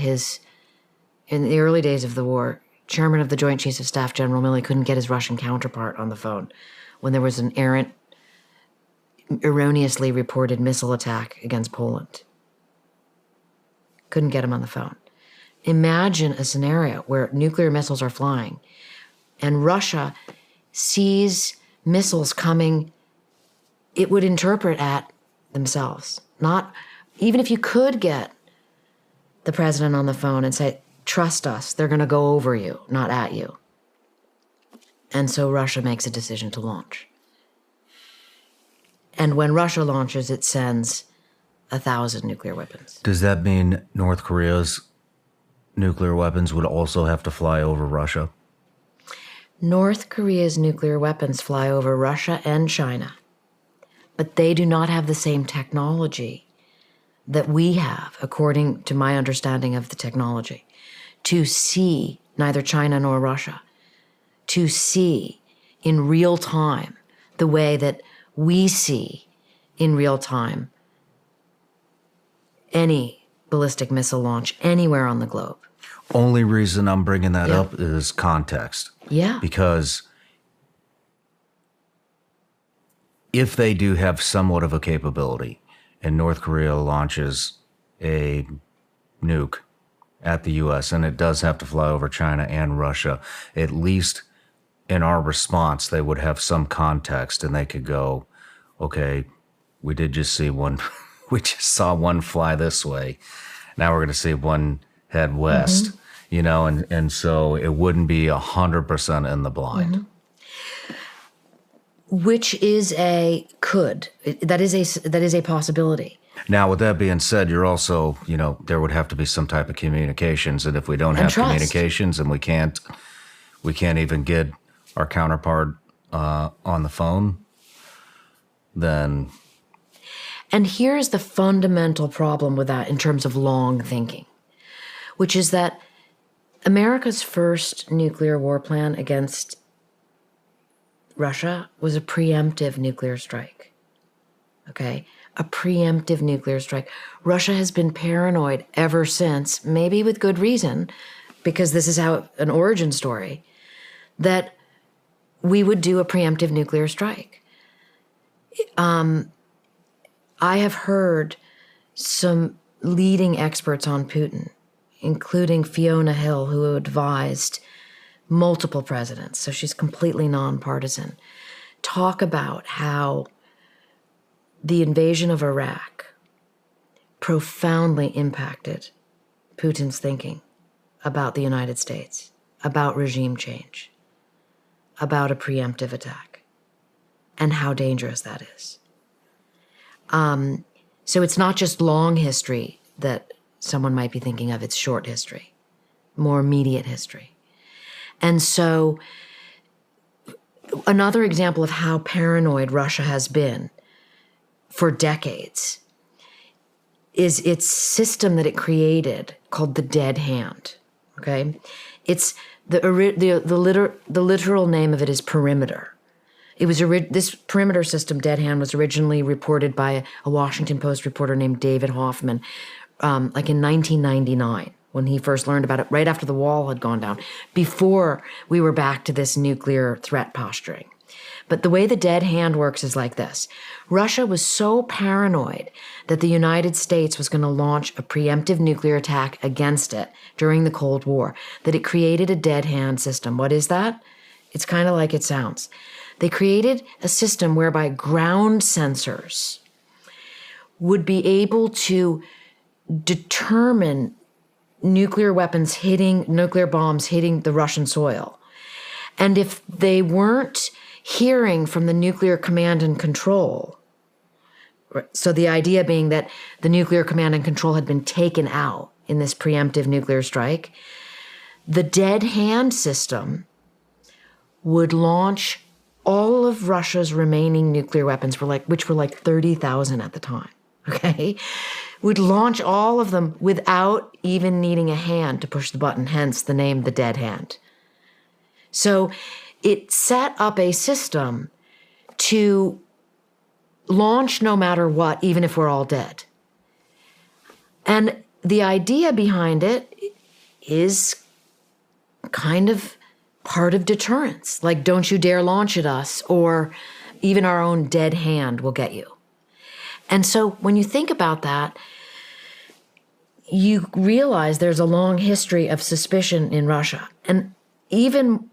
in the early days of the war, Chairman of the Joint Chiefs of Staff, General Milley, couldn't get his Russian counterpart on the phone when there was an erroneously reported missile attack against Poland. Couldn't get him on the phone. Imagine a scenario where nuclear missiles are flying and Russia sees missiles coming, it would interpret at themselves. Not, even if you could get the president on the phone and say, trust us, they're going to go over you, not at you. And so Russia makes a decision to launch. And when Russia launches, it sends 1,000 nuclear weapons. Does that mean North Korea's nuclear weapons would also have to fly over Russia? North Korea's nuclear weapons fly over Russia and China, but they do not have the same technology that we have, according to my understanding of the technology, to see neither China nor Russia, to see in real time the way that we see in real time any ballistic missile launch anywhere on the globe. Only reason I'm bringing that up is context. Yeah. Because if they do have somewhat of a capability and North Korea launches a nuke at the U.S. and it does have to fly over China and Russia, at least in our response, they would have some context and they could go, okay, we did just see one, we just saw one fly this way. Now we're going to see one head west, you know, and so it wouldn't be 100% in the blind. Which is that is a possibility. Now, with that being said, you're also, you know, there would have to be some type of communications, and if we don't have communications and we can't even get our counterpart on the phone, then. And here's the fundamental problem with that in terms of long thinking, which is that America's first nuclear war plan against Russia was a preemptive nuclear strike. Okay? A preemptive nuclear strike. Russia has been paranoid ever since, maybe with good reason, because this is how an origin story, that we would do a preemptive nuclear strike. I have heard some leading experts on Putin, including Fiona Hill, who advised multiple presidents, so she's completely nonpartisan, talk about how the invasion of Iraq profoundly impacted Putin's thinking about the United States, about regime change, about a preemptive attack, and how dangerous that is. So it's not just long history that someone might be thinking of, it's short history, more immediate history. And so another example of how paranoid Russia has been for decades is its system that it created called the dead hand, okay? It's the literal name of it is perimeter. It was this perimeter system, dead hand, was originally reported by a Washington Post reporter named David Hoffman, like in 1999, when he first learned about it, right after the wall had gone down, before we were back to this nuclear threat posturing. But the way the dead hand works is like this. Russia was so paranoid that the United States was going to launch a preemptive nuclear attack against it during the Cold War that it created a dead hand system. What is that? It's kind of like it sounds. They created a system whereby ground sensors would be able to determine nuclear bombs hitting the Russian soil. And if they weren't hearing from the nuclear command and control, so the idea being that the nuclear command and control had been taken out in this preemptive nuclear strike, the dead hand system would launch all of Russia's remaining nuclear weapons, which were like 30,000 at the time, okay? Would launch all of them without even needing a hand to push the button, hence the name the dead hand. So it set up a system to launch no matter what, even if we're all dead. And the idea behind it is kind of part of deterrence. Like, don't you dare launch at us, or even our own dead hand will get you. And so when you think about that, you realize there's a long history of suspicion in Russia. And even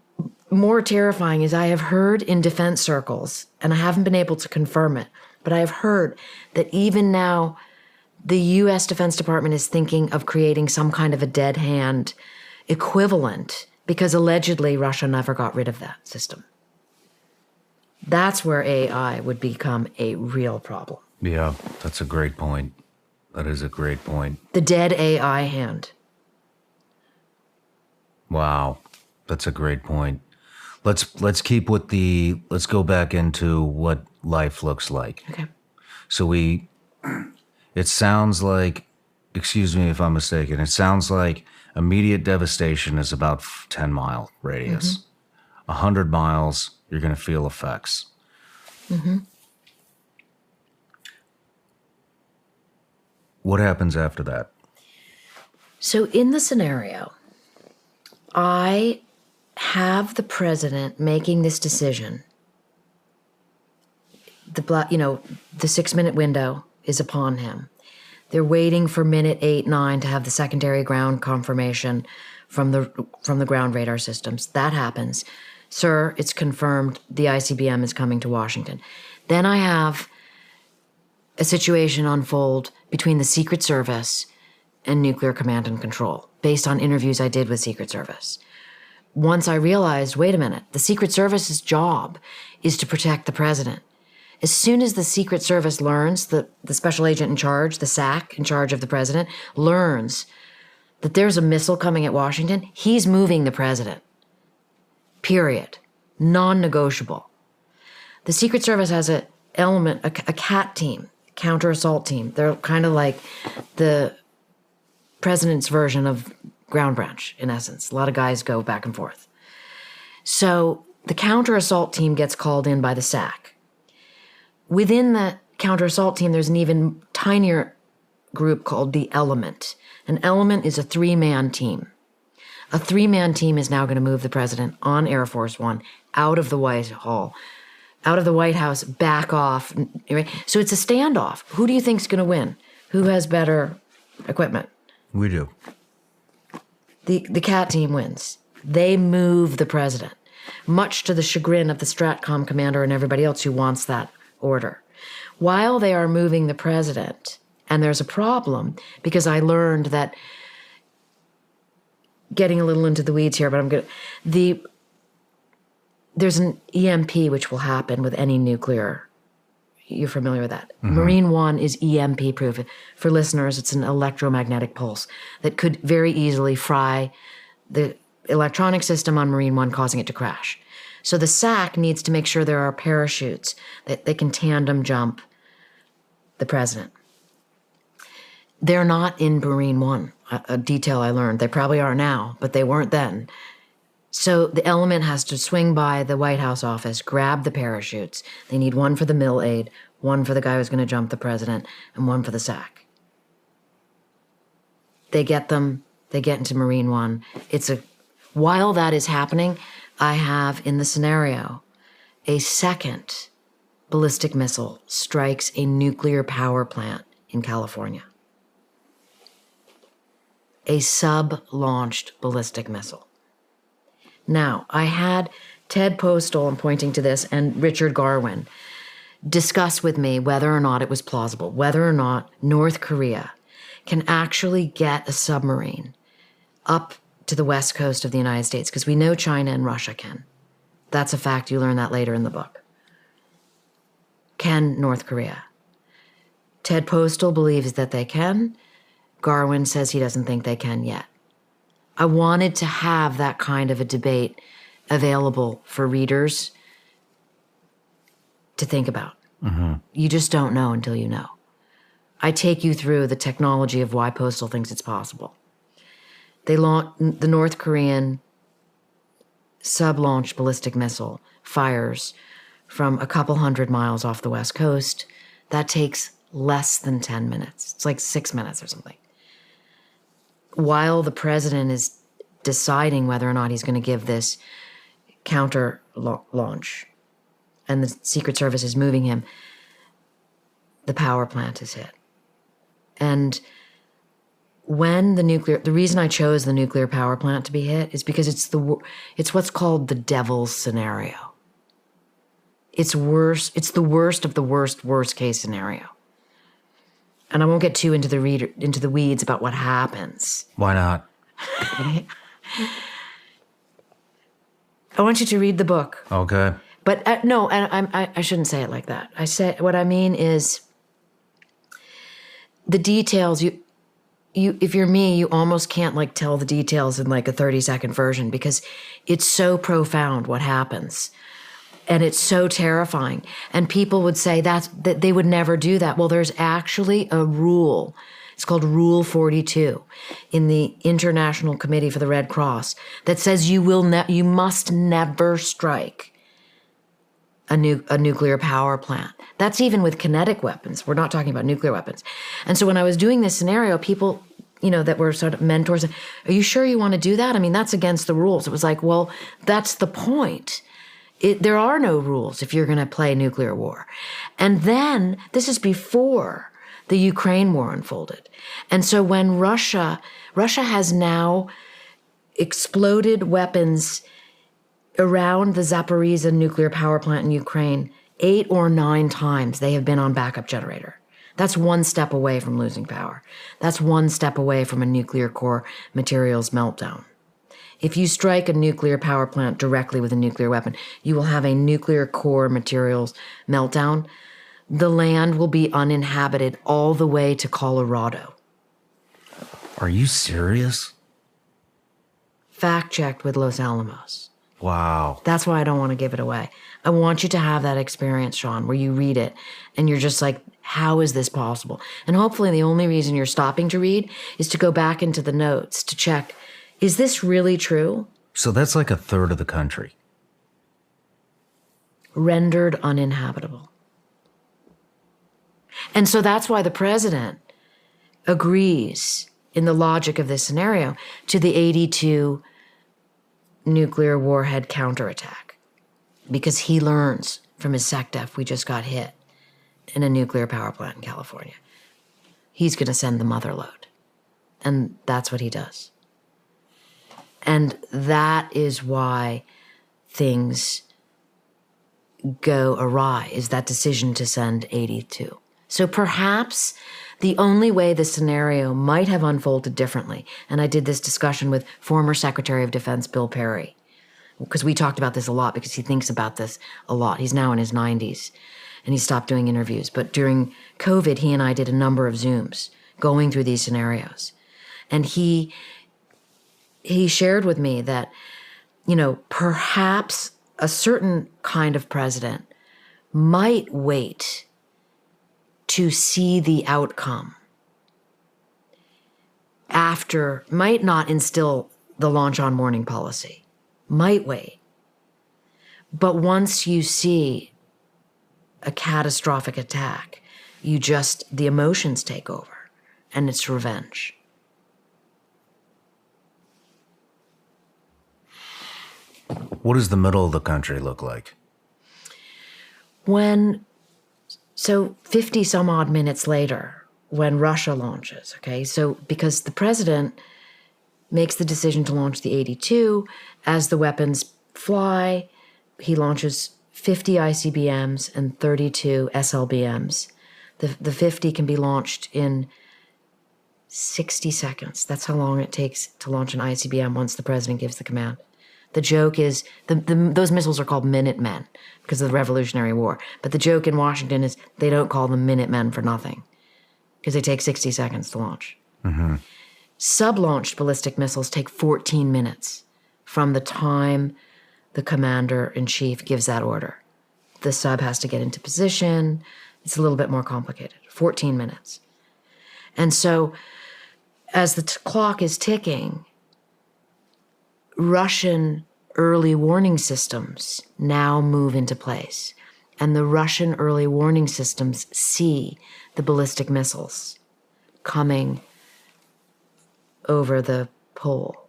more terrifying is I have heard in defense circles, and I haven't been able to confirm it, but I have heard that even now the U.S. Defense Department is thinking of creating some kind of a dead hand equivalent because allegedly Russia never got rid of that system. That's where AI would become a real problem. Yeah, that's a great point. That is a great point. The dead AI hand. Wow, that's a great point. Let's keep with let's go back into what life looks like. Okay. So it sounds like, excuse me if I'm mistaken, it sounds like immediate devastation is about 10-mile radius. 100 miles, you're going to feel effects. What happens after that? So in the scenario, I have the president making this decision. The 6-minute window is upon him. They're waiting for minute 8, 9 to have the secondary ground confirmation from the ground radar systems. That happens. Sir, it's confirmed the ICBM is coming to Washington. Then I have a situation unfold between the Secret Service and Nuclear Command and Control, based on interviews I did with Secret Service. Once I realized, wait a minute, the Secret Service's job is to protect the president. As soon as the Secret Service learns, the special agent in charge, the SAC in charge of the president, learns that there's a missile coming at Washington, he's moving the president. Period. Non-negotiable. The Secret Service has a CAT team, counter-assault team. They're kind of like the president's version of ground branch, in essence. A lot of guys go back and forth. So the counter-assault team gets called in by the SAC. Within the counter-assault team, there's an even tinier group called the Element. An Element is a 3-man team. A 3-man team is now going to move the president on Air Force One out of the White House, back off. So it's a standoff. Who do you think's going to win? Who has better equipment? We do. The CAT team wins. They move the president, much to the chagrin of the Stratcom commander and everybody else who wants that order. While they are moving the president, and there's a problem, because I learned that, getting a little into the weeds here, but there's an EMP which will happen with any nuclear. You're familiar with that. Marine One is EMP proof. For listeners, it's an electromagnetic pulse that could very easily fry the electronic system on Marine One, causing it to crash. So the SAC needs to make sure there are parachutes that they can tandem jump the president. They're not in Marine One, a detail I learned. They probably are now, but they weren't then. So the Element has to swing by the White House office, grab the parachutes. They need one for the mill aide, one for the guy who's going to jump the president, and one for the SAC. They get them. They get into Marine One. While that is happening, I have in the scenario a second ballistic missile strikes a nuclear power plant in California. A sub-launched ballistic missile. Now, I had Ted Postal, I'm pointing to this, and Richard Garwin discuss with me whether or not it was plausible, whether or not North Korea can actually get a submarine up to the west coast of the United States, because we know China and Russia can. That's a fact. You learn that later in the book. Can North Korea? Ted Postal believes that they can. Garwin says he doesn't think they can yet. I wanted to have that kind of a debate available for readers to think about. You just don't know until you know. I take you through the technology of why Postal thinks it's possible. The North Korean sub-launched ballistic missile fires from a couple hundred miles off the west coast. That takes less than 10 minutes. It's like 6 minutes or something. While the president is deciding whether or not he's going to give this counter launch, and the Secret Service is moving him, the power plant is hit. And when the reason I chose the nuclear power plant to be hit is because it's what's called the devil's scenario. It's worse. It's the worst of the worst case scenario. And I won't get too into the weeds about what happens. Why not? I want you to read the book. Okay. But no, and I shouldn't say it like that. What I mean is the details. You, if you're me, you almost can't like tell the details in like a 30-second version because it's so profound what happens. And it's so terrifying. And people would say that they would never do that. Well, there's actually a rule. It's called Rule 42 in the International Committee for the Red Cross that says you must never strike a nuclear power plant. That's even with kinetic weapons. We're not talking about nuclear weapons. And so when I was doing this scenario, people, that were sort of mentors, are you sure you want to do that? I mean, that's against the rules. It was like, well, that's the point. There are no rules if you're going to play nuclear war. And then, this is before the Ukraine war unfolded. And so when Russia has now exploded weapons around the Zaporizhzhia nuclear power plant in Ukraine 8 or 9 times, they have been on backup generator. That's one step away from losing power. That's one step away from a nuclear core materials meltdown. If you strike a nuclear power plant directly with a nuclear weapon, you will have a nuclear core materials meltdown. The land will be uninhabited all the way to Colorado. Are you serious? Fact-checked with Los Alamos. Wow. That's why I don't want to give it away. I want you to have that experience, Shawn, where you read it and you're just like, how is this possible? And hopefully the only reason you're stopping to read is to go back into the notes to check, is this really true? So that's like a third of the country. Rendered uninhabitable. And so that's why the president agrees in the logic of this scenario to the 82 nuclear warhead counterattack. Because he learns from his SecDef we just got hit in a nuclear power plant in California. He's going to send the mother load. And that's what he does. And that is why things go awry, is that decision to send 82. So perhaps the only way the scenario might have unfolded differently, and I did this discussion with former Secretary of Defense Bill Perry, because we talked about this a lot because he thinks about this a lot. He's now in his 90s, and he stopped doing interviews. But during COVID, he and I did a number of Zooms going through these scenarios. And he shared with me that, perhaps a certain kind of president might wait to see the outcome might not instill the launch on warning policy, might wait. But once you see a catastrophic attack, the emotions take over and it's revenge. What does the middle of the country look like? 50 some odd minutes later, when Russia launches, okay? So because the president makes the decision to launch the 82, as the weapons fly, he launches 50 ICBMs and 32 SLBMs. The 50 can be launched in 60 seconds. That's how long it takes to launch an ICBM once the president gives the command. The joke is, those missiles are called Minutemen because of the Revolutionary War. But the joke in Washington is they don't call them Minutemen for nothing because they take 60 seconds to launch. Mm-hmm. Sub-launched ballistic missiles take 14 minutes from the time the commander-in-chief gives that order. The sub has to get into position. It's a little bit more complicated. 14 minutes. And so as the clock is ticking, Russian early warning systems now move into place. And the Russian early warning systems see the ballistic missiles coming over the pole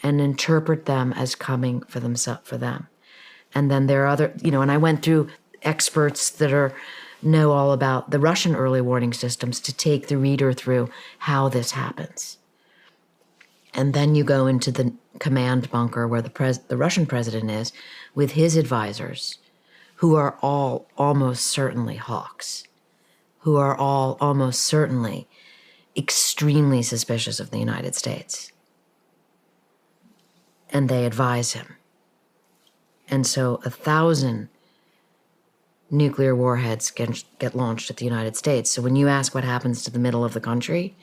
and interpret them as coming for them. And then there are other, and I went through experts that are know all about the Russian early warning systems to take the reader through how this happens. And then you go into the command bunker where the Russian president is with his advisors, who are all almost certainly hawks, who are all almost certainly extremely suspicious of the United States. And they advise him. And so 1,000 nuclear warheads get launched at the United States. So when you ask what happens to the middle of the country,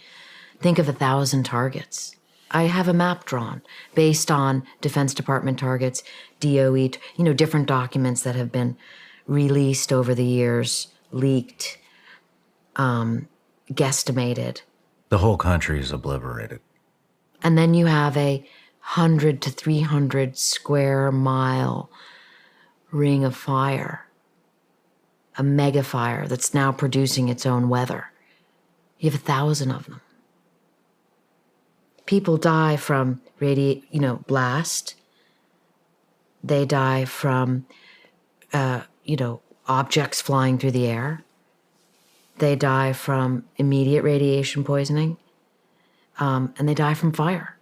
think of 1,000 targets. I have a map drawn based on Defense Department targets, DOE, different documents that have been released over the years, leaked, guesstimated. The whole country is obliterated. And then you have a 100 to 300 square mile ring of fire, a mega fire that's now producing its own weather. You have 1,000 of them. People die from blast. They die from, objects flying through the air. They die from immediate radiation poisoning. And they die from fire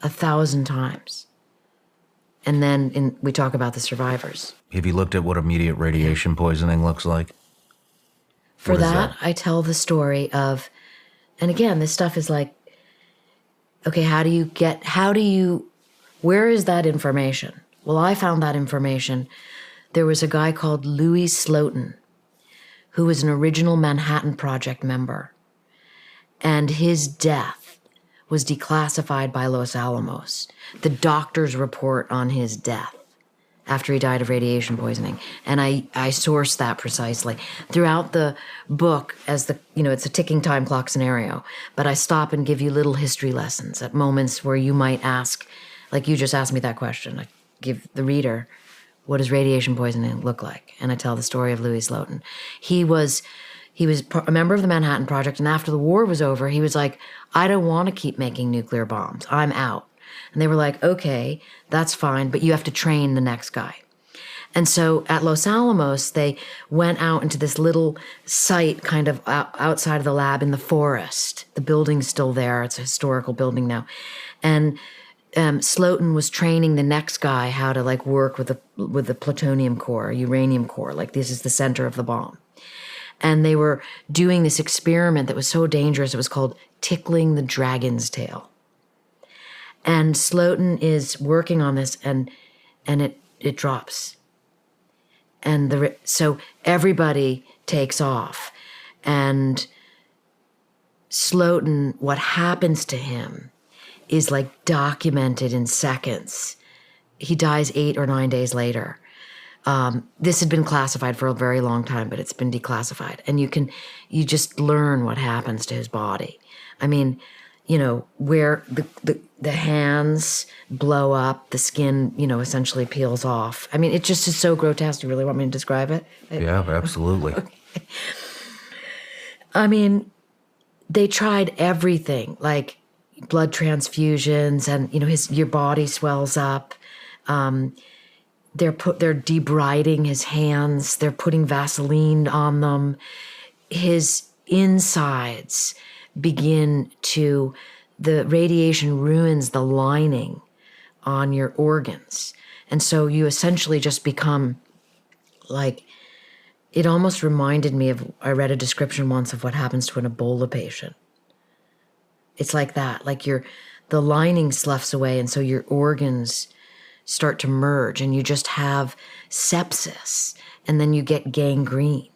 1,000 times. And then we talk about the survivors. Have you looked at what immediate radiation poisoning looks like? For that, I tell the story of, and again, this stuff is like, okay, where is that information? Well, I found that information. There was a guy called Louis Slotin, who was an original Manhattan Project member. And his death was declassified by Los Alamos. The doctor's report on his death after he died of radiation poisoning. And I sourced that precisely. Throughout the book, as it's a ticking time clock scenario, but I stop and give you little history lessons at moments where you might ask, like you just asked me that question. I give the reader, what does radiation poisoning look like? And I tell the story of Louis Slotin. He was a member of the Manhattan Project, and after the war was over, he was like, I don't want to keep making nuclear bombs. I'm out. And they were like, okay, that's fine, but you have to train the next guy. And so at Los Alamos, they went out into this little site kind of outside of the lab in the forest. The building's still there. It's a historical building now. And Slotin was training the next guy how to work with the plutonium core, uranium core. This is the center of the bomb. And they were doing this experiment that was so dangerous. It was called tickling the dragon's tail. And Slotin is working on this, and it drops. And so everybody takes off. And Slotin, what happens to him is documented in seconds. He dies 8 or 9 days later. This had been classified for a very long time, but it's been declassified. And you just learn what happens to his body. I mean, where the hands blow up, the skin, essentially peels off. I mean, it just is so grotesque. You really want me to describe it? Yeah, absolutely. Okay. I mean, they tried everything, like blood transfusions, and your body swells up. They're debriding his hands. They're putting Vaseline on them. His insides begin to, the radiation ruins the lining on your organs. And so you essentially just become it almost reminded me of, I read a description once of what happens to an Ebola patient. It's like that, the lining sloughs away, and so your organs start to merge, and you just have sepsis, and then you get gangrene,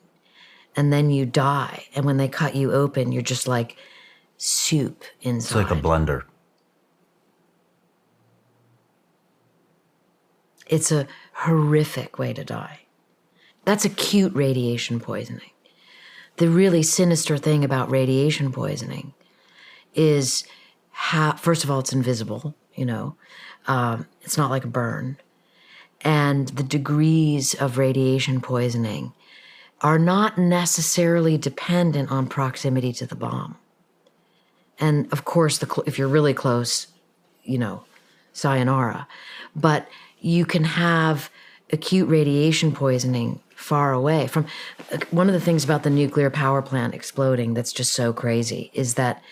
and then you die. And when they cut you open, you're just like soup inside. It's like a blender. It's a horrific way to die. That's acute radiation poisoning. The really sinister thing about radiation poisoning is first of all, it's invisible, it's not like a burn. And the degrees of radiation poisoning are not necessarily dependent on proximity to the bomb. And of course, if you're really close, sayonara. But you can have acute radiation poisoning far away from. One of the things about the nuclear power plant exploding that's just so crazy is that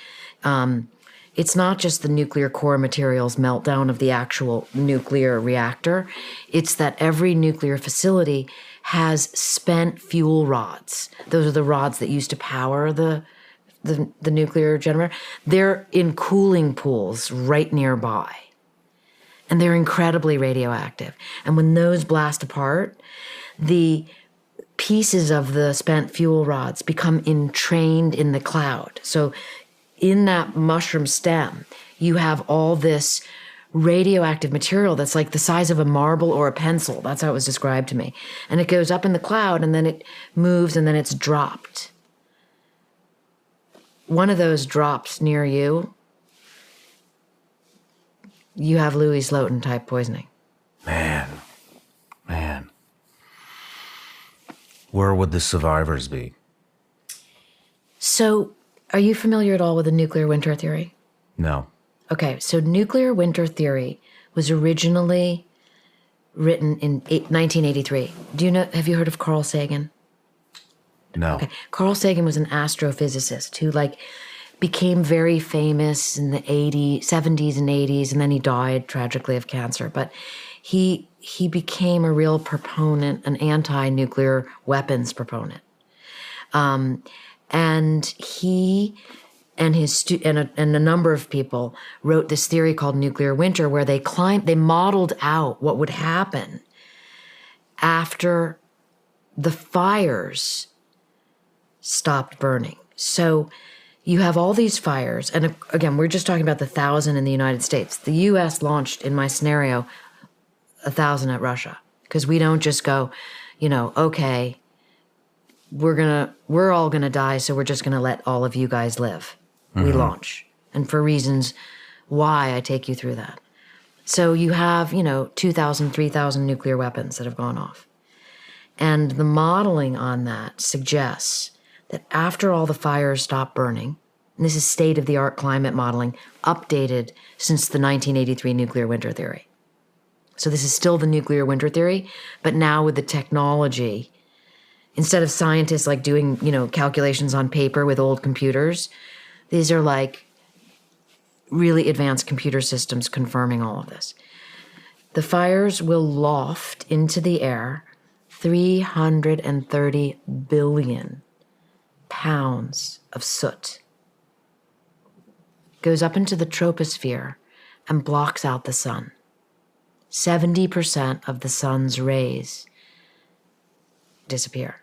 it's not just the nuclear core materials meltdown of the actual nuclear reactor. It's that every nuclear facility has spent fuel rods. Those are the rods that used to power the nuclear generator. They're in cooling pools right nearby. And they're incredibly radioactive. And when those blast apart, the pieces of the spent fuel rods become entrained in the cloud. So in that mushroom stem, you have all this radioactive material that's like the size of a marble or a pencil. That's how it was described to me. And it goes up in the cloud, and then it moves, and then it's dropped. One of those drops near you, you have Louis Slotin type poisoning. Man. Where would the survivors be? So, are you familiar at all with the nuclear winter theory? No. Okay, so nuclear winter theory was originally written in 1983. Have you heard of Carl Sagan? No. Okay. Carl Sagan was an astrophysicist who became very famous in the 70s and 80s, and then he died tragically of cancer. But he became a real proponent, an anti-nuclear weapons proponent. And he and his and a number of people wrote this theory called nuclear winter, where they modeled out what would happen after the fires stopped burning. So you have all these fires, and again, we're just talking about the 1,000 in the United States. The U.S. launched, in my scenario, 1,000 at Russia, because we don't just go, okay, we're all gonna die, so we're just gonna let all of you guys live. Mm-hmm. We launch, and for reasons why I take you through that. So you have 2,000, 3,000 nuclear weapons that have gone off, and the modeling on that suggests that after all the fires stop burning, and this is state-of-the-art climate modeling, updated since the 1983 nuclear winter theory. So this is still the nuclear winter theory, but now with the technology, instead of scientists doing, calculations on paper with old computers, these are really advanced computer systems confirming all of this. The fires will loft into the air 330 billion pounds of soot. Goes up into the troposphere and blocks out the sun. 70% of the sun's rays disappear.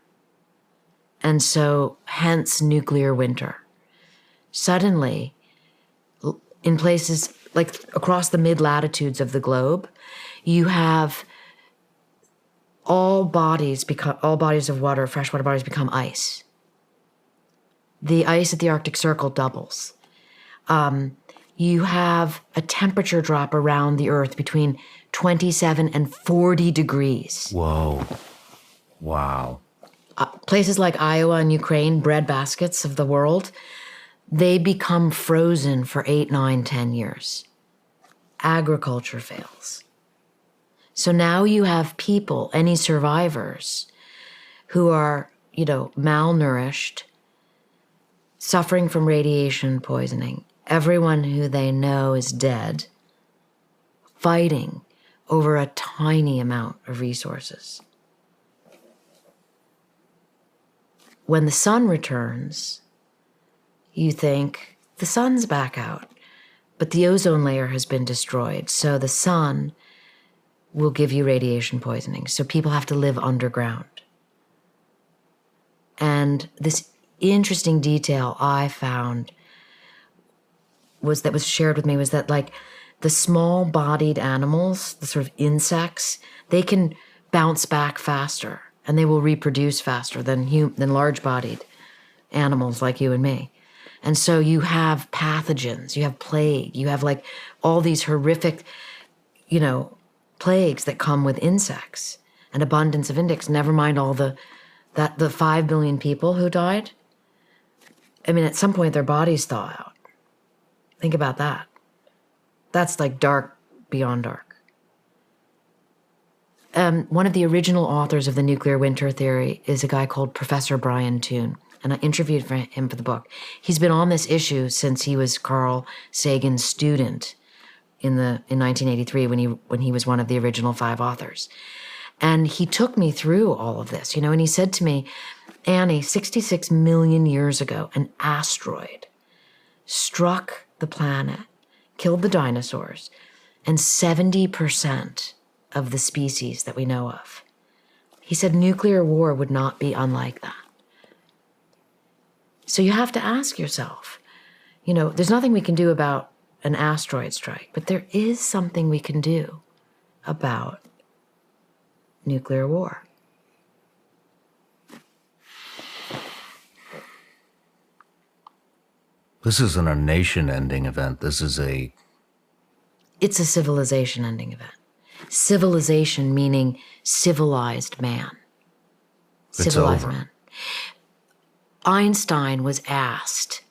And so, hence nuclear winter. Suddenly, in places across the mid-latitudes of the globe, you have all bodies of water, freshwater bodies, become ice. The ice at the Arctic Circle doubles. You have a temperature drop around the Earth between 27 and 40 degrees. Whoa. Wow. Places like Iowa and Ukraine, breadbaskets of the world, they become frozen for 8, 9, 10 years. Agriculture fails. So now you have people, any survivors, who are, malnourished, suffering from radiation poisoning. Everyone who they know is dead, fighting over a tiny amount of resources. When the sun returns, you think the sun's back out, but the ozone layer has been destroyed, so the sun will give you radiation poisoning. So people have to live underground. And this interesting detail I found was shared with me was that the small-bodied animals, the sort of insects, they can bounce back faster and they will reproduce faster than large-bodied animals like you and me. And so you have pathogens, you have plague, you have all these horrific, plagues that come with insects and abundance of insects. Never mind all the 5 billion people who died. I mean, at some point their bodies thaw out. Think about that. That's dark beyond dark. one of the original authors of the nuclear winter theory is a guy called Professor Brian Toon, and I interviewed him for the book. He's been on this issue since he was Carl Sagan's student in 1983 when he was one of the original 5 authors. And he took me through all of this, and he said to me, Annie, 66 million years ago, an asteroid struck the planet, killed the dinosaurs, and 70% of the species that we know of. He said nuclear war would not be unlike that. So you have to ask yourself, there's nothing we can do about an asteroid strike, but there is something we can do about nuclear war. This isn't a nation-ending event. It's a civilization-ending event. Civilization meaning civilized man. Civilized over. man. Einstein was asked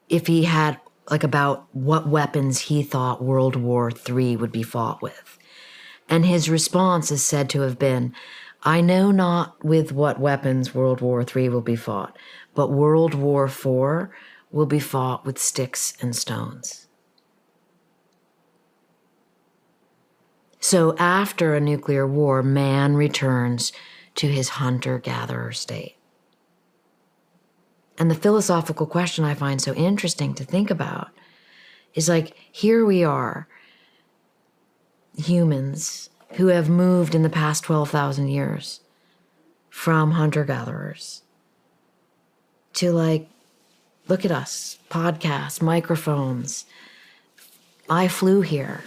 if he had, about what weapons he thought World War III would be fought with. And his response is said to have been, I know not with what weapons World War III will be fought, but World War IV will be fought with sticks and stones. So after a nuclear war, man returns to his hunter-gatherer state. And the philosophical question I find so interesting to think about is here we are, humans who have moved in the past 12,000 years from hunter-gatherers to look at us, podcasts, microphones. I flew here.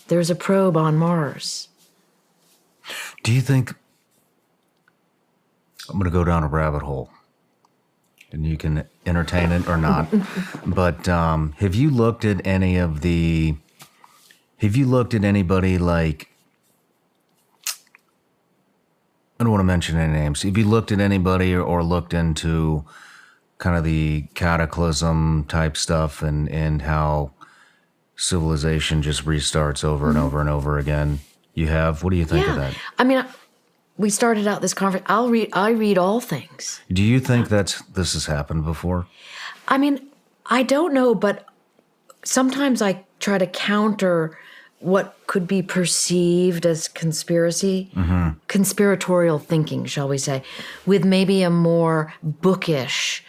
There's a probe on Mars. Do you think, I'm going to go down a rabbit hole, and you can entertain it or not, but have you looked at anybody I don't want to mention any names. Have you looked at anybody or looked into kind of the cataclysm type stuff and how civilization just restarts over and over and over again? You have? What do you think of that? I mean, we started out this conference. I read all things. Do you think this has happened before? I mean, I don't know, but sometimes I try to counter what could be perceived as conspiracy, conspiratorial thinking, shall we say, with maybe a more bookish,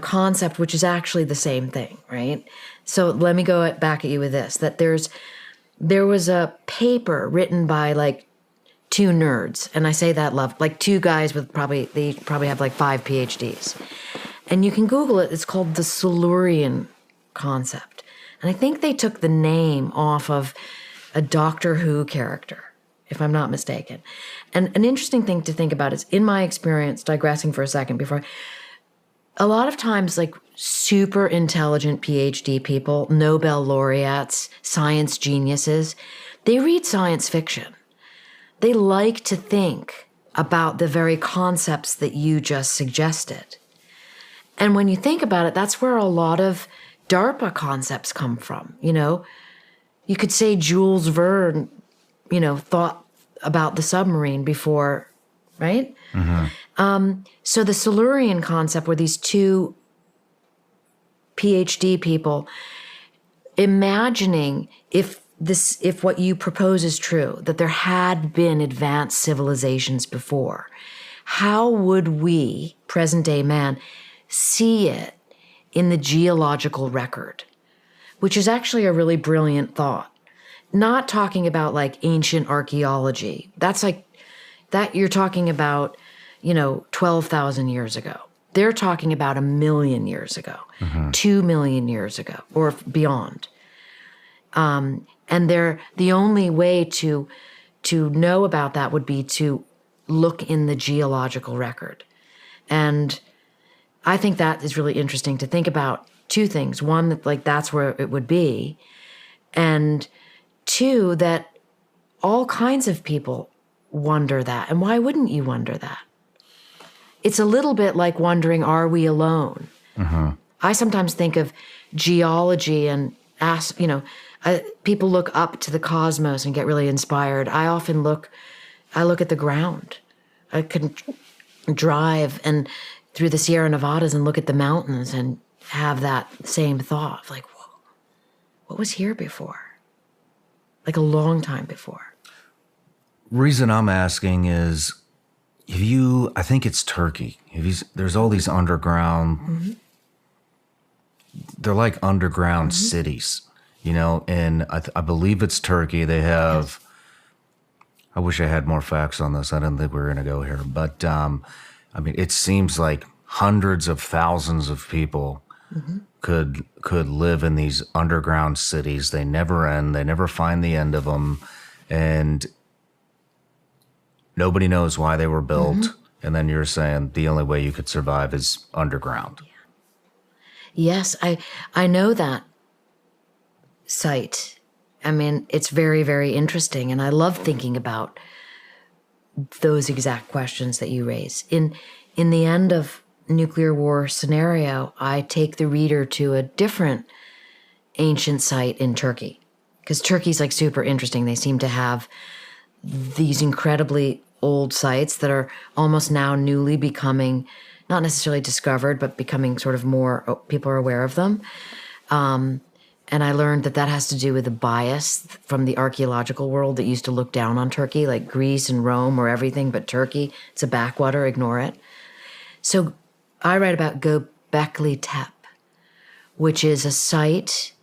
concept, which is actually the same thing, right? So let me go back at you with this, that there was a paper written by 2 nerds, and I say that two guys with they probably have 5 PhDs. And you can Google it. It's called the Silurian concept. And I think they took the name off of a Doctor Who character, if I'm not mistaken. And an interesting thing to think about is, in my experience, digressing for a second before, a lot of times super intelligent PhD people, Nobel laureates, science geniuses, they read science fiction. They like to think about the very concepts that you just suggested. And when you think about it, that's where a lot of DARPA concepts come from. You could say Jules Verne, thought about the submarine before, right? Mm-hmm. So the Silurian concept were these 2 PhD people imagining if what you propose is true, that there had been advanced civilizations before, how would we, present day man, see it in the geological record, which is actually a really brilliant thought. Not talking about ancient archaeology. That's that you're talking about, 12,000 years ago. They're talking about 1 million years ago, 2 million years ago, or beyond. And the only way to know about that would be to look in the geological record. And I think that is really interesting to think about 2 things. One, that that's where it would be. And 2, that all kinds of people wonder that. And why wouldn't you wonder that? It's a little bit like wondering, are we alone? I sometimes think of geology and People look up to the cosmos and get really inspired. I look at the ground. I can drive and through the Sierra Nevadas and look at the mountains and have that same thought, like, whoa, what was here before? Like a long time before. Reason I'm asking is, I think it's Turkey. There's all these underground, they're like underground cities, and I believe it's Turkey. They have, I wish I had more facts on this. I didn't think we were going to go here, but it seems like hundreds of thousands of people could live in these underground cities. They never end. They never find the end of them. And nobody knows why they were built. And then you're saying the only way you could survive is underground. Yes, I know that site. It's very, very interesting. And I love thinking about those exact questions that you raise. In the end of nuclear war scenario, I take the reader to a different ancient site in Turkey. Because Turkey's like super interesting. They seem to have these incredibly old sites that are almost now newly becoming, not necessarily discovered, but becoming sort of more, people are aware of them. And I learned that has to do with a bias from the archaeological world that used to look down on Turkey, like Greece and Rome or everything, but Turkey, it's a backwater, ignore it. So I write about Göbekli Tepe, which is a site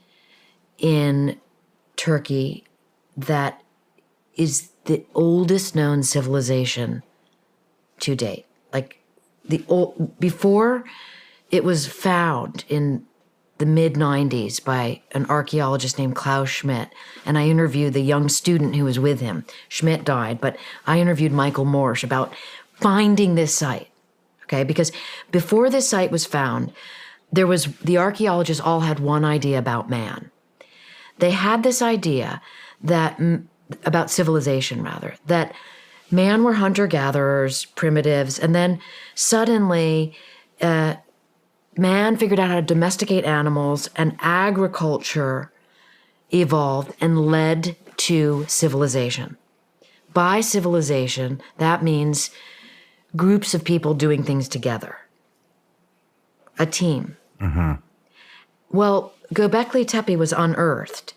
in Turkey that is the oldest known civilization to date. Like before it was found in the mid-90s by an archaeologist named Klaus Schmidt, and I interviewed the young student who was with him. Schmidt died, but I interviewed Michael Morsch about finding this site, okay? Because before this site was found, the archaeologists all had one idea about man. They had this idea about civilization, that man were hunter-gatherers, primitives, and then suddenly man figured out how to domesticate animals, and agriculture evolved and led to civilization. By civilization, that means groups of people doing things together. A team. Well, Göbekli Tepe was unearthed,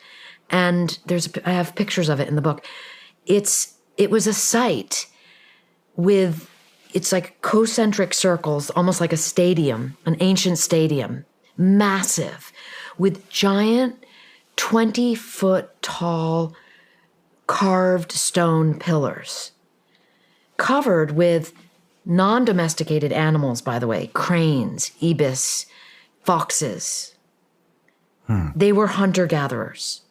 and I have pictures of it in the book. It was a site with, it's like concentric circles, almost like a stadium, an ancient stadium, massive, with giant 20-foot tall carved stone pillars, covered with non-domesticated animals, by the way, cranes, ibis, foxes. They were hunter-gatherers.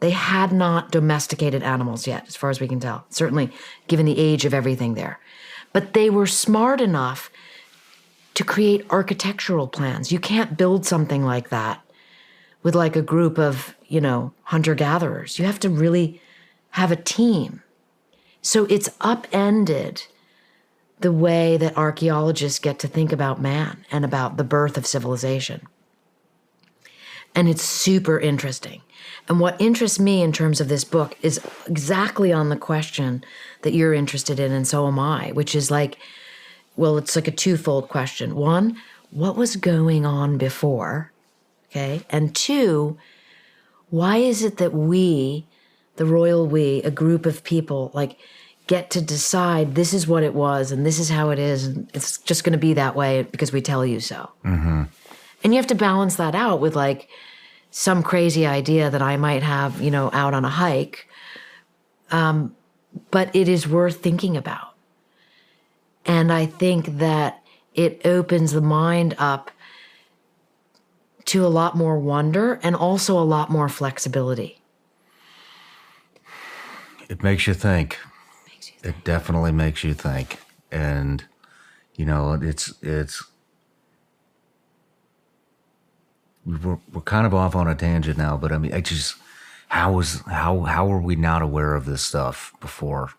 They had not domesticated animals yet, as far as we can tell, certainly given the age of everything there. But they were smart enough to create architectural plans. You can't build something like that with like a group of, hunter-gatherers. You have to really have a team. So it's upended the way that archaeologists get to think about man and about the birth of civilization. And it's super interesting. And what interests me in terms of this book is exactly on the question that you're interested in, and so am I, which is like, well, it's like a twofold question. One, what was going on before? Okay. And two, why is it that we, the royal we, a group of people, like, get to decide this is what it was and this is how it is, and it's just going to be that way because we tell you so. And you have to balance that out with like some crazy idea that I might have, out on a hike. But it is worth thinking about. And I think that it opens the mind up to a lot more wonder and also a lot more flexibility. It makes you think. It definitely makes you think. And, we're kind of off on a tangent now, but how were we not aware of this stuff before?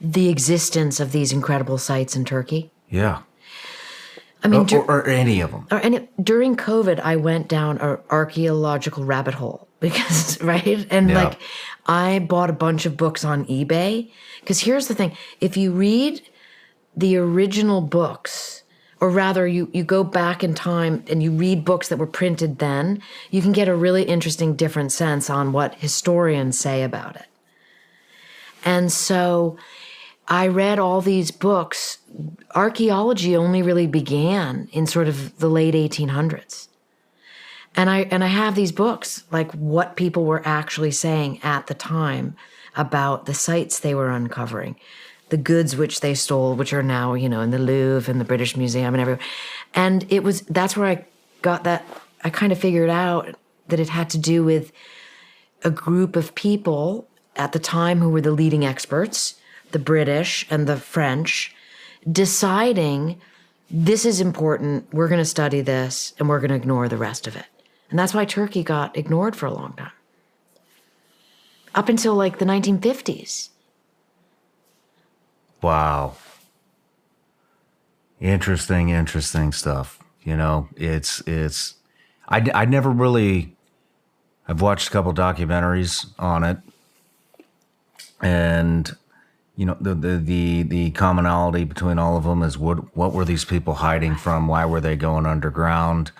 The existence of these incredible sites in Turkey? Yeah. I mean, or any of them. During COVID, I went down an archaeological rabbit hole because, right? And like, I bought a bunch of books on eBay because here's the thing. If you read the original books, or rather you go back in time and you read books that were printed then, you can get a really interesting different sense on what historians say about it. And so I read all these books. Archaeology only really began in sort of the late 1800s. And I have these books, like what people were actually saying at the time about the sites they were uncovering, the goods which they stole, which are now, in the Louvre and the British Museum and everywhere. And that's where I got that. I kind of figured out that it had to do with a group of people at the time who were the leading experts, the British and the French, deciding this is important, we're going to study this, and we're going to ignore the rest of it. And that's why Turkey got ignored for a long time. Up until like the 1950s. Wow. Interesting stuff. I never really, I've watched a couple documentaries on it, and the commonality between all of them is what were these people hiding from? Why were they going underground?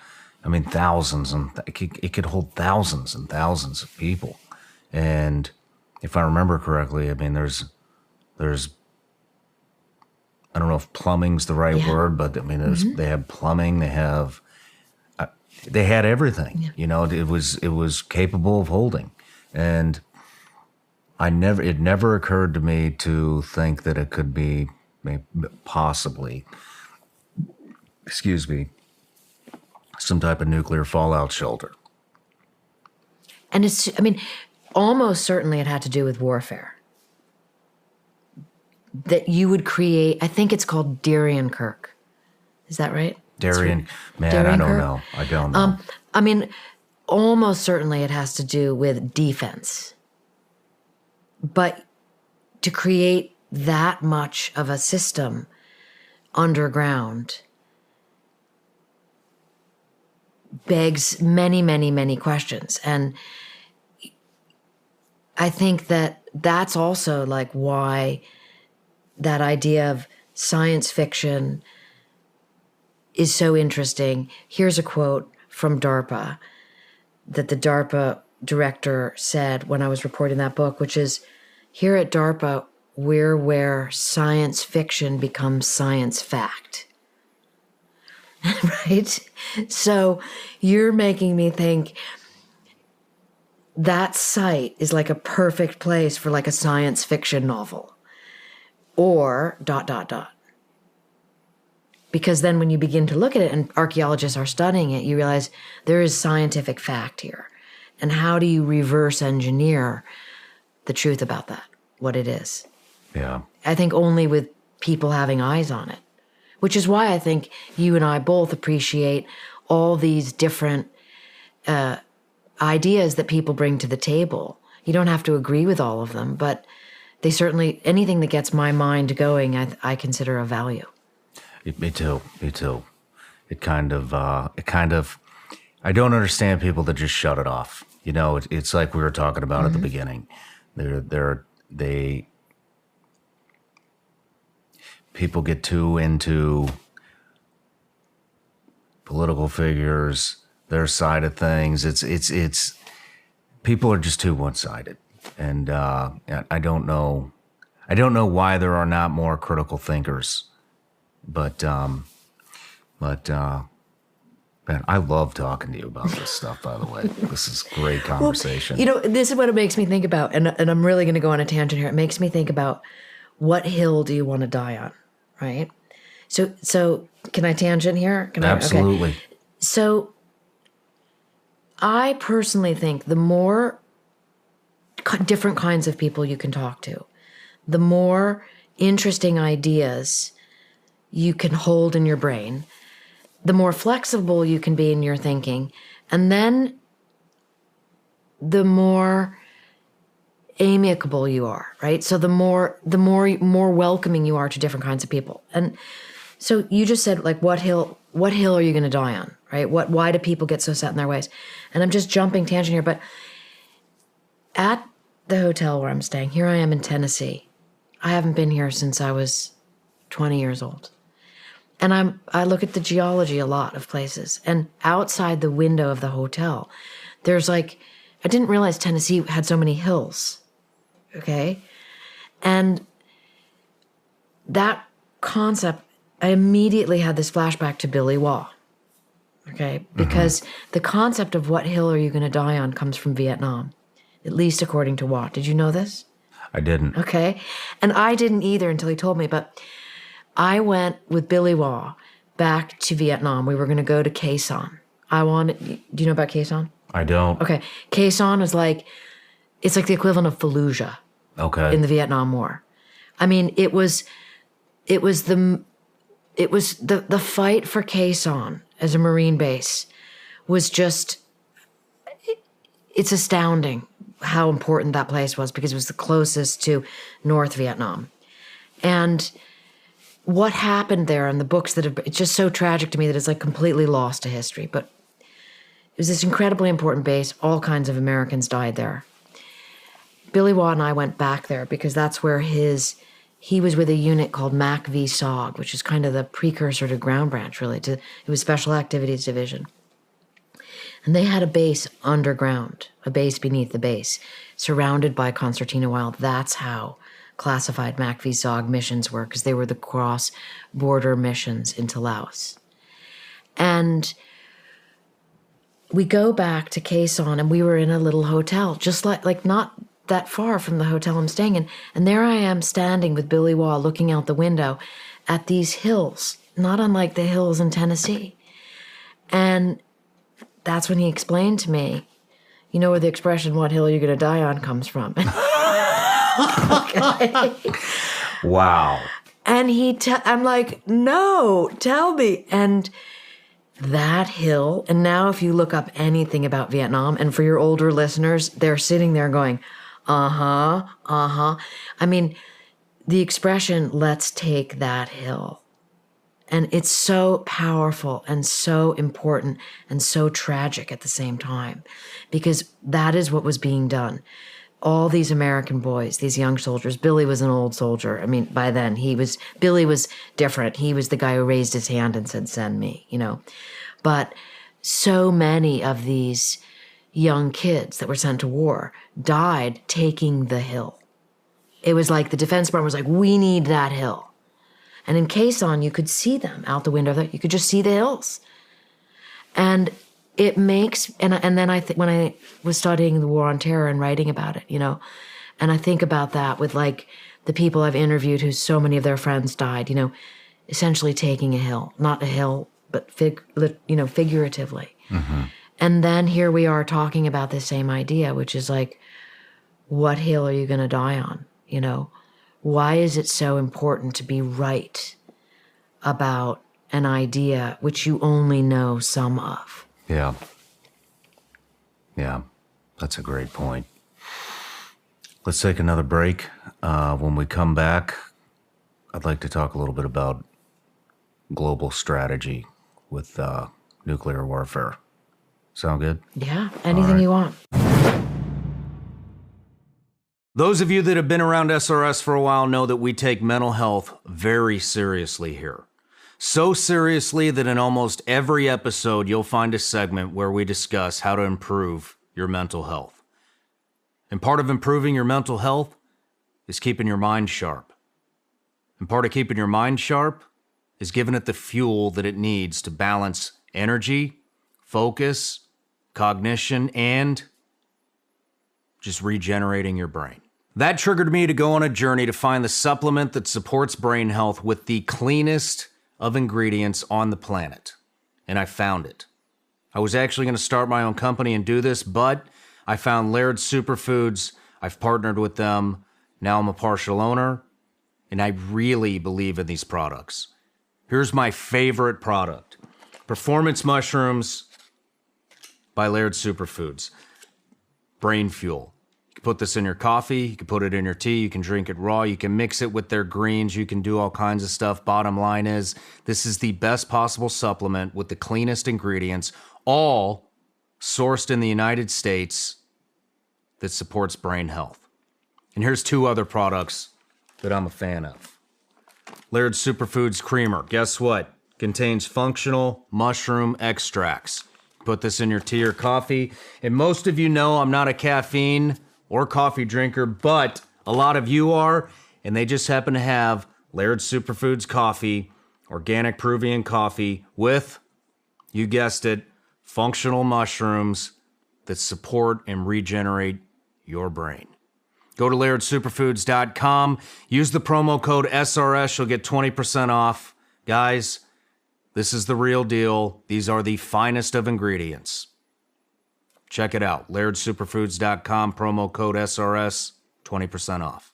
I mean, thousands, and it could hold thousands and thousands of people. And if I remember correctly, I mean, there's I don't know if plumbing's the right word, but I mean, they have plumbing, they had everything. Yeah. It was capable of holding, and it never occurred to me to think that it could be possibly, some type of nuclear fallout shelter. And almost certainly it had to do with warfare. That you would create, I think it's called Darien Kirk. Is that right? Darien, man, Darien I don't know. Almost certainly it has to do with defense. But to create that much of a system underground begs many, many, many questions. And I think that that's also like why that idea of science fiction is so interesting. Here's a quote from DARPA that the DARPA director said when I was reporting that book, which is, here at DARPA, we're where science fiction becomes science fact. Right? So you're making me think that site is like a perfect place for like a science fiction novel. Or ... Because then when you begin to look at it and archaeologists are studying it, you realize there is scientific fact here. And how do you reverse engineer the truth about that, what it is? Yeah. I think only with people having eyes on it, which is why I think you and I both appreciate all these different ideas that people bring to the table. You don't have to agree with all of them, but they certainly, anything that gets my mind going, I consider a value. Me too. It kind of, I don't understand people that just shut it off. It's like we were talking about at the beginning. People get too into political figures, their side of things. It's people are just too one-sided. And I don't know why there are not more critical thinkers, but man, I love talking to you about this stuff. By the way, this is great conversation. Well, this is what it makes me think about, and I'm really going to go on a tangent here. It makes me think about what hill do you want to die on, right? So can I tangent here? Absolutely. Okay. So I personally think the more different kinds of people you can talk to, the more interesting ideas you can hold in your brain, the more flexible you can be in your thinking, and then the more amicable you are, right? So the more welcoming you are to different kinds of people. And So you just said, like, what hill are you going to die on, right? Why do people get so set in their ways? And I'm just jumping tangent here, but at the hotel where I'm staying, here I am in Tennessee. I haven't been here since I was 20 years old. And I look at the geology a lot of places. And outside the window of the hotel, there's like, I didn't realize Tennessee had so many hills, okay? And that concept, I immediately had this flashback to Billy Waugh, okay? Because the concept of what hill are you going to die on comes from Vietnam, at least according to Waugh. Did you know this? I didn't. Okay. And I didn't either until he told me, but I went with Billy Waugh back to Vietnam. We were going to go to Khe Sanh. Do you know about Khe Sanh? I don't. Okay. Khe Sanh is it's like the equivalent of Fallujah. Okay. In the Vietnam War. I mean, it was the fight for Khe Sanh as a Marine base was just, it's astounding how important that place was because it was the closest to North Vietnam. And what happened there in the books it's just so tragic to me that it's like completely lost to history. But it was this incredibly important base. All kinds of Americans died there. Billy Waugh and I went back there because that's where he was with a unit called MAC V SOG, which is kind of the precursor to Ground Branch, really. It was Special Activities Division. And they had a base underground, a base beneath the base, surrounded by concertina wild. That's how classified MAC V SOG missions were, because they were the cross-border missions into Laos. And we go back to Khe Sanh, and we were in a little hotel, just like not that far from the hotel I'm staying in. And there I am standing with Billy Waugh looking out the window at these hills, not unlike the hills in Tennessee. And that's when he explained to me, you know where the expression, what hill are you going to die on, comes from. Okay. Wow. And I'm like, no, tell me. And that hill, and now if you look up anything about Vietnam, and for your older listeners, they're sitting there going, I mean, the expression, let's take that hill. And it's so powerful and so important and so tragic at the same time, because that is what was being done. All these American boys, these young soldiers, Billy was an old soldier. I mean, by then Billy was different. He was the guy who raised his hand and said, send me, But so many of these young kids that were sent to war died taking the hill. It was like the Defense Department was like, we need that hill. And in Khe Sanh, you could see them out the window. You could just see the hills. And it makes, and then when I was studying the War on Terror and writing about it, and I think about that with like the people I've interviewed who so many of their friends died, essentially taking a hill, not a hill, but figuratively. Mm-hmm. And then here we are talking about the same idea, which is like, what hill are you going to die on? Why is it so important to be right about an idea which you only know some of? Yeah. Yeah, that's a great point. Let's take another break. When we come back, I'd like to talk a little bit about global strategy with nuclear warfare. Sound good? Yeah, anything you want. Those of you that have been around SRS for a while know that we take mental health very seriously here. So seriously that in almost every episode, you'll find a segment where we discuss how to improve your mental health. And part of improving your mental health is keeping your mind sharp. And part of keeping your mind sharp is giving it the fuel that it needs to balance energy, focus, cognition, and just regenerating your brain. That triggered me to go on a journey to find the supplement that supports brain health with the cleanest of ingredients on the planet. And I found it. I was actually going to start my own company and do this, but I found Laird Superfoods. I've partnered with them. Now I'm a partial owner, and I really believe in these products. Here's my favorite product. Performance Mushrooms by Laird Superfoods. Brain Fuel. put this in your coffee. You can put it in your tea. You can drink it raw. You can mix it with their greens. You can do all kinds of stuff. Bottom line is, this is the best possible supplement with the cleanest ingredients, all sourced in the United States, that supports brain health. And here's 2 other products that I'm a fan of. Laird Superfoods Creamer. Guess what? Contains functional mushroom extracts. Put this in your tea or coffee. And most of you know I'm not a caffeine or coffee drinker, but a lot of you are, and they just happen to have Laird Superfoods coffee, organic Peruvian coffee with, you guessed it, functional mushrooms that support and regenerate your brain. Go to lairdsuperfoods.com. Use the promo code SRS. You'll get 20% off. Guys, this is the real deal. These are the finest of ingredients. Check it out. lairdsuperfoods.com, promo code SRS, 20% off.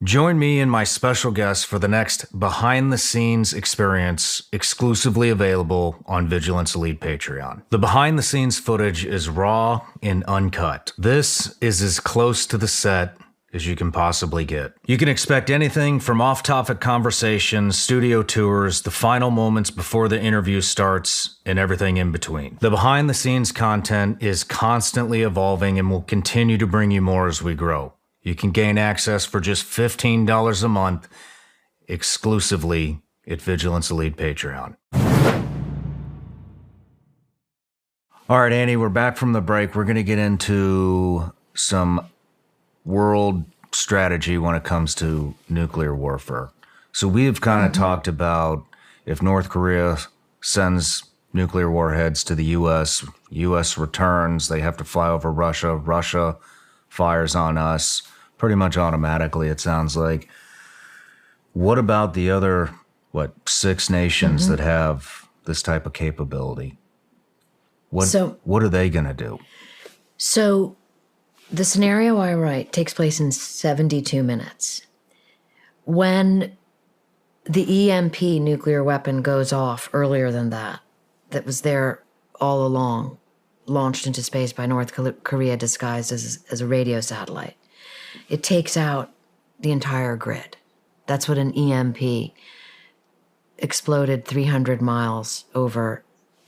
Join me and my special guest for the next behind-the-scenes experience, exclusively available on Vigilance Elite Patreon. The behind-the-scenes footage is raw and uncut. This is as close to the set as you can possibly get. You can expect anything from off-topic conversations, studio tours, the final moments before the interview starts, and everything in between. The behind-the-scenes content is constantly evolving and will continue to bring you more as we grow. You can gain access for just $15 a month exclusively at Vigilance Elite Patreon. All right, Annie, we're back from the break. We're going to get into some world strategy when it comes to nuclear warfare. So we've kind of talked about if North Korea sends nuclear warheads to the U.S., U.S. returns, they have to fly over Russia, Russia fires on us pretty much automatically, it sounds like. What about the other, 6 nations that have this type of capability? What are they going to do? So the scenario I write takes place in 72 minutes. When the EMP nuclear weapon goes off earlier than that was there all along, launched into space by North Korea disguised as a radio satellite, it takes out the entire grid. That's what an EMP exploded 300 miles over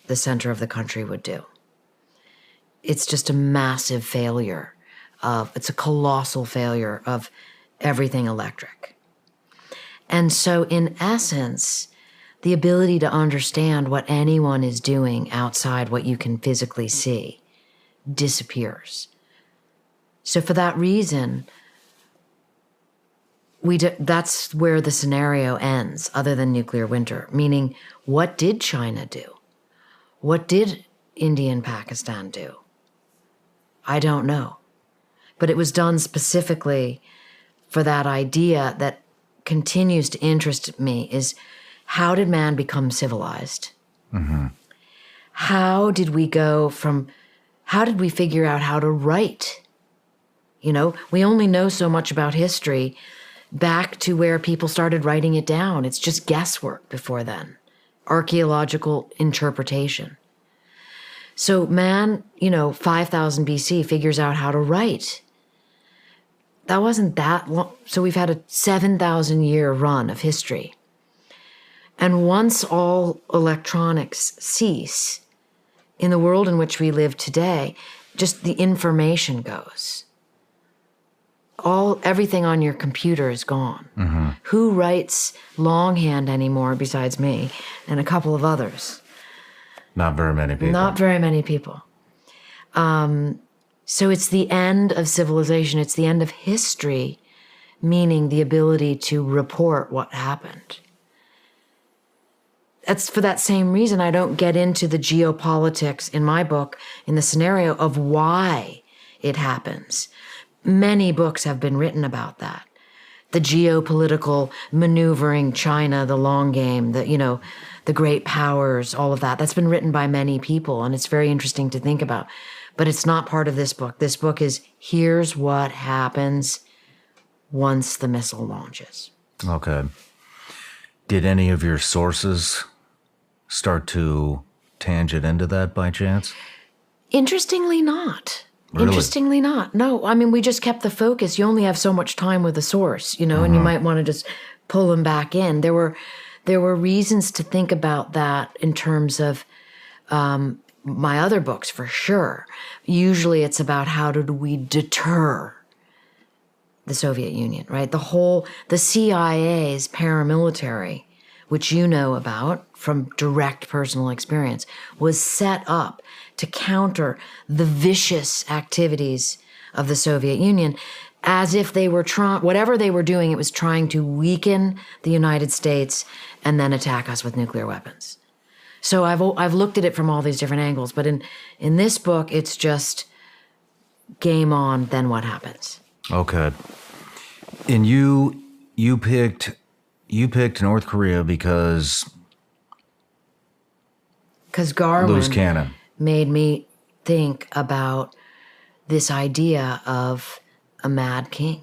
the center of the country would do. It's just a massive failure. It's a colossal failure of everything electric. And so in essence, the ability to understand what anyone is doing outside what you can physically see disappears. So for that reason, that's where the scenario ends, other than nuclear winter. Meaning, what did China do? What did India and Pakistan do? I don't know. But it was done specifically for that idea that continues to interest me is, how did man become civilized? Mm-hmm. How did we figure out how to write? We only know so much about history back to where people started writing it down. It's just guesswork before then, archaeological interpretation. So man, 5,000 BC figures out how to write. That wasn't that long. So we've had a 7,000-year run of history. And once all electronics cease, in the world in which we live today, just the information goes. Everything on your computer is gone. Mm-hmm. Who writes longhand anymore besides me and a couple of others? Not very many people. Not very many people. So it's the end of civilization. It's the end of history, meaning the ability to report what happened. That's for that same reason I don't get into the geopolitics in my book, in the scenario of why it happens. Many books have been written about that. The geopolitical maneuvering, China, the long game, the great powers, all of that. That's been written by many people, and it's very interesting to think about. But it's not part of this book. This book is, here's what happens once the missile launches. Okay. Did any of your sources start to tangent into that by chance? Interestingly not. Really? Interestingly not. No, I mean, we just kept the focus. You only have so much time with the source, and you might want to just pull them back in. There were reasons to think about that in terms of my other books, for sure. Usually it's about how did we deter the Soviet Union, right? The CIA's paramilitary, which you know about from direct personal experience, was set up to counter the vicious activities of the Soviet Union, as if they were whatever they were doing, it was trying to weaken the United States and then attack us with nuclear weapons. So I've looked at it from all these different angles, but in this book, it's just game on, then what happens? Okay. And you picked North Korea because Garwin loose cannon made me think about this idea of a mad king,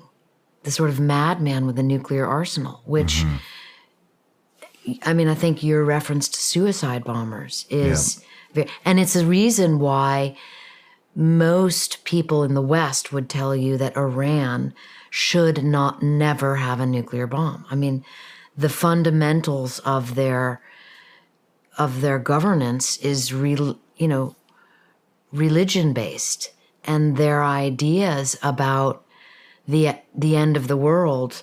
the sort of madman with a nuclear arsenal, which, I mean, I think your reference to suicide bombers is, and it's a reason why most people in the West would tell you that Iran should never have a nuclear bomb. I mean, the fundamentals of their governance is religion-based, and their ideas about the end of the world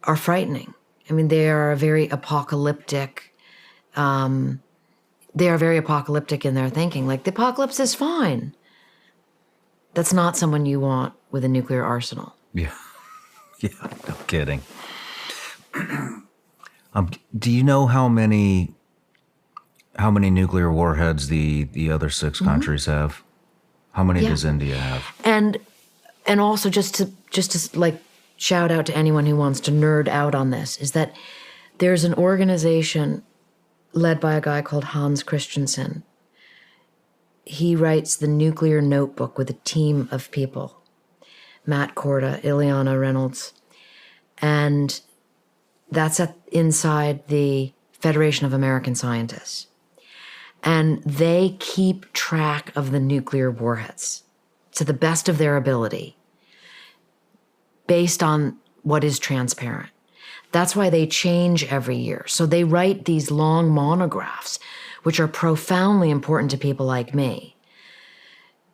are frightening. I mean, they are very apocalyptic. They are very apocalyptic in their thinking. Like, the apocalypse is fine. That's not someone you want with a nuclear arsenal. Yeah, no kidding. Do you know how many nuclear warheads the other 6 countries have? How many does India have? And also just to like shout out to anyone who wants to nerd out on this, is that there's an organization led by a guy called Hans Christensen. He writes the Nuclear Notebook with a team of people. Matt Korda, Ileana Reynolds. And that's inside the Federation of American Scientists. And they keep track of the nuclear warheads to the best of their ability based on what is transparent. That's why they change every year. So they write these long monographs, which are profoundly important to people like me.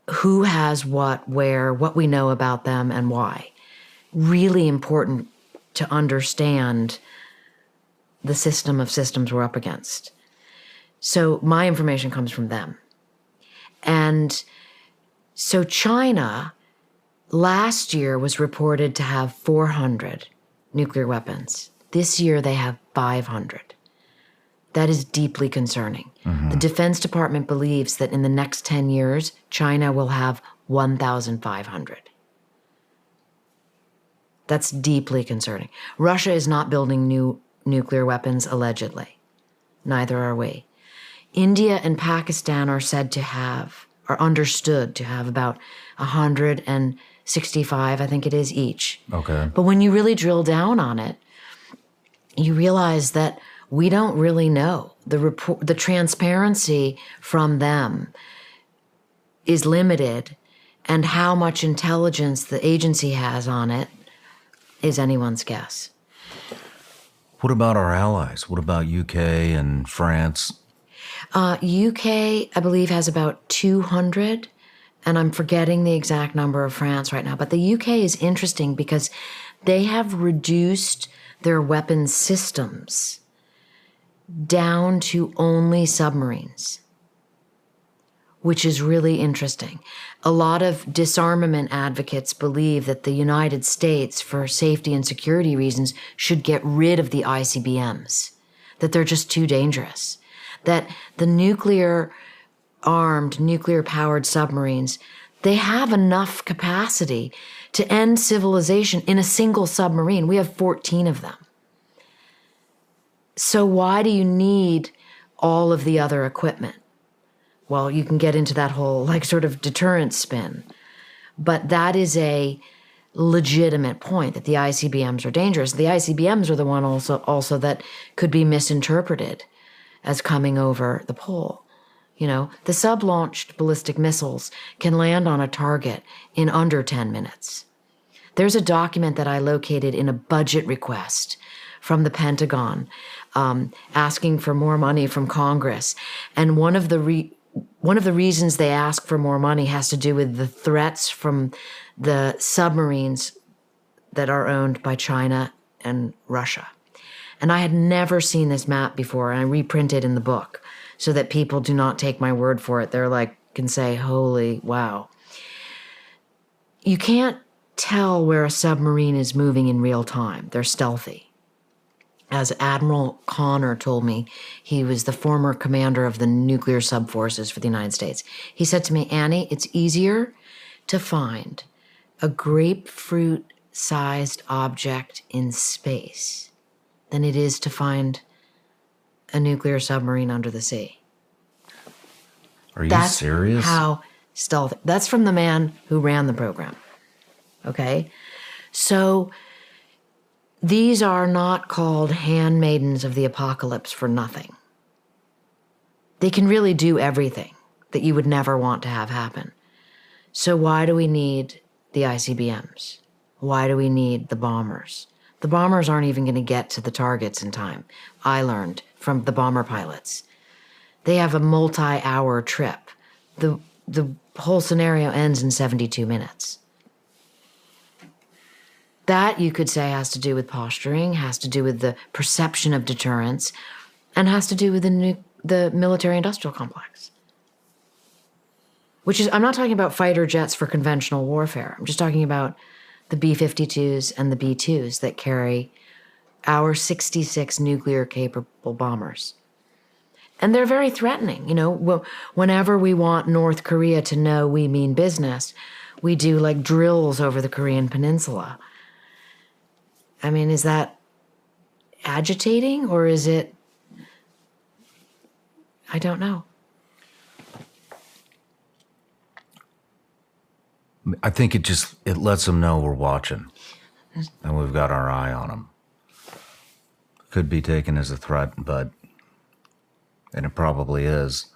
Who has what, where, what we know about them, and why. Really important to understand the system of systems we're up against. So my information comes from them. And so China last year was reported to have 400 nuclear weapons. This year they have 500. That is deeply concerning. The Defense Department believes that in the next 10 years, China will have 1,500. That's deeply concerning. Russia is not building new nuclear weapons, allegedly. Neither are we. India and Pakistan are understood to have about 165, I think it is, each. Okay. But when you really drill down on it, you realize that we don't really know. The transparency from them is limited, and how much intelligence the agency has on it is anyone's guess. What about our allies? What about UK and France? UK, I believe, has about 200, and I'm forgetting the exact number of France right now. But the UK is interesting because they have reduced their weapons systems down to only submarines, which is really interesting. A lot of disarmament advocates believe that the United States, for safety and security reasons, should get rid of the ICBMs, that they're just too dangerous, that the nuclear-armed, nuclear-powered submarines, they have enough capacity to end civilization in a single submarine. We have 14 of them. So why do you need all of the other equipment? Well, you can get into that whole sort of deterrence spin. But that is a legitimate point, that the ICBMs are dangerous. The ICBMs are the one also that could be misinterpreted as coming over the pole. You know, the sub-launched ballistic missiles can land on a target in under 10 minutes. There's a document that I located in a budget request from the Pentagon asking for more money from Congress. And one of the reasons they ask for more money has to do with the threats from the submarines that are owned by China and Russia. And I had never seen this map before, and I reprinted in the book so that people do not take my word for it. They're like, can say, holy wow. You can't tell where a submarine is moving in real time. They're stealthy. As Admiral Connor told me, he was the former commander of the nuclear subforces for the United States. He said to me, Annie, it's easier to find a grapefruit-sized object in space than it is to find a nuclear submarine under the sea. Are you serious? That's how stealthy. That's from the man who ran the program. Okay? So these are not called handmaidens of the apocalypse for nothing. They can really do everything that you would never want to have happen. So why do we need the ICBMs? Why do we need the bombers? The bombers aren't even going to get to the targets in time. I learned from the bomber pilots. They have a multi-hour trip. The whole scenario ends in 72 minutes. That, you could say, has to do with posturing, has to do with the perception of deterrence, and has to do with the military-industrial complex. Which is, I'm not talking about fighter jets for conventional warfare. I'm just talking about the B-52s and the B-2s that carry our 66 nuclear-capable bombers. And they're very threatening. You know, whenever we want North Korea to know we mean business, we do like drills over the Korean peninsula. I mean, is that agitating or is it? I don't know. I think it lets them know we're watching and we've got our eye on them. Could be taken as a threat, and it probably is,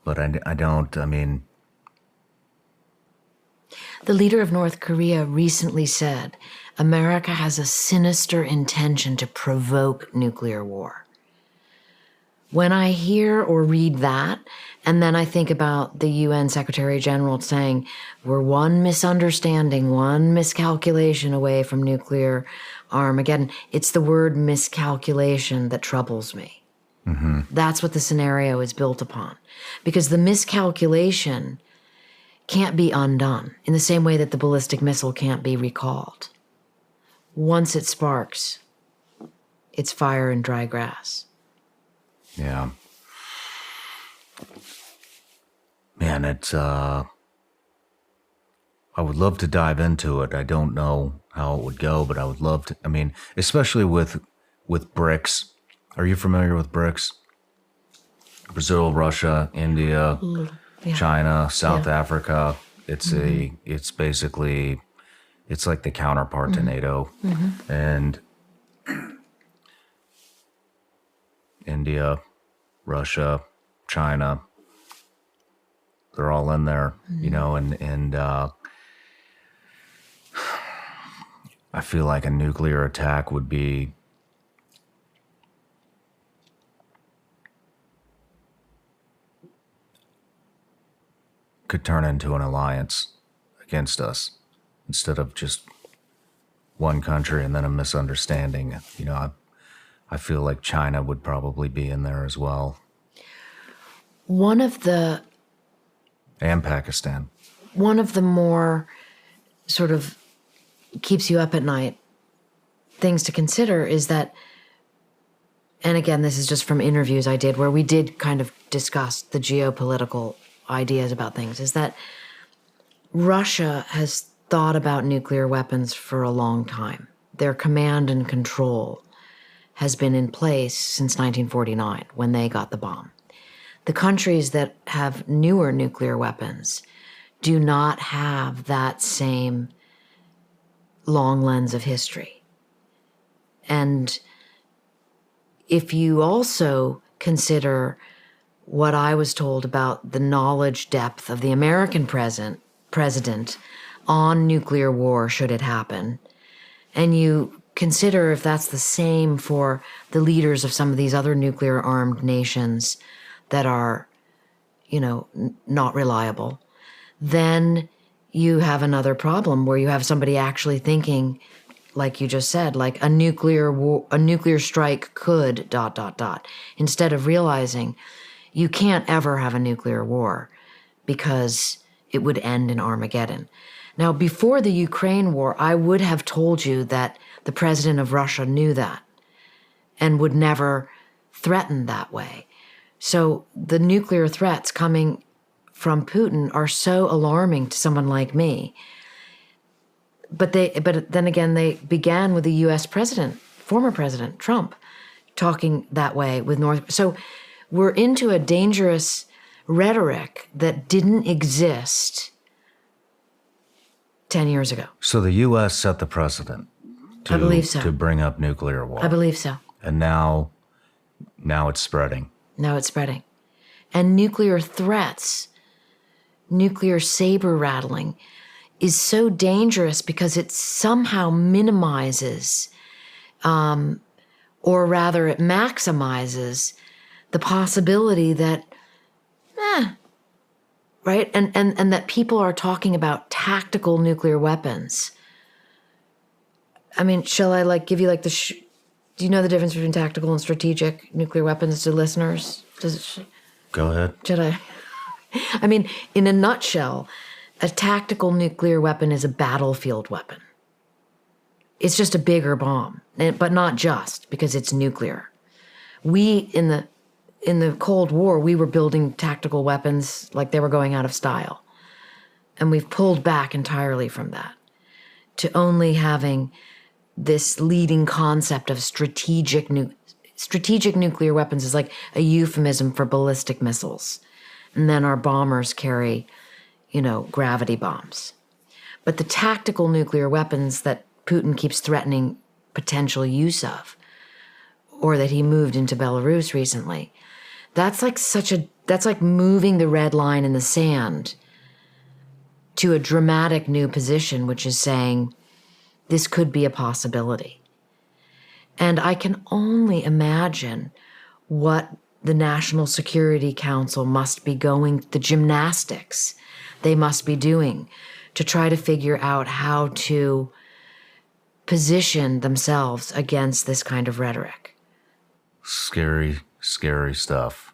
but I mean. The leader of North Korea recently said, America has a sinister intention to provoke nuclear war. When I hear or read that, and then I think about the UN Secretary General saying, we're one misunderstanding, one miscalculation away from nuclear Armageddon, it's the word miscalculation that troubles me. Mm-hmm. That's what the scenario is built upon. Because the miscalculation can't be undone in the same way that the ballistic missile can't be recalled. Once it sparks, it's fire and dry grass. Yeah. Man, it's, I would love to dive into it. I don't know how it would go, but I would love to, I mean, especially with BRICS. Are you familiar with BRICS? Brazil, Russia, India, China, South Africa. It's it's basically, it's like the counterpart to NATO. Mm-hmm. And India, Russia, China, they're all in there, you know, and I feel like a nuclear attack would be could turn into an alliance against us instead of just one country and then a misunderstanding. You know, I feel like China would probably be in there as well. And Pakistan. One of the more sort of keeps you up at night things to consider is that, and again, this is just from interviews I did where we did kind of discuss the geopolitical ideas about things, is that Russia has thought about nuclear weapons for a long time. Their command and control has been in place since 1949 when they got the bomb. The countries that have newer nuclear weapons do not have that same long lens of history. And if you also consider what I was told about the knowledge depth of the American president on nuclear war should it happen, and you consider if that's the same for the leaders of some of these other nuclear armed nations that are, not reliable, then you have another problem where you have somebody actually thinking, like you just said, like a nuclear strike could ... instead of realizing you can't ever have a nuclear war because it would end in Armageddon. Now, before the Ukraine war, I would have told you that the president of Russia knew that and would never threaten that way. So the nuclear threats coming from Putin are so alarming to someone like me. But then again, they began with the U.S. president, former President Trump, talking that way with North. So we're into a dangerous rhetoric that didn't exist 10 years ago. So the U.S. set the precedent I believe so. to bring up nuclear war. I believe so. And now it's spreading. Now it's spreading. And nuclear threats, nuclear saber rattling is so dangerous because it somehow minimizes, or rather it maximizes the possibility that, right? And that people are talking about tactical nuclear weapons. I mean, shall I give you do you know the difference between tactical and strategic nuclear weapons to listeners? Go ahead. Should I? I mean, in a nutshell, a tactical nuclear weapon is a battlefield weapon. It's just a bigger bomb, but not just because it's nuclear. We, in the Cold War, we were building tactical weapons like they were going out of style. And we've pulled back entirely from that to only having this leading concept of strategic nuclear weapons is like a euphemism for ballistic missiles. And then our bombers carry, gravity bombs. But the tactical nuclear weapons that Putin keeps threatening potential use of, or that he moved into Belarus recently, that's like moving the red line in the sand to a dramatic new position, which is saying this could be a possibility. And I can only imagine what the National Security Council must be the gymnastics they must be doing to try to figure out how to position themselves against this kind of rhetoric. Scary, scary stuff.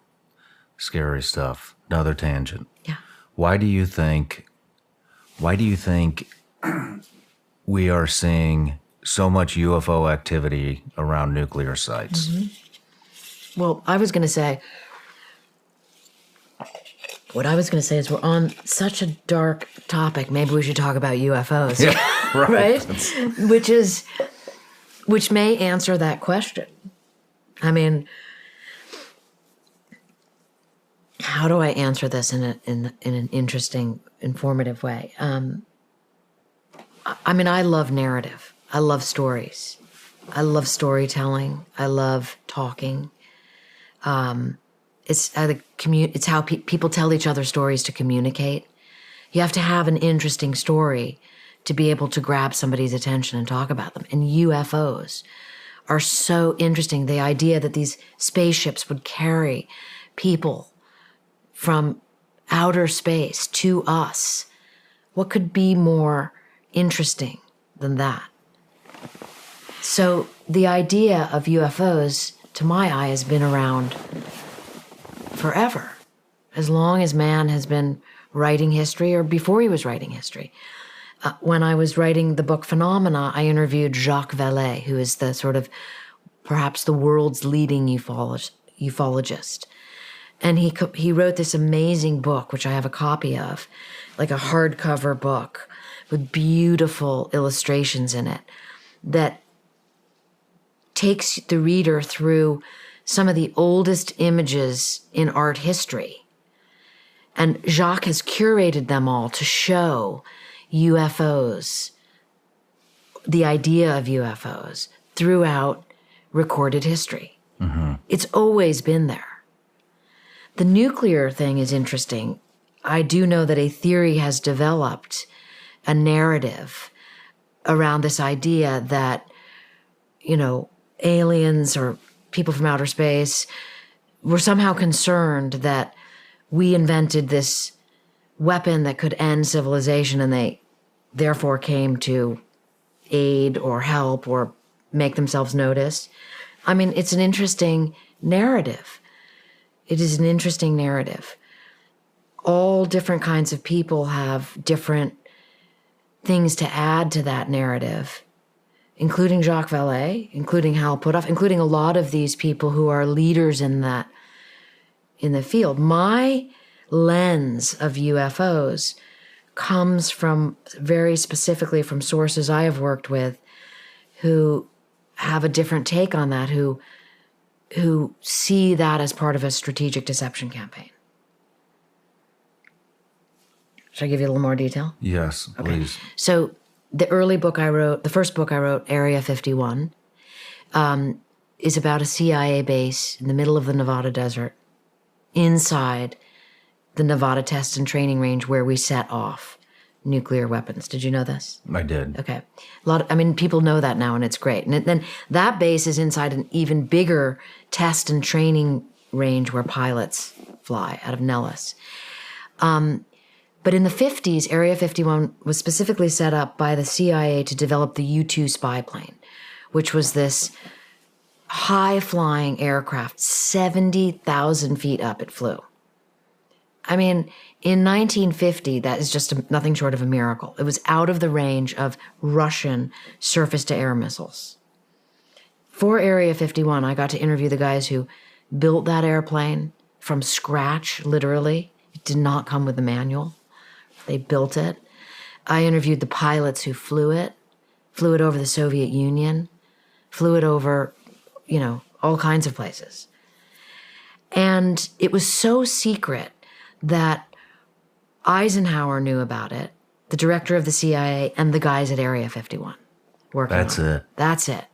Scary stuff. Another tangent. Yeah. Why do you think we are seeing so much UFO activity around nuclear sites? Mm-hmm. Well, what I was going to say is we're on such a dark topic. Maybe we should talk about UFOs. Yeah, right? Which may answer that question. I mean, how do I answer this in an interesting, informative way? I love narrative. I love stories. I love storytelling. I love talking. It's how people tell each other stories to communicate. You have to have an interesting story to be able to grab somebody's attention and talk about them. And UFOs are so interesting. The idea that these spaceships would carry people from outer space to us. What could be more interesting than that? So the idea of UFOs, to my eye, has been around forever, as long as man has been writing history or before he was writing history. When I was writing the book Phenomena, I interviewed Jacques Vallée, who is the sort of perhaps the world's leading ufologist. And he wrote this amazing book, which I have a copy of, like a hardcover book with beautiful illustrations in it that takes the reader through some of the oldest images in art history. And Jacques has curated them all to show UFOs, the idea of UFOs, throughout recorded history. Mm-hmm. It's always been there. The nuclear thing is interesting. I do know that a theory has developed, a narrative around this idea that, aliens or people from outer space were somehow concerned that we invented this weapon that could end civilization, and they therefore came to aid or help or make themselves noticed. I mean, it's an interesting narrative. It is an interesting narrative. All different kinds of people have different things to add to that narrative, including Jacques Vallée, including Hal Puthoff, including a lot of these people who are leaders in the field. My lens of UFOs comes from very specifically from sources I have worked with who have a different take on that, who see that as part of a strategic deception campaign. Should I give you a little more detail? Yes, please. So the first book I wrote, Area 51, is about a CIA base in the middle of the Nevada desert, inside the Nevada test and training range where we set off nuclear weapons. Did you know this? I did. Okay. People know that now, and it's great. And then that base is inside an even bigger test and training range where pilots fly out of Nellis. But in the 50s, Area 51 was specifically set up by the CIA to develop the U-2 spy plane, which was this high-flying aircraft, 70,000 feet up it flew. I mean, in 1950, that is just nothing short of a miracle. It was out of the range of Russian surface-to-air missiles. For Area 51, I got to interview the guys who built that airplane from scratch, literally. It did not come with a manual. They built it. I interviewed the pilots who flew it over the Soviet Union, flew it over, all kinds of places. And it was so secret that Eisenhower knew about it, the director of the CIA, and the guys at Area 51 working on it. That's it.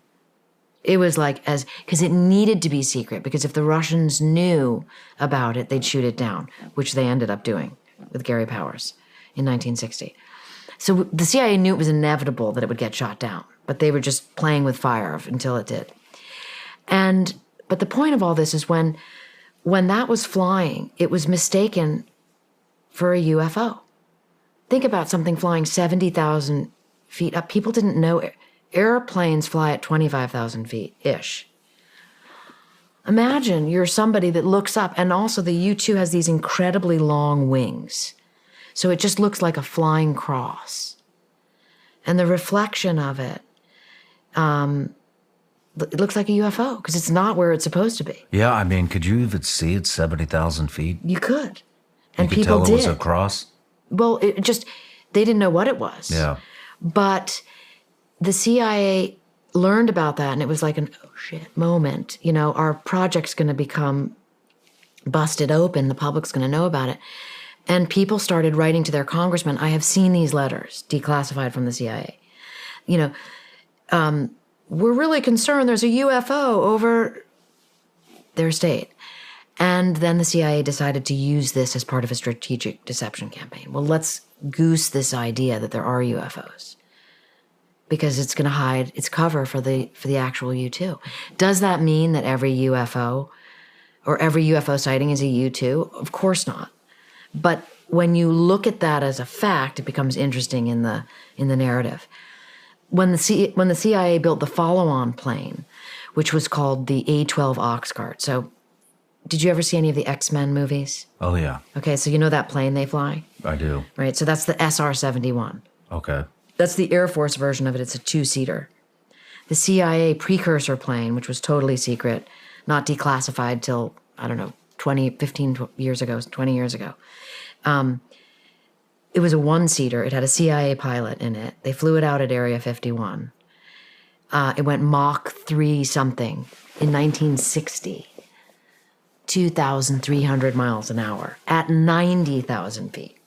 It was because it needed to be secret, because if the Russians knew about it, they'd shoot it down, which they ended up doing with Gary Powers in 1960. So the CIA knew it was inevitable that it would get shot down, but they were just playing with fire until it did. But the point of all this is when that was flying, it was mistaken for a UFO. Think about something flying 70,000 feet up. People didn't know airplanes fly at 25,000 feet-ish. Imagine you're somebody that looks up, and also the U-2 has these incredibly long wings. So it just looks like a flying cross. And the reflection of it, it looks like a UFO because it's not where it's supposed to be. Yeah, I mean, could you even see it 70,000 feet? You could. And you could people tell did. It was a cross? Well, they didn't know what it was. Yeah. But the CIA learned about that, and it was like an oh shit moment. Our project's going to become busted open. The public's going to know about it. And people started writing to their congressmen. I have seen these letters declassified from the CIA. We're really concerned there's a UFO over their state. And then the CIA decided to use this as part of a strategic deception campaign. Well, let's goose this idea that there are UFOs because it's going to hide its cover for the actual U-2. Does that mean that every UFO or every UFO sighting is a U-2? Of course not. But when you look at that as a fact, it becomes interesting in the narrative. When the CIA built the follow-on plane, which was called the A-12 Oxcart. So did you ever see any of the X-Men movies? Oh, yeah. Okay, so you know that plane they fly? I do. Right, so that's the SR-71. Okay. That's the Air Force version of it. It's a two-seater. The CIA precursor plane, which was totally secret, not declassified till, 15 years ago, 20 years ago. It was a one-seater. It had a CIA pilot in it. They flew it out at Area 51. It went Mach 3 something in 1960. 2,300 miles an hour at 90,000 feet.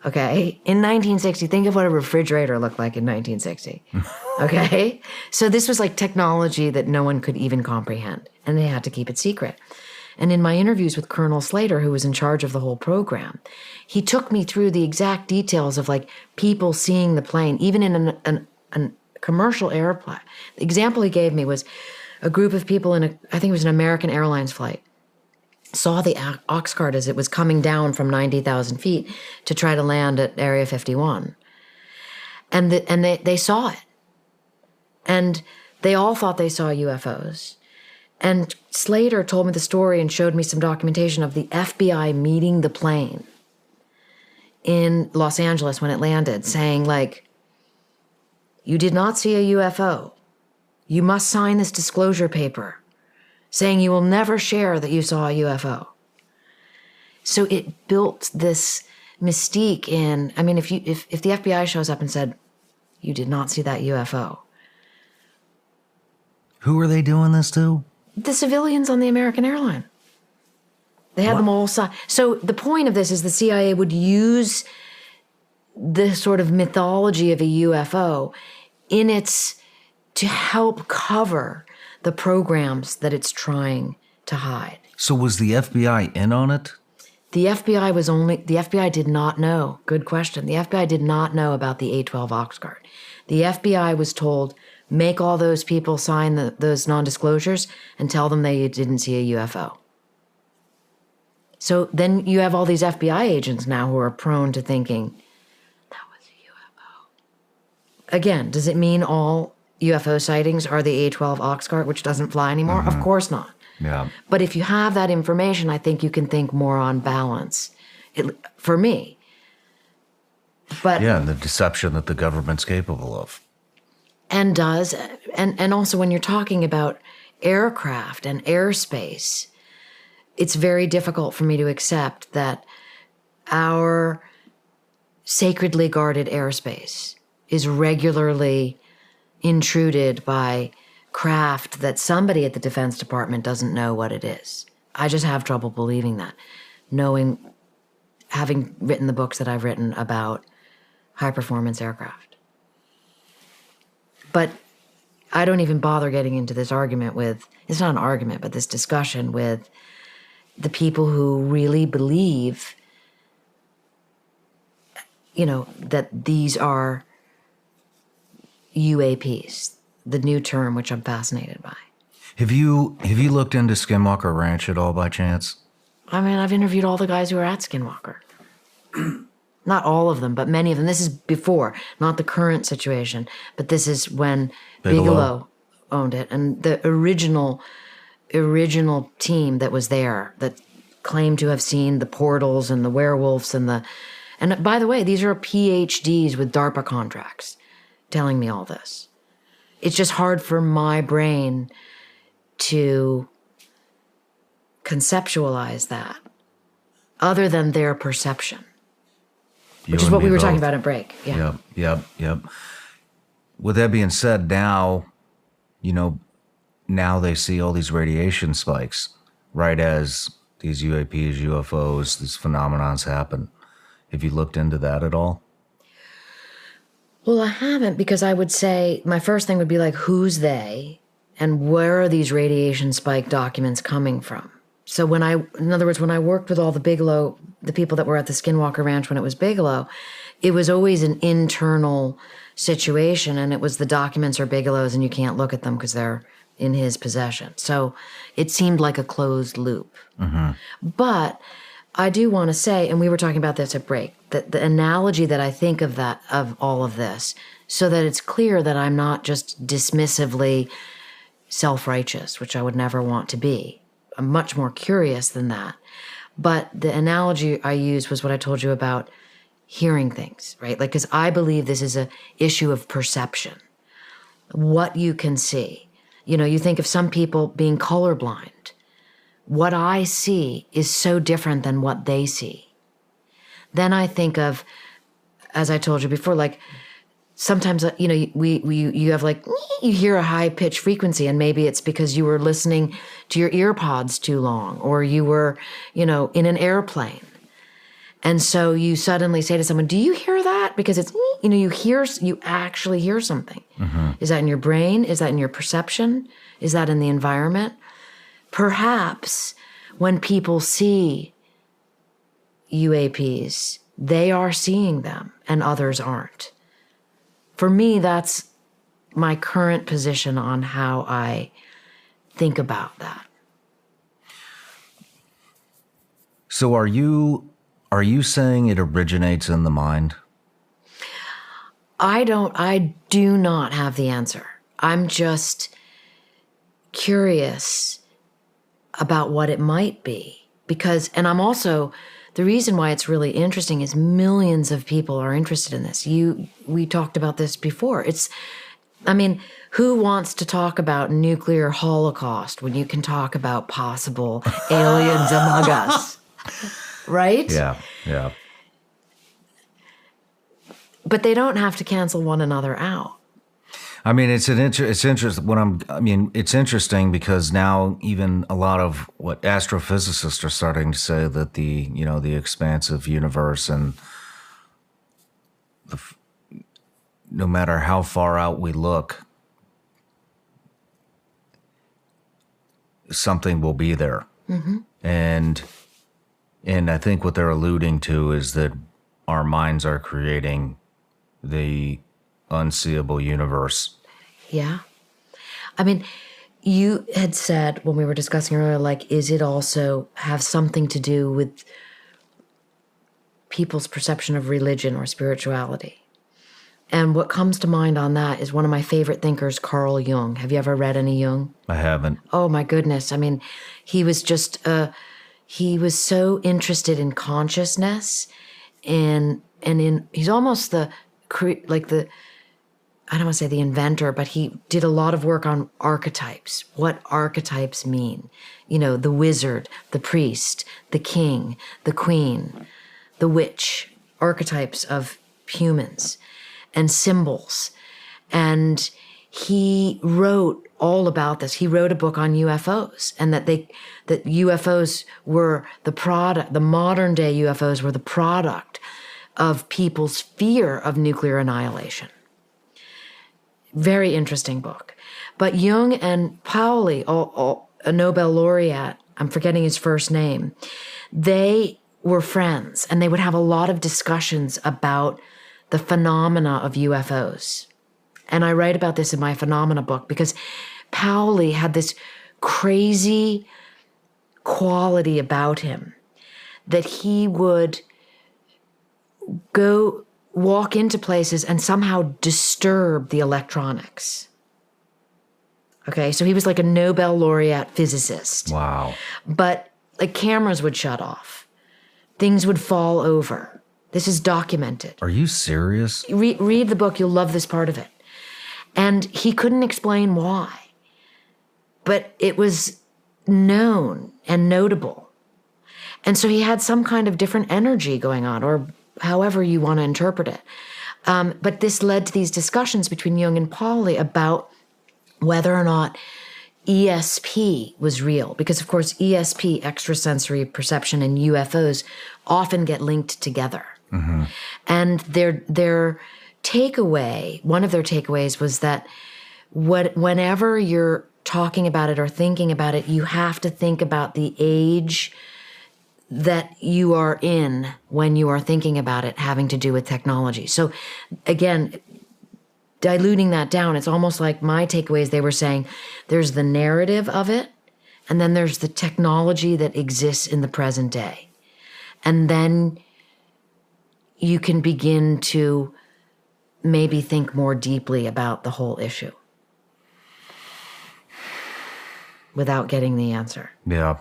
Okay? In 1960, think of what a refrigerator looked like in 1960. Okay? So this was like technology that no one could even comprehend, and they had to keep it secret. And in my interviews with Colonel Slater, who was in charge of the whole program, he took me through the exact details of like people seeing the plane, even in an commercial airplane. The example he gave me was a group of people I think it was an American Airlines flight, saw the Oxcart as it was coming down from 90,000 feet to try to land at Area 51. And they saw it. And they all thought they saw UFOs. And Slater told me the story and showed me some documentation of the FBI meeting the plane in Los Angeles when it landed, saying, like, you did not see a UFO. You must sign this disclosure paper saying you will never share that you saw a UFO. So it built this mystique in, I mean, if the FBI shows up and said, you did not see that UFO. Who are they doing this to? The civilians on the American airline. They had them all signed. So the point of this is the CIA would use the sort of mythology of a UFO to help cover the programs that it's trying to hide. So was the FBI in on it? The FBI did not know. Good question. The FBI did not know about the A-12 Oxcart. The FBI was told, make all those people sign those non-disclosures and tell them they didn't see a UFO. So then you have all these FBI agents now who are prone to thinking, that was a UFO. Again, does it mean all UFO sightings are the A-12 Oxcart, which doesn't fly anymore? Of course not. Yeah. But if you have that information, I think you can think more on balance, for me. But yeah, and the deception that the government's capable of. And does. And also when you're talking about aircraft and airspace, it's very difficult for me to accept that our sacredly guarded airspace is regularly intruded by craft that somebody at the Defense Department doesn't know what it is. I just have trouble believing that, having written the books that I've written about high-performance aircraft. But I don't even bother getting into this argument it's not an argument, but this discussion with the people who really believe, that these are UAPs, the new term, which I'm fascinated by. Have you looked into Skinwalker Ranch at all by chance? I mean, I've interviewed all the guys who were at Skinwalker. Not all of them, but many of them. This is before, not the current situation, but this is when Bigelow owned it. And the original team that was there that claimed to have seen the portals and the werewolves and by the way, these are PhDs with DARPA contracts telling me all this. It's just hard for my brain to conceptualize that other than their perception. Which is what we were talking about at break. Yeah. Yep. With that being said, now they see all these radiation spikes right as these UAPs, UFOs, these phenomenons happen. Have you looked into that at all? Well, I haven't, because I would say my first thing would be like, who's they? And where are these radiation spike documents coming from? So in other words, when I worked with all the Bigelow, the people that were at the Skinwalker Ranch when it was Bigelow, it was always an internal situation, and it was the documents are Bigelow's and you can't look at them because they're in his possession. So it seemed like a closed loop. Mm-hmm. But I do want to say, and we were talking about this at break, that the analogy that I think of all of this, so that it's clear that I'm not just dismissively self-righteous, which I would never want to be. I'm much more curious than that. But the analogy I used was what I told you about hearing things, right? Like, because I believe this is an issue of perception. What you can see. You think of some people being colorblind. What I see is so different than what they see. Then I think of, as I told you before, like sometimes, you have like, you hear a high pitched frequency, and maybe it's because you were listening to your ear pods too long, or you were, in an airplane. And so you suddenly say to someone, do you hear that? Because it's, you actually hear something. Mm-hmm. Is that in your brain? Is that in your perception? Is that in the environment? Perhaps when people see UAPs, they are seeing them and others aren't. For me, that's my current position on how I think about that. So are you saying it originates in the mind? I do not have the answer. I'm just curious about what it might be. Because, and I'm also, the reason why it's really interesting is millions of people are interested in this. We talked about this before. Who wants to talk about nuclear holocaust when you can talk about possible aliens among us? Right? Yeah. But they don't have to cancel one another out. It's interesting. It's interesting because now even a lot of what astrophysicists are starting to say that the expansive universe and no matter how far out we look, something will be there. Mm-hmm. And I think what they're alluding to is that our minds are creating the unseeable universe. Yeah. You had said when we were discussing earlier, is it also have something to do with people's perception of religion or spirituality? And what comes to mind on that is one of my favorite thinkers, Carl Jung. Have you ever read any Jung? I haven't. Oh, my goodness. He was just, he was so interested in consciousness he's almost I don't want to say the inventor, but he did a lot of work on archetypes, what archetypes mean. The wizard, the priest, the king, the queen, the witch, archetypes of humans and symbols. And he wrote all about this. He wrote a book on UFOs and that UFOs were the product, the modern day UFOs were the product of people's fear of nuclear annihilation. Very interesting book. But Jung and Pauli, a Nobel laureate, I'm forgetting his first name, they were friends and they would have a lot of discussions about the phenomena of UFOs. And I write about this in my Phenomena book because Pauli had this crazy quality about him that he would walk into places and somehow disturb the electronics. Okay, so he was like a Nobel laureate physicist. Wow. But cameras would shut off. Things would fall over. This is documented. Are you serious? Read the book, you'll love this part of it. And he couldn't explain why. But it was known and notable. And so he had some kind of different energy going on, or however you want to interpret it. But this led to these discussions between Jung and Pauli about whether or not ESP was real. Because, of course, ESP, extrasensory perception, and UFOs often get linked together. Mm-hmm. And their takeaway, one of their takeaways was that whenever you're talking about it or thinking about it, you have to think about the age that you are in when you are thinking about it having to do with technology. So again, diluting that down, it's almost like my takeaways, they were saying there's the narrative of it, and then there's the technology that exists in the present day. And then you can begin to maybe think more deeply about the whole issue without getting the answer. Yeah.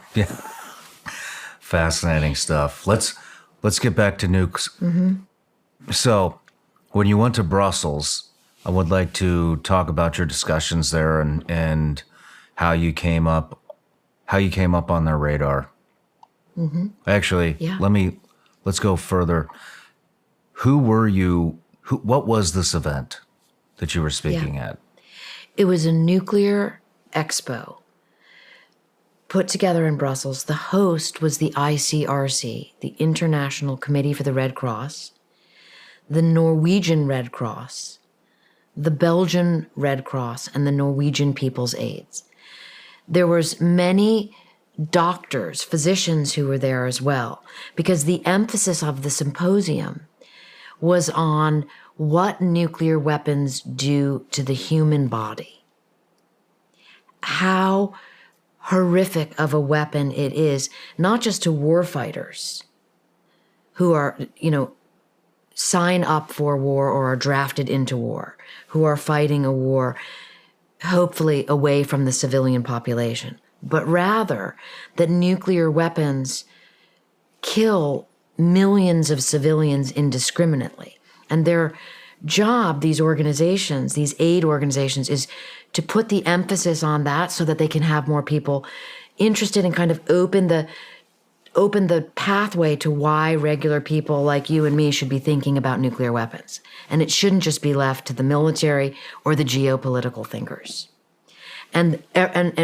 Fascinating stuff. Let's get back to nukes. Mm-hmm. So, when you went to Brussels, I would like to talk about your discussions there and how you came up on their radar. Mm-hmm. Actually, yeah. Let's go further. Who were you? What was this event that you were speaking at? It was a nuclear expo put together in Brussels. The host was the ICRC, the International Committee for the Red Cross, the Norwegian Red Cross, the Belgian Red Cross, and the Norwegian People's Aids. There was many doctors, physicians who were there as well, because the emphasis of the symposium was on what nuclear weapons do to the human body. How horrific of a weapon it is, not just to warfighters who are, sign up for war or are drafted into war, who are fighting a war, hopefully away from the civilian population, but rather that nuclear weapons kill millions of civilians indiscriminately. And their job, these organizations, these aid organizations, is to put the emphasis on that so that they can have more people interested and kind of open the pathway to why regular people like you and me should be thinking about nuclear weapons. And it shouldn't just be left to the military or the geopolitical thinkers. And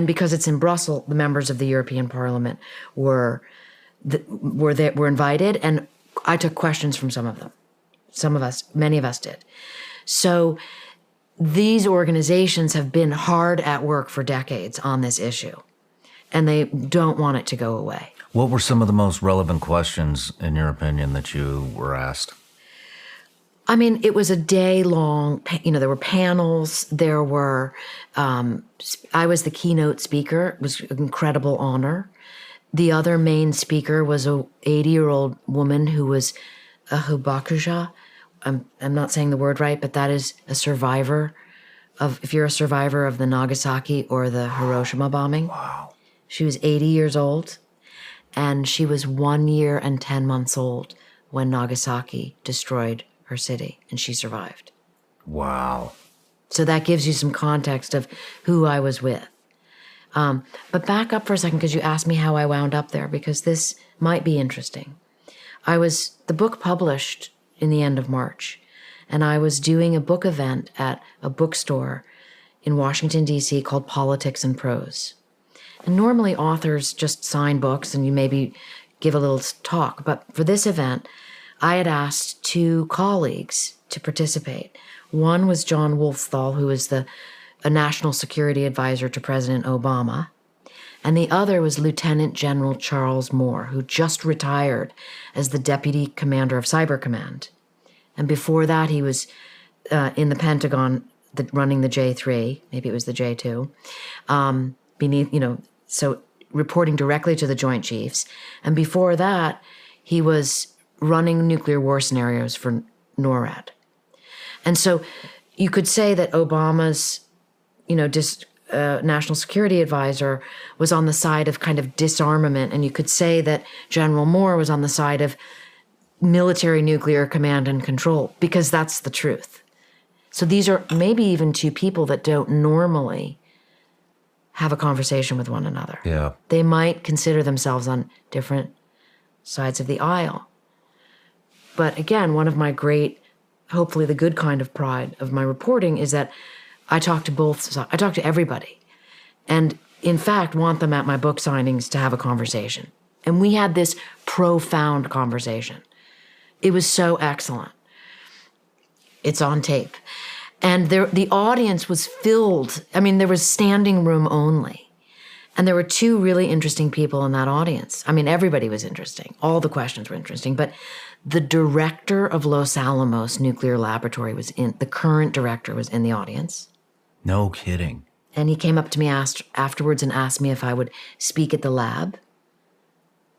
because it's in Brussels, the members of the European Parliament were invited, and I took questions from some of them. Many of us did. So these organizations have been hard at work for decades on this issue, and they don't want it to go away. What were some of the most relevant questions, in your opinion, that you were asked? I mean, it was a day-long, there were panels, there were, I was the keynote speaker. It was an incredible honor. The other main speaker was a 80-year-old woman who was a hibakusha. I'm not saying the word right, but that is a survivor if you're a survivor of the Nagasaki or the Hiroshima bombing. Wow. She was 80 years old, and she was 1 year and 10 months old when Nagasaki destroyed her city, and she survived. Wow. So that gives you some context of who I was with. But back up for a second, because you asked me how I wound up there, because this might be interesting. The book published in the end of March, and I was doing a book event at a bookstore in Washington, D.C. called Politics and Prose. And normally authors just sign books and you maybe give a little talk. But for this event, I had asked 2 colleagues to participate. One was John Wolfthal, who is a national security advisor to President Obama. And the other was Lieutenant General Charles Moore, who just retired as the Deputy Commander of Cyber Command. And before that, he was in the Pentagon running the J3, maybe it was the J2, so reporting directly to the Joint Chiefs. And before that, he was running nuclear war scenarios for NORAD. And so you could say that Obama's, national security advisor was on the side of kind of disarmament, and you could say that General Moore was on the side of military nuclear command and control, because that's the truth. So these are maybe even 2 people that don't normally have a conversation with one another. Yeah. They might consider themselves on different sides of the aisle. But again, one of my great, hopefully the good kind of pride of my reporting is that I talk to both sides. I talk to everybody. And in fact, want them at my book signings to have a conversation. And we had this profound conversation. It was so excellent. It's on tape. And the audience was filled. I mean, there was standing room only. And there were 2 really interesting people in that audience. I mean, everybody was interesting. All the questions were interesting. But the director of Los Alamos Nuclear Laboratory the current director was in the audience. No kidding. And he came up to me afterwards and asked me if I would speak at the lab.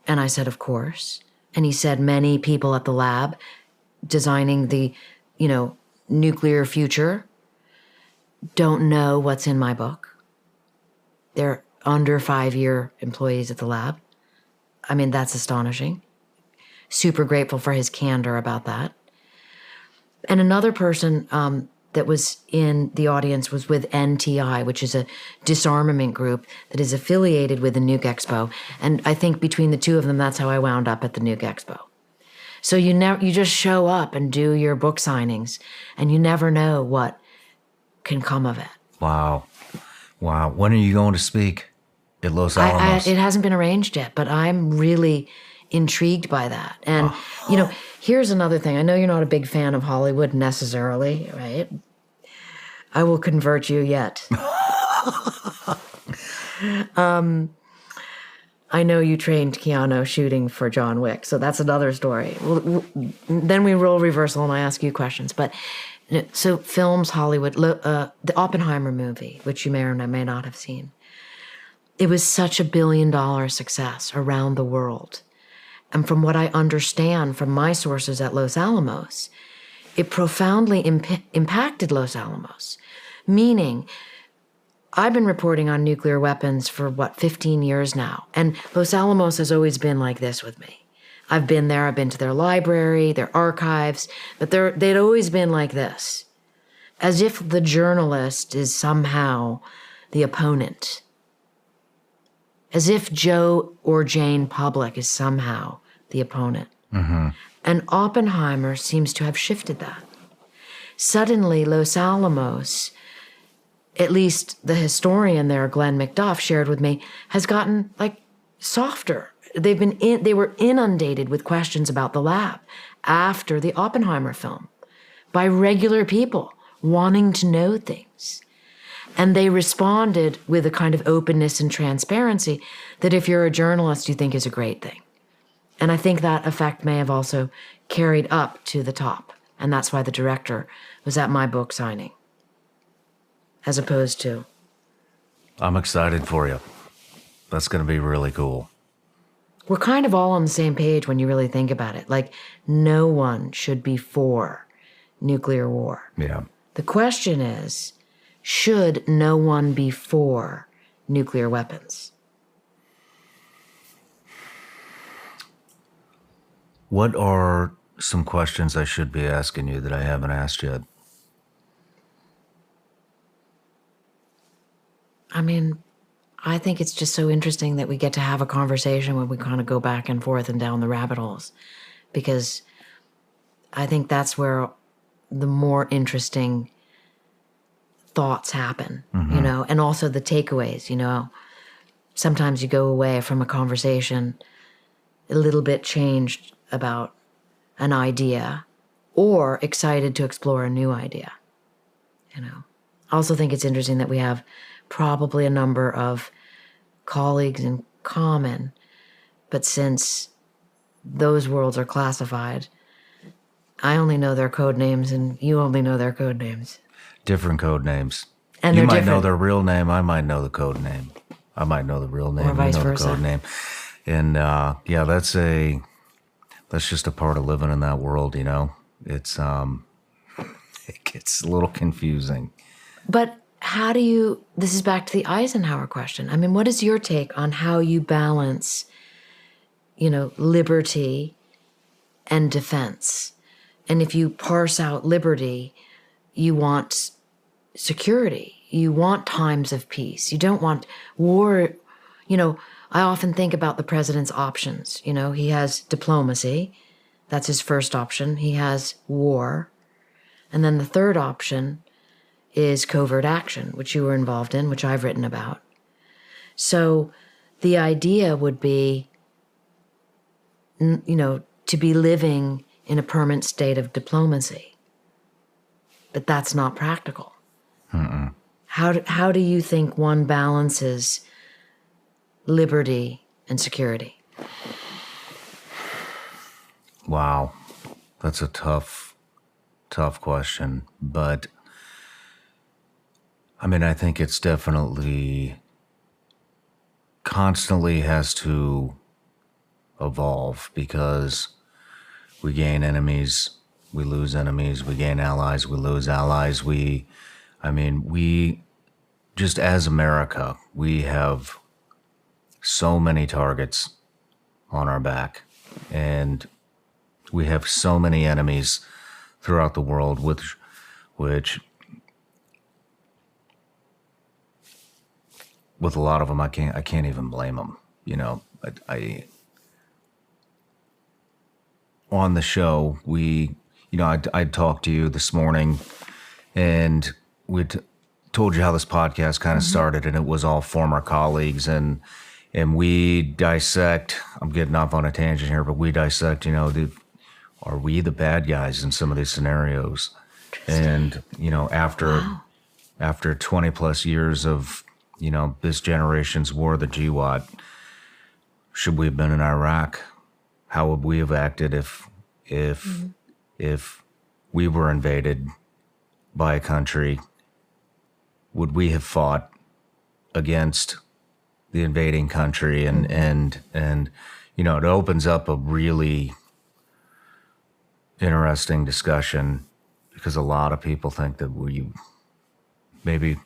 And I said, of course. And he said, many people at the lab designing the, nuclear future don't know what's in my book. They're under 5-year employees at the lab. I mean, that's astonishing. Super grateful for his candor about that. And another person that was in the audience was with NTI, which is a disarmament group that is affiliated with the Nuke Expo. And I think between the 2 of them, that's how I wound up at the Nuke Expo. So you just show up and do your book signings, and you never know what can come of it. Wow. When are you going to speak at Los Alamos? It hasn't been arranged yet, but I'm really intrigued by that. And, here's another thing. I know you're not a big fan of Hollywood necessarily, right? I will convert you yet. I know you trained Keanu shooting for John Wick, so that's another story. Then we roll reversal and I ask you questions. But so films, Hollywood, the Oppenheimer movie, which you may or may not have seen, it was such a $1 billion success around the world. And from what I understand from my sources at Los Alamos, it profoundly impacted Los Alamos, meaning I've been reporting on nuclear weapons for, 15 years now. And Los Alamos has always been like this with me. I've been there, I've been to their library, their archives, but they'd always been like this, as if the journalist is somehow the opponent, as if Joe or Jane Public is somehow the opponent. Mm-hmm. And Oppenheimer seems to have shifted that. Suddenly, Los Alamos, at least the historian there, Glenn McDuff, shared with me, has gotten softer. They were inundated with questions about the lab after the Oppenheimer film by regular people wanting to know things. And they responded with a kind of openness and transparency that if you're a journalist, you think is a great thing. And I think that effect may have also carried up to the top. And that's why the director was at my book signing, as opposed to. I'm excited for you. That's going to be really cool. We're kind of all on the same page when you really think about it. No one should be for nuclear war. Yeah. The question is, should no one be for nuclear weapons? What are some questions I should be asking you that I haven't asked yet? I mean, I think it's just so interesting that we get to have a conversation where we kind of go back and forth and down the rabbit holes, because I think that's where the more interesting thoughts happen, and also the takeaways, Sometimes you go away from a conversation a little bit changed about an idea or excited to explore a new idea, I also think it's interesting that we have probably a number of colleagues in common, but since those worlds are classified, I only know their code names and you only know their code names. Different code names. And you might different. know their real name, I might know the code name. I might know the real name, or vice you know versa. the code name. And that's just a part of living in that world, It's it gets a little confusing. But how do you, this is back to the Eisenhower question. I mean, what is your take on how you balance, liberty and defense? And if you parse out liberty, you want security. You want times of peace. You don't want war. I often think about the president's options. He has diplomacy. That's his first option. He has war. And then the third option is covert action, which you were involved in, which I've written about. So the idea would be, to be living in a permanent state of diplomacy. But that's not practical. Mm-mm. How do you think one balances liberty and security? Wow. That's a tough question. But, I think it's definitely constantly has to evolve, because we gain enemies, we lose enemies, we gain allies, we lose allies. We just as America, we have so many targets on our back, and we have so many enemies throughout the world, which with a lot of them, I can't even blame them. I on the show, I talked to you this morning, and we told you how this podcast kind of started, and it was all former colleagues, and we dissect. I'm getting off on a tangent here, but we dissect. Are we the bad guys in some of these scenarios? And after 20 plus years of this generation's war, the GWAT, should we have been in Iraq? How would we have acted if we were invaded by a country? Would we have fought against the invading country? And you know, it opens up a really interesting discussion, because a lot of people think that maybe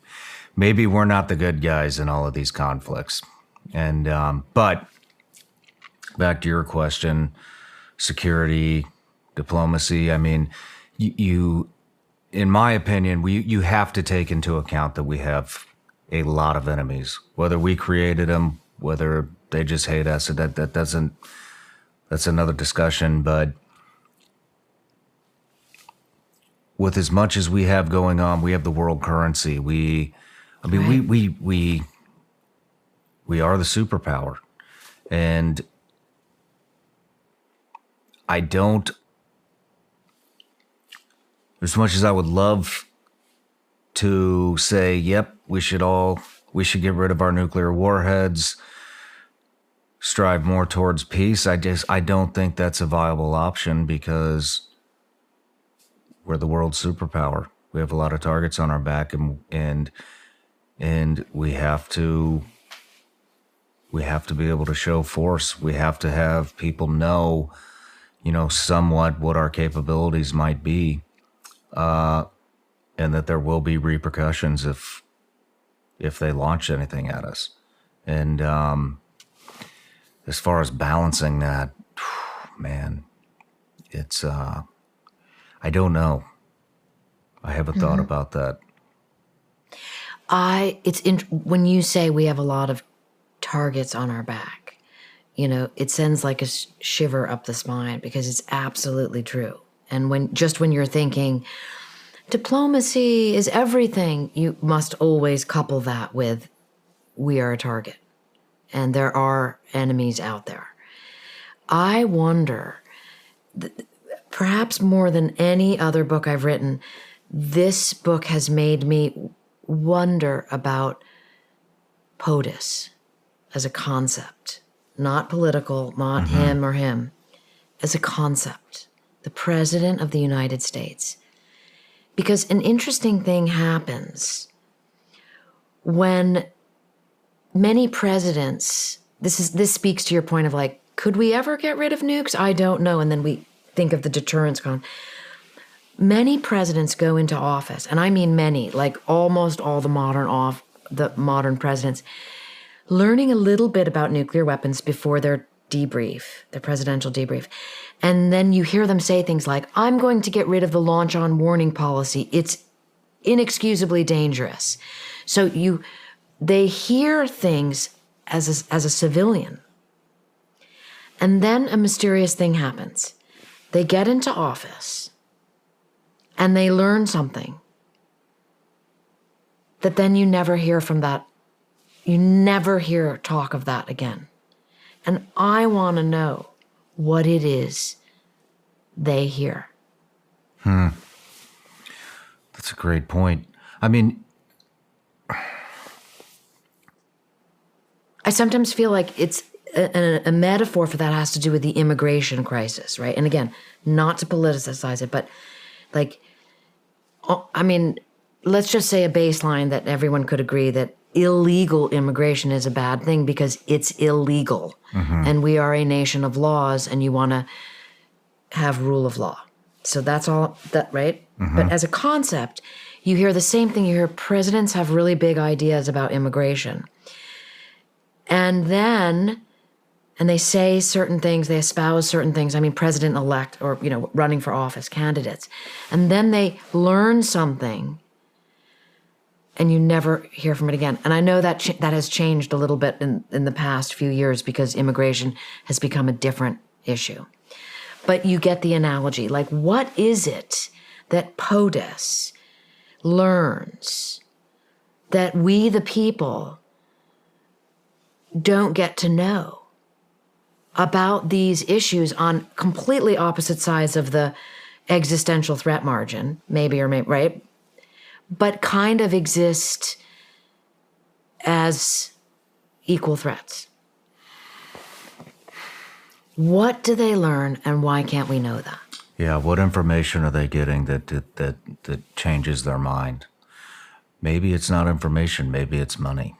we're not the good guys in all of these conflicts. And but back to your question, security, diplomacy. I mean, you in my opinion, you have to take into account that we have a lot of enemies. Whether we created them, whether they just hate us, that's another discussion. But with as much as we have going on, we have the world currency. We are the superpower. And I don't, as much as I would love to say, yep, we should get rid of our nuclear warheads, strive more towards peace, I don't think that's a viable option, because we're the world's superpower. We have a lot of targets on our back, and we have to be able to show force. We have to have people know, you know, somewhat what our capabilities might be, and that there will be repercussions if they launch anything at us. And as far as balancing that, man, it's I don't know. I haven't thought about that. When you say we have a lot of targets on our back, you know, it sends like a shiver up the spine, because it's absolutely true. And when you're thinking diplomacy is everything, you must always couple that with we are a target and there are enemies out there. I wonder, perhaps more than any other book I've written, this book has made me wonder about POTUS as a concept, not political, not him or him, as a concept, the President of the United States. Because an interesting thing happens when many presidents, this speaks to your point of like, could we ever get rid of nukes? I don't know. And then we think of the deterrence con. Many presidents go into office, and I mean many, like almost all the modern presidents, learning a little bit about nuclear weapons before their presidential debrief. And then you hear them say things like, I'm going to get rid of the launch on warning policy. It's inexcusably dangerous. So they hear things as a civilian. And then a mysterious thing happens. They get into office and they learn something that then you never hear from that. You never hear talk of that again. And I want to know what it is they hear. That's a great point. I mean, I sometimes feel like it's a metaphor for that has to do with the immigration crisis, right? And again, not to politicize it, but like, I mean, let's just say a baseline that everyone could agree that illegal immigration is a bad thing because it's illegal. And we are a nation of laws, and you want to have rule of law. So that's all that, right? But as a concept, you hear the same thing. You hear presidents have really big ideas about immigration. And they say certain things, they espouse certain things. I mean, president-elect or, you know, running for office candidates. And then they learn something and you never hear from it again. And I know that that has changed a little bit in the past few years because immigration has become a different issue. But you get the analogy. Like, what is it that POTUS learns that we, the people, don't get to know about these issues on completely opposite sides of the existential threat margin, maybe, right? But kind of exist as equal threats? What do they learn, and why can't we know that? Yeah, what information are they getting that changes their mind? Maybe it's not information, maybe it's money.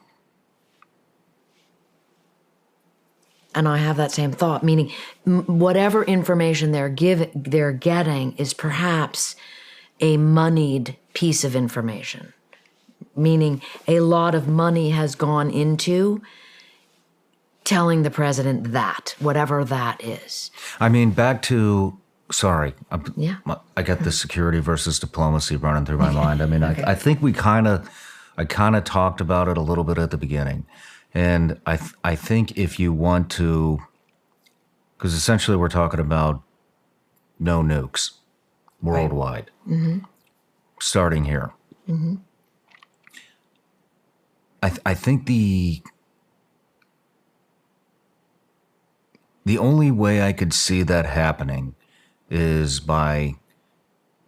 And I have that same thought, meaning whatever information they're getting is perhaps a moneyed piece of information, meaning a lot of money has gone into telling the president that, whatever that is. I mean, back to, sorry, I got the security versus diplomacy running through my mind. I mean, okay. I think I kind of talked about it a little bit at the beginning. And I think if you want to, because essentially we're talking about no nukes worldwide, right. Mm-hmm. Starting here. Mm-hmm. I think the only way I could see that happening is by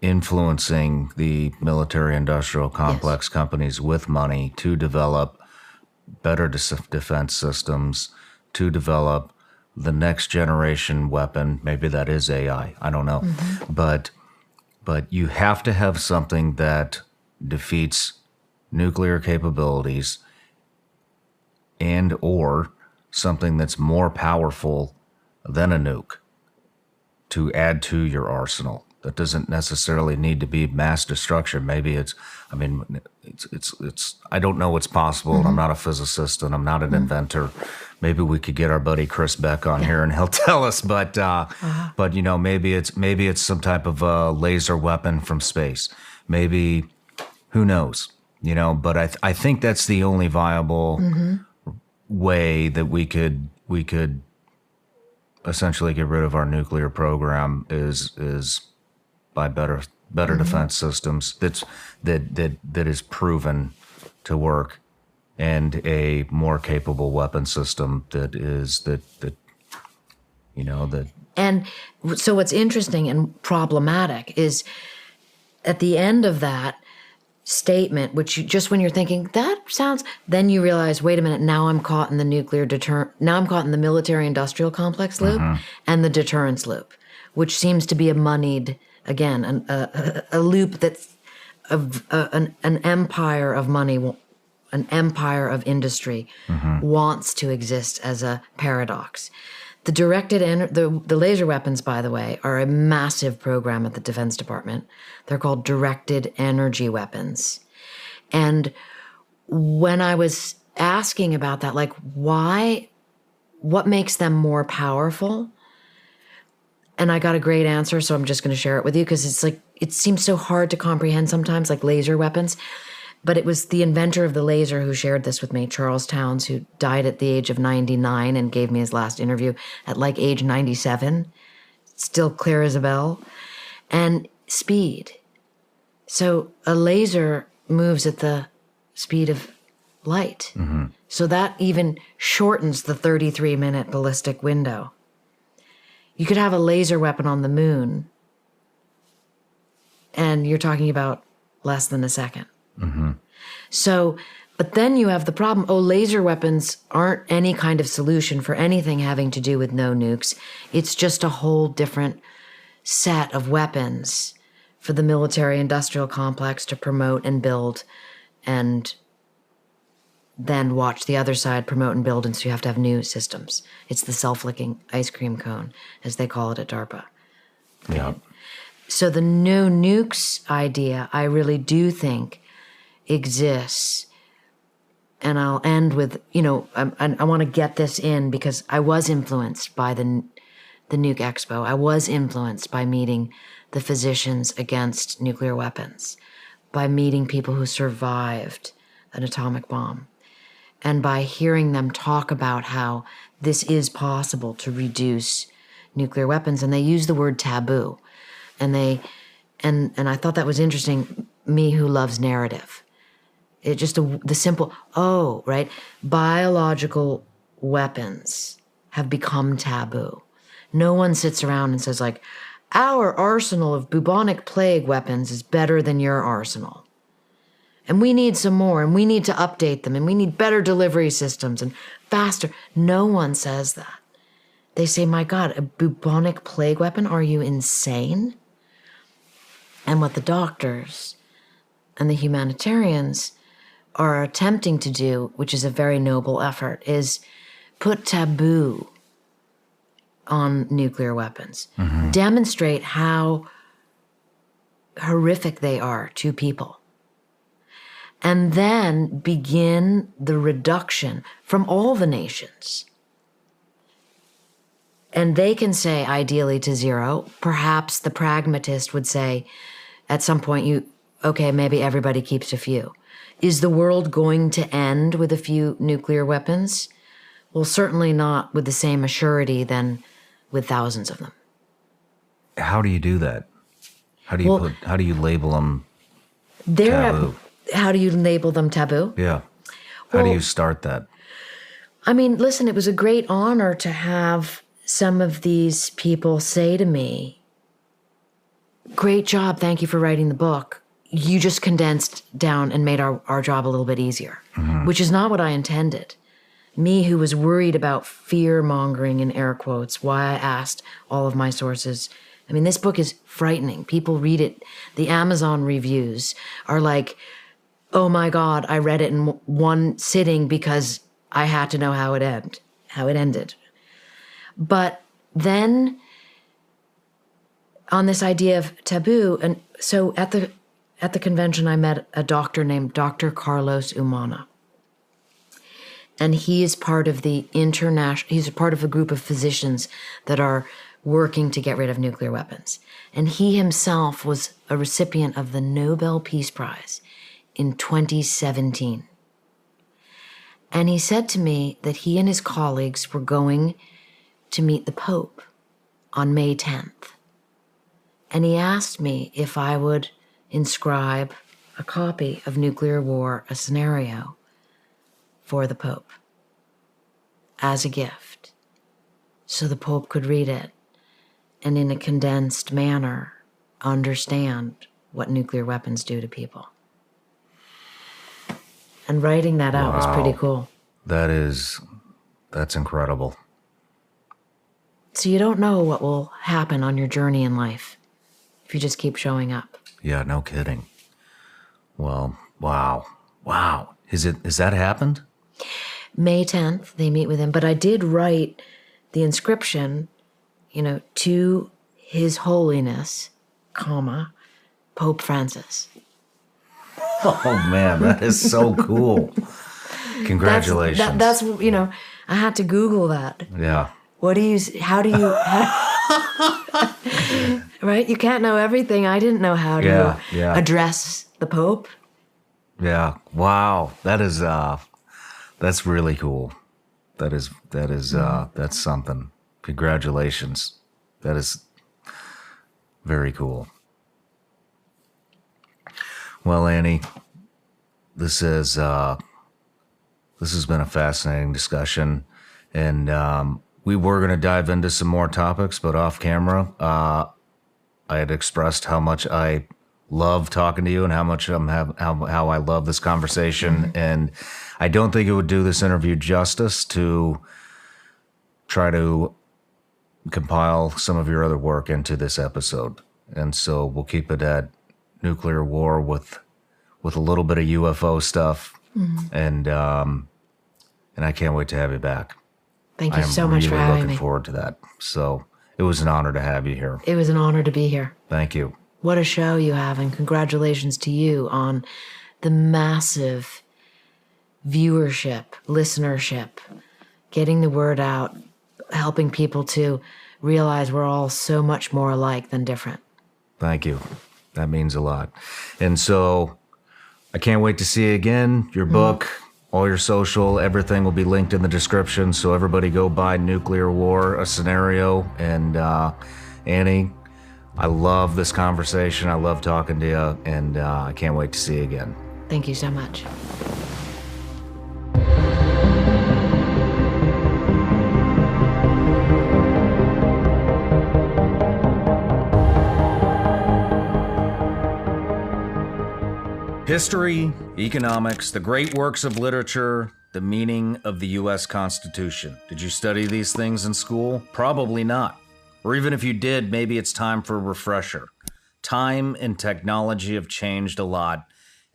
influencing the military-industrial complex companies with money to develop better defense systems, to develop the next generation weapon. Maybe that is AI. I don't know. Mm-hmm. But you have to have something that defeats nuclear capabilities and or something that's more powerful than a nuke to add to your arsenal. That doesn't necessarily need to be mass destruction. Maybe it's I don't know what's possible. Mm-hmm. I'm not a physicist and I'm not an inventor. Maybe we could get our buddy Chris Beck on here and he'll tell us. But you know, maybe it's some type of laser weapon from space. Maybe, who knows? You know, but I think that's the only viable way that we could essentially get rid of our nuclear program is by better defense systems that is proven to work, and a more capable weapon system that you know that. And so what's interesting and problematic is at the end of that statement, which just when you're thinking that sounds, then you realize, wait a minute, now I'm caught in the now I'm caught in the military-industrial complex loop and the deterrence loop, which seems to be a moneyed, again, a loop that's an empire of money, an empire of industry wants to exist as a paradox. The the laser weapons, by the way, are a massive program at the Defense Department. They're called directed energy weapons. And when I was asking about that, like, what makes them more powerful? And I got a great answer, so I'm just going to share it with you because it's like, it seems so hard to comprehend sometimes, like laser weapons. But it was the inventor of the laser who shared this with me, Charles Towns, who died at the age of 99 and gave me his last interview at like age 97. Still clear as a bell. And speed. So a laser moves at the speed of light. Mm-hmm. So that even shortens the 33-minute ballistic window. You could have a laser weapon on the moon, and you're talking about less than a second. Mm-hmm. So, but then you have the problem, laser weapons aren't any kind of solution for anything having to do with no nukes. It's just a whole different set of weapons for the military-industrial complex to promote and build, and then watch the other side promote and build, and so you have to have new systems. It's the self-licking ice cream cone, as they call it at DARPA. Yeah. So the no nukes idea, I really do think exists. And I'll end with, I want to get this in because I was influenced by the Nuke Expo. I was influenced by meeting the physicians against nuclear weapons, by meeting people who survived an atomic bomb, and by hearing them talk about how this is possible to reduce nuclear weapons. And they use the word taboo. And I thought that was interesting, me who loves narrative. It just the simple, right? Biological weapons have become taboo. No one sits around and says, like, our arsenal of bubonic plague weapons is better than your arsenal. And we need some more, and we need to update them, and we need better delivery systems and faster. No one says that. They say, my God, a bubonic plague weapon? Are you insane? And what the doctors and the humanitarians are attempting to do, which is a very noble effort, is put taboo on nuclear weapons. Demonstrate how horrific they are to people. And then begin the reduction from all the nations. And they can say, ideally, to zero. Perhaps the pragmatist would say, at some point, okay, maybe everybody keeps a few. Is the world going to end with a few nuclear weapons? Well, certainly not with the same assurity than with thousands of them. How do you do that? How do you label them taboo? How do you label them taboo? Yeah. How do you start that? I mean, listen, it was a great honor to have some of these people say to me, great job, thank you for writing the book. You just condensed down and made our job a little bit easier, which is not what I intended. Me, who was worried about fear-mongering, in air quotes, why I asked all of my sources. I mean, this book is frightening. People read it. The Amazon reviews are like, oh my God, I read it in one sitting because I had to know how it ended. But then on this idea of taboo, and so at the convention, I met a doctor named Dr. Carlos Umana. And he is part of he's a part of a group of physicians that are working to get rid of nuclear weapons. And he himself was a recipient of the Nobel Peace Prize in 2017. And he said to me that he and his colleagues were going to meet the Pope on May 10th. And he asked me if I would inscribe a copy of Nuclear War, a Scenario, for the Pope as a gift, so the Pope could read it and in a condensed manner understand what nuclear weapons do to people. And writing that out was pretty cool. That's incredible. So you don't know what will happen on your journey in life if you just keep showing up. Yeah, no kidding. Well, wow. Has that happened? May 10th, they meet with him. But I did write the inscription, to His Holiness, Pope Francis. Oh, man, that is so cool. Congratulations. That's I had to Google that. Yeah. How do you, right? You can't know everything. I didn't know how to address the Pope. Yeah. Wow. That's really cool. That's something. Congratulations. That is very cool. Well, Annie, this has been a fascinating discussion, and we were going to dive into some more topics, but off camera, I had expressed how much I love talking to you and how much how I love this conversation, and I don't think it would do this interview justice to try to compile some of your other work into this episode, and so we'll keep it at nuclear war with a little bit of UFO stuff, and I can't wait to have you back. Thank you so much for having me. I'm looking forward to that. So it was an honor to have you here. It was an honor to be here. Thank you. What a show you have, and congratulations to you on the massive viewership, listenership, getting the word out, helping people to realize we're all so much more alike than different. Thank you. That means a lot. And so I can't wait to see you again. Your book, all your social, everything will be linked in the description. So everybody go buy Nuclear War, a Scenario. And Annie, I love this conversation. I love talking to you. And I can't wait to see you again. Thank you so much. History, economics, the great works of literature, the meaning of the U.S. Constitution. Did you study these things in school? Probably not. Or even if you did, maybe it's time for a refresher. Time and technology have changed a lot,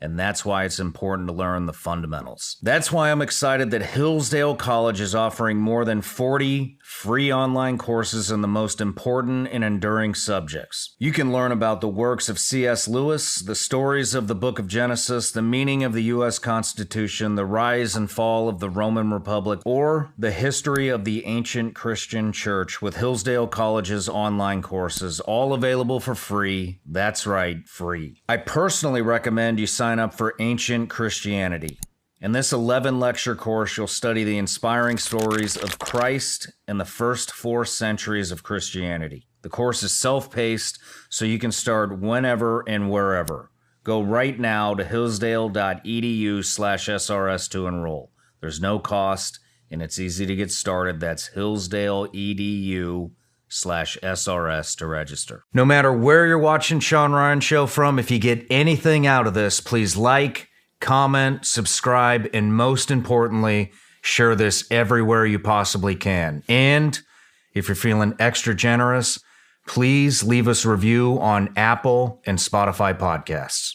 and that's why it's important to learn the fundamentals. That's why I'm excited that Hillsdale College is offering more than 40 free online courses in the most important and enduring subjects. You can learn about the works of C.S. Lewis, the stories of the Book of Genesis, the meaning of the U.S. Constitution, the rise and fall of the Roman Republic, or the history of the ancient Christian church with Hillsdale College's online courses, all available for free. That's right, free. I personally recommend you sign up for Ancient Christianity. In this 11-lecture course, you'll study the inspiring stories of Christ and the first 4 centuries of Christianity. The course is self-paced, so you can start whenever and wherever. Go right now to hillsdale.edu/SRS to enroll. There's no cost, and it's easy to get started. That's hillsdale.edu/SRS to register. No matter where you're watching Shawn Ryan Show from, if you get anything out of this, please like, comment, subscribe, and most importantly, share this everywhere you possibly can. And if you're feeling extra generous, please leave us a review on Apple and Spotify podcasts.